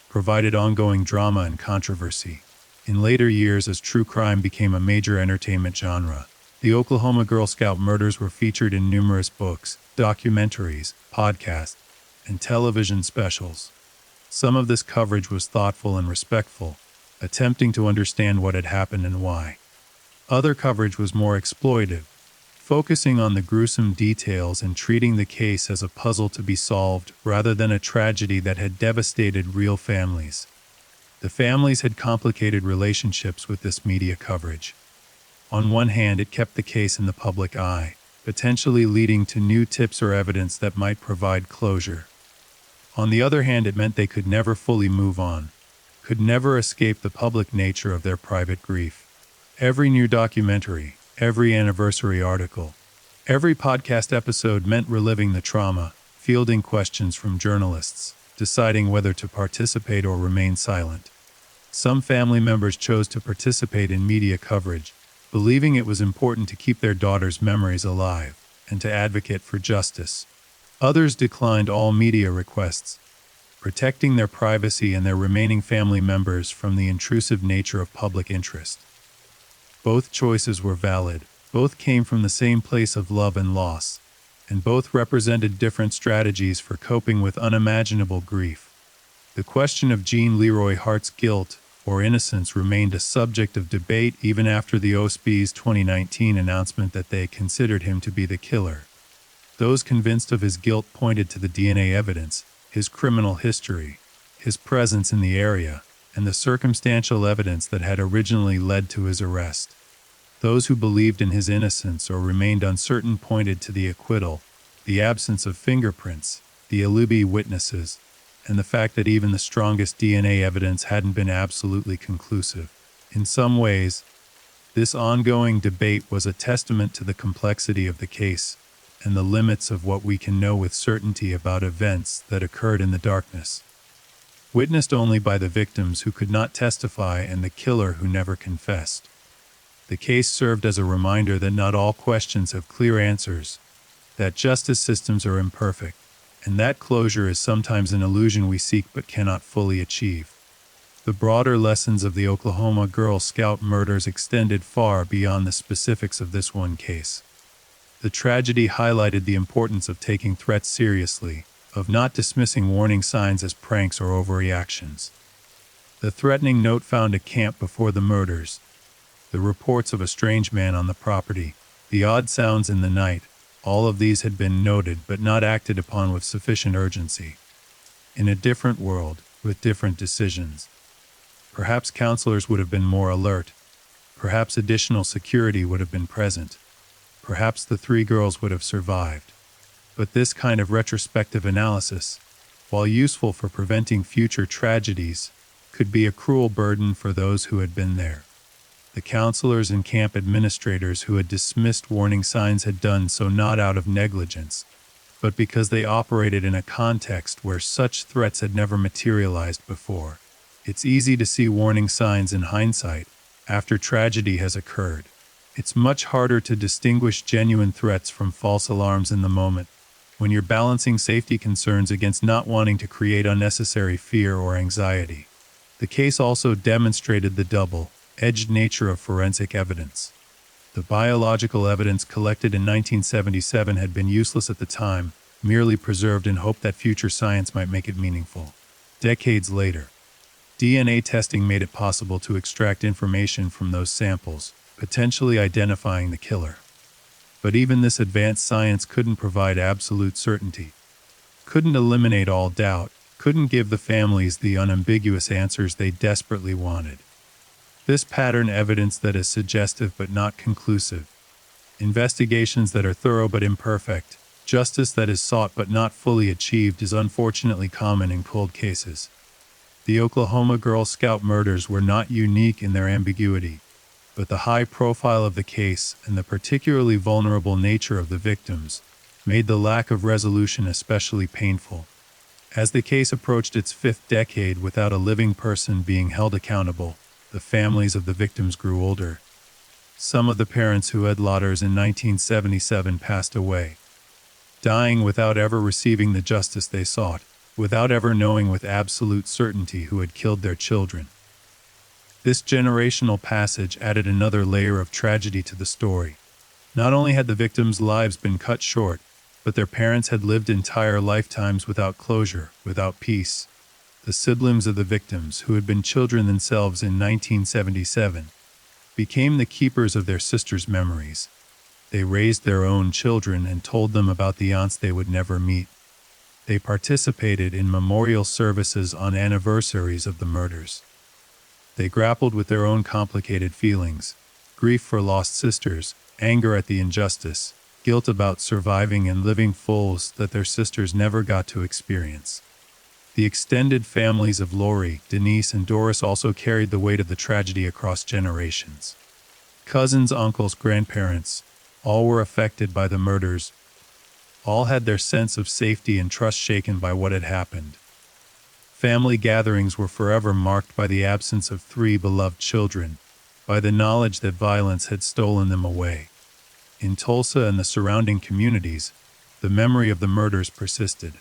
[SPEAKER 1] provided ongoing drama and controversy. In later years, as true crime became a major entertainment genre, the Oklahoma Girl Scout murders were featured in numerous books, documentaries, podcasts, and television specials. Some of this coverage was thoughtful and respectful, attempting to understand what had happened and why. Other coverage was more exploitive, focusing on the gruesome details and treating the case as a puzzle to be solved rather than a tragedy that had devastated real families. The families had complicated relationships with this media coverage. On one hand, it kept the case in the public eye, potentially leading to new tips or evidence that might provide closure. On the other hand, it meant they could never fully move on, could never escape the public nature of their private grief. Every new documentary, every anniversary article, every podcast episode meant reliving the trauma, fielding questions from journalists, deciding whether to participate or remain silent. Some family members chose to participate in media coverage, believing it was important to keep their daughters' memories alive and to advocate for justice. Others declined all media requests, protecting their privacy and their remaining family members from the intrusive nature of public interest. Both choices were valid, both came from the same place of love and loss, and both represented different strategies for coping with unimaginable grief. The question of Jean Leroy Hart's guilt or innocence remained a subject of debate even after the OSB's 2019 announcement that they considered him to be the killer. Those convinced of his guilt pointed to the DNA evidence, his criminal history, his presence in the area, and the circumstantial evidence that had originally led to his arrest. Those who believed in his innocence or remained uncertain pointed to the acquittal, the absence of fingerprints, the alibi witnesses, and the fact that even the strongest DNA evidence hadn't been absolutely conclusive. In some ways, this ongoing debate was a testament to the complexity of the case and the limits of what we can know with certainty about events that occurred in the darkness, witnessed only by the victims who could not testify and the killer who never confessed. The case served as a reminder that not all questions have clear answers, that justice systems are imperfect, and that closure is sometimes an illusion we seek but cannot fully achieve. The broader lessons of the Oklahoma Girl Scout murders extended far beyond the specifics of this one case. The tragedy highlighted the importance of taking threats seriously, of not dismissing warning signs as pranks or overreactions. The threatening note found a camp before the murders, the reports of a strange man on the property, the odd sounds in the night, all of these had been noted but not acted upon with sufficient urgency. In a different world, with different decisions, perhaps counselors would have been more alert, perhaps additional security would have been present, perhaps the three girls would have survived. But this kind of retrospective analysis, while useful for preventing future tragedies, could be a cruel burden for those who had been there. The counselors and camp administrators who had dismissed warning signs had done so not out of negligence, but because they operated in a context where such threats had never materialized before. It's easy to see warning signs in hindsight, after tragedy has occurred. It's much harder to distinguish genuine threats from false alarms in the moment, when you're balancing safety concerns against not wanting to create unnecessary fear or anxiety. The case also demonstrated the double-edged nature of forensic evidence. The biological evidence collected in 1977 had been useless at the time, merely preserved in hope that future science might make it meaningful. Decades later, DNA testing made it possible to extract information from those samples, potentially identifying the killer. But even this advanced science couldn't provide absolute certainty, couldn't eliminate all doubt, couldn't give the families the unambiguous answers they desperately wanted. This pattern evidence that is suggestive but not conclusive, investigations that are thorough but imperfect, justice that is sought but not fully achieved is unfortunately common in cold cases. The Oklahoma Girl Scout murders were not unique in their ambiguity, but the high profile of the case and the particularly vulnerable nature of the victims made the lack of resolution especially painful. As the case approached its fifth decade without a living person being held accountable, the families of the victims grew older. Some of the parents who had daughters in 1977 passed away, dying without ever receiving the justice they sought, without ever knowing with absolute certainty who had killed their children. This generational passage added another layer of tragedy to the story. Not only had the victims' lives been cut short, but their parents had lived entire lifetimes without closure, without peace. The siblings of the victims, who had been children themselves in 1977, became the keepers of their sisters' memories. They raised their own children and told them about the aunts they would never meet. They participated in memorial services on anniversaries of the murders. They grappled with their own complicated feelings, grief for lost sisters, anger at the injustice, guilt about surviving and living fulls that their sisters never got to experience. The extended families of Lori, Denise, and Doris also carried the weight of the tragedy across generations. Cousins, uncles, grandparents, all were affected by the murders. All had their sense of safety and trust shaken by what had happened. Family gatherings were forever marked by the absence of three beloved children, by the knowledge that violence had stolen them away. In Tulsa and the surrounding communities, the memory of the murders persisted.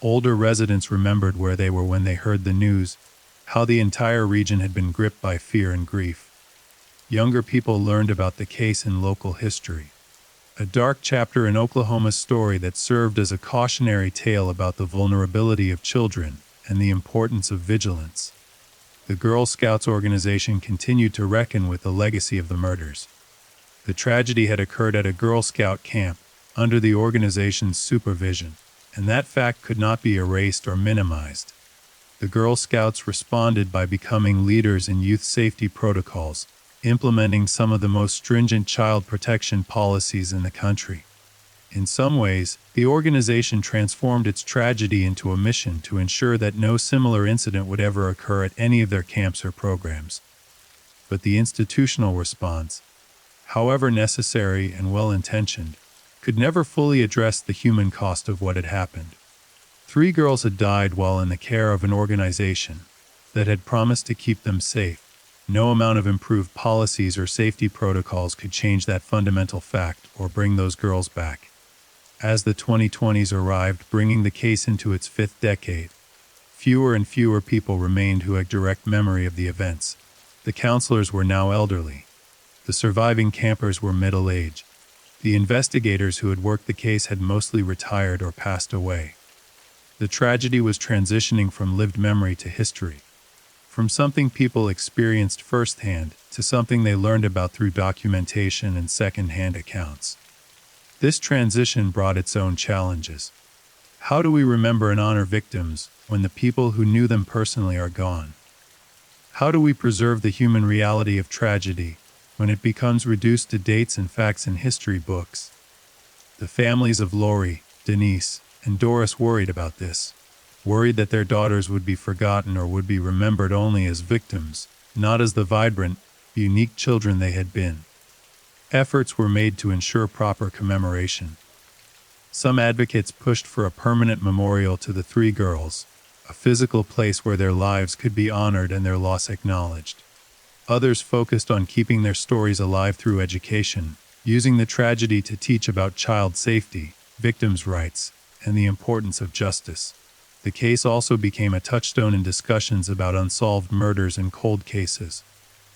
[SPEAKER 1] Older residents remembered where they were when they heard the news, how the entire region had been gripped by fear and grief. Younger people learned about the case in local history, a dark chapter in Oklahoma's story that served as a cautionary tale about the vulnerability of children and the importance of vigilance. The Girl Scouts organization continued to reckon with the legacy of the murders. The tragedy had occurred at a Girl Scout camp, under the organization's supervision, and that fact could not be erased or minimized. The Girl Scouts responded by becoming leaders in youth safety protocols, implementing some of the most stringent child protection policies in the country. In some ways, the organization transformed its tragedy into a mission to ensure that no similar incident would ever occur at any of their camps or programs. But the institutional response, however necessary and well-intentioned, could never fully address the human cost of what had happened. 3 girls had died while in the care of an organization that had promised to keep them safe. No amount of improved policies or safety protocols could change that fundamental fact or bring those girls back. As the 2020s arrived, bringing the case into its 5th decade, fewer and fewer people remained who had direct memory of the events. The counselors were now elderly. The surviving campers were middle-aged. The investigators who had worked the case had mostly retired or passed away. The tragedy was transitioning from lived memory to history, from something people experienced firsthand to something they learned about through documentation and second-hand accounts. This transition brought its own challenges. How do we remember and honor victims when the people who knew them personally are gone? How do we preserve the human reality of tragedy when it becomes reduced to dates and facts in history books? The families of Lori, Denise, and Doris worried about this, worried that their daughters would be forgotten or would be remembered only as victims, not as the vibrant, unique children they had been. Efforts were made to ensure proper commemoration. Some advocates pushed for a permanent memorial to the three girls, a physical place where their lives could be honored and their loss acknowledged. Others focused on keeping their stories alive through education, using the tragedy to teach about child safety, victims' rights, and the importance of justice. The case also became a touchstone in discussions about unsolved murders and cold cases.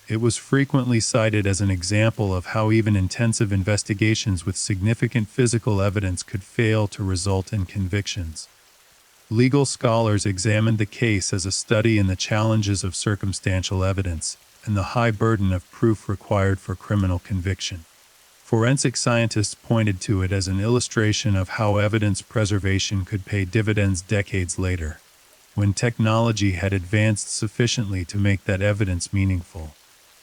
[SPEAKER 1] It was frequently cited as an example of how even intensive investigations with significant physical evidence could fail to result in convictions. Legal scholars examined the case as a study in the challenges of circumstantial evidence and the high burden of proof required for criminal conviction. Forensic scientists pointed to it as an illustration of how evidence preservation could pay dividends decades later, when technology had advanced sufficiently to make that evidence meaningful.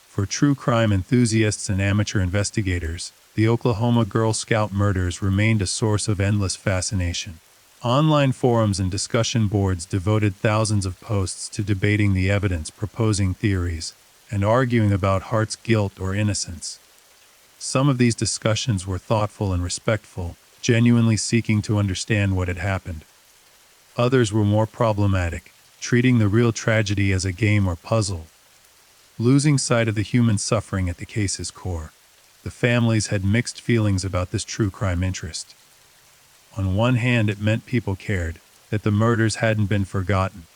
[SPEAKER 1] For true crime enthusiasts and amateur investigators, the Oklahoma Girl Scout murders remained a source of endless fascination. Online forums and discussion boards devoted thousands of posts to debating the evidence, proposing theories, and arguing about Hart's guilt or innocence. Some of these discussions were thoughtful and respectful, genuinely seeking to understand what had happened. Others were more problematic, treating the real tragedy as a game or puzzle, losing sight of the human suffering at the case's core. The families had mixed feelings about this true crime interest. On one hand, it meant people cared, that the murders hadn't been forgotten,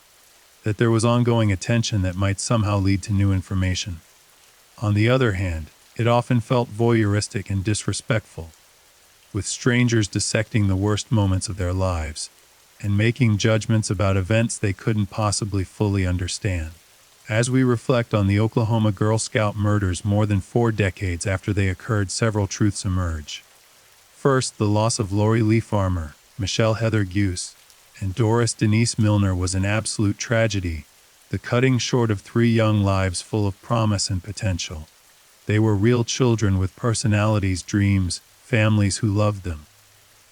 [SPEAKER 1] that there was ongoing attention that might somehow lead to new information. On the other hand, it often felt voyeuristic and disrespectful, with strangers dissecting the worst moments of their lives and making judgments about events they couldn't possibly fully understand. As we reflect on the Oklahoma Girl Scout murders more than 4 decades after they occurred, several truths emerge. First, the loss of Lori Lee Farmer, Michelle Heather Guse, and Doris Denise Milner was an absolute tragedy, the cutting short of 3 young lives full of promise and potential. They were real children with personalities, dreams, families who loved them,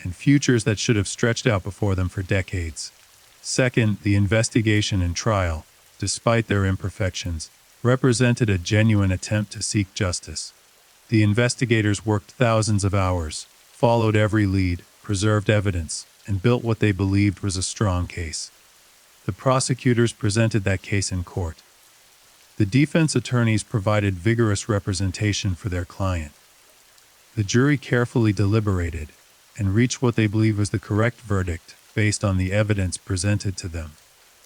[SPEAKER 1] and futures that should have stretched out before them for decades. Second, the investigation and trial, despite their imperfections, represented a genuine attempt to seek justice. The investigators worked thousands of hours, followed every lead, preserved evidence, and built what they believed was a strong case. The prosecutors presented that case in court. The defense attorneys provided vigorous representation for their client. The jury carefully deliberated and reached what they believed was the correct verdict based on the evidence presented to them.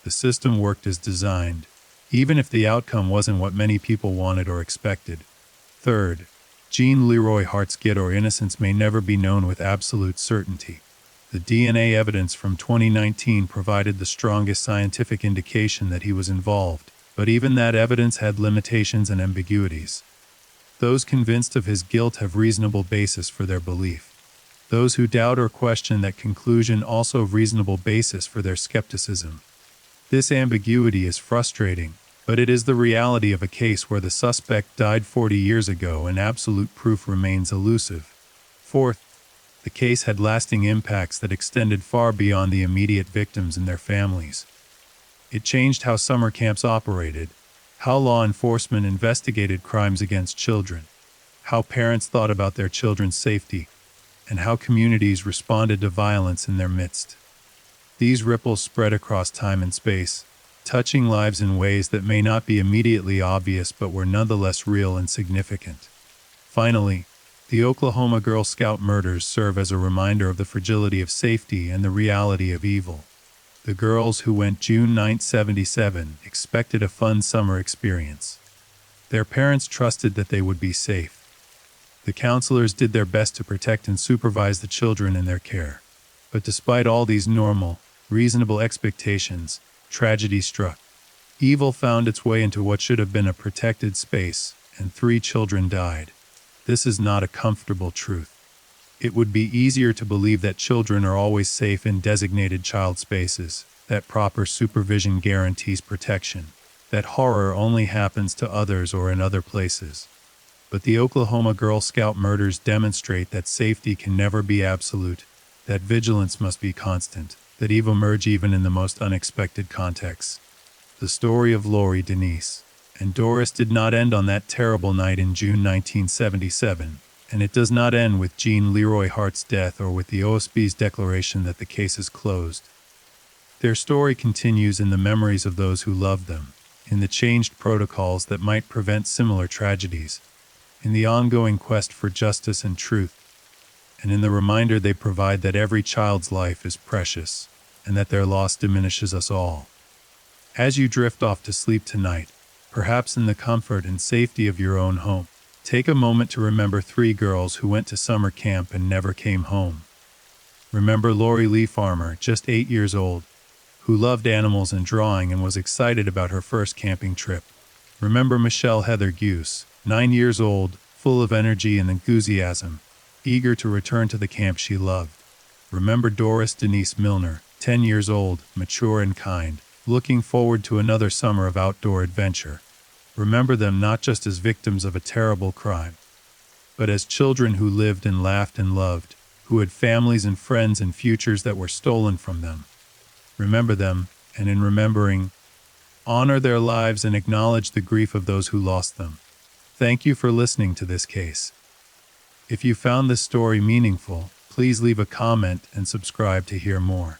[SPEAKER 1] The system worked as designed, even if the outcome wasn't what many people wanted or expected. Third, Jean Leroy Hart's guilt or innocence may never be known with absolute certainty. The DNA evidence from 2019 provided the strongest scientific indication that he was involved, but even that evidence had limitations and ambiguities. Those convinced of his guilt have reasonable basis for their belief. Those who doubt or question that conclusion also have reasonable basis for their skepticism. This ambiguity is frustrating, but it is the reality of a case where the suspect died 40 years ago and absolute proof remains elusive. Fourth, the case had lasting impacts that extended far beyond the immediate victims and their families. It changed how summer camps operated, how law enforcement investigated crimes against children, how parents thought about their children's safety, and how communities responded to violence in their midst. These ripples spread across time and space, touching lives in ways that may not be immediately obvious but were nonetheless real and significant. Finally, the Oklahoma Girl Scout murders serve as a reminder of the fragility of safety and the reality of evil. The girls who went June 9, 1977 expected a fun summer experience. Their parents trusted that they would be safe. The counselors did their best to protect and supervise the children in their care. But despite all these normal, reasonable expectations, tragedy struck. Evil found its way into what should have been a protected space, and 3 children died. This is not a comfortable truth. It would be easier to believe that children are always safe in designated child spaces, that proper supervision guarantees protection, that horror only happens to others or in other places. But the Oklahoma Girl Scout murders demonstrate that safety can never be absolute, that vigilance must be constant, that evil emerge even in the most unexpected contexts. The story of Lori, Denise, and Doris did not end on that terrible night in June 1977, and it does not end with Jean Leroy Hart's death or with the OSB's declaration that the case is closed. Their story continues in the memories of those who loved them, in the changed protocols that might prevent similar tragedies, in the ongoing quest for justice and truth, and in the reminder they provide that every child's life is precious, and that their loss diminishes us all. As you drift off to sleep tonight, perhaps in the comfort and safety of your own home, take a moment to remember 3 girls who went to summer camp and never came home. Remember Lori Lee Farmer, just 8 years old, who loved animals and drawing and was excited about her first camping trip. Remember Michelle Heather Guse, 9 years old, full of energy and enthusiasm, eager to return to the camp she loved. Remember Doris Denise Milner, 10 years old, mature and kind, looking forward to another summer of outdoor adventure. Remember them not just as victims of a terrible crime, but as children who lived and laughed and loved, who had families and friends and futures that were stolen from them. Remember them, and in remembering, honor their lives and acknowledge the grief of those who lost them. Thank you for listening to this case. If you found this story meaningful, please leave a comment and subscribe to hear more.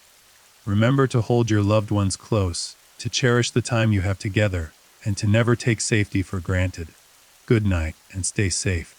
[SPEAKER 1] Remember to hold your loved ones close, to cherish the time you have together, and to never take safety for granted. Good night, and stay safe.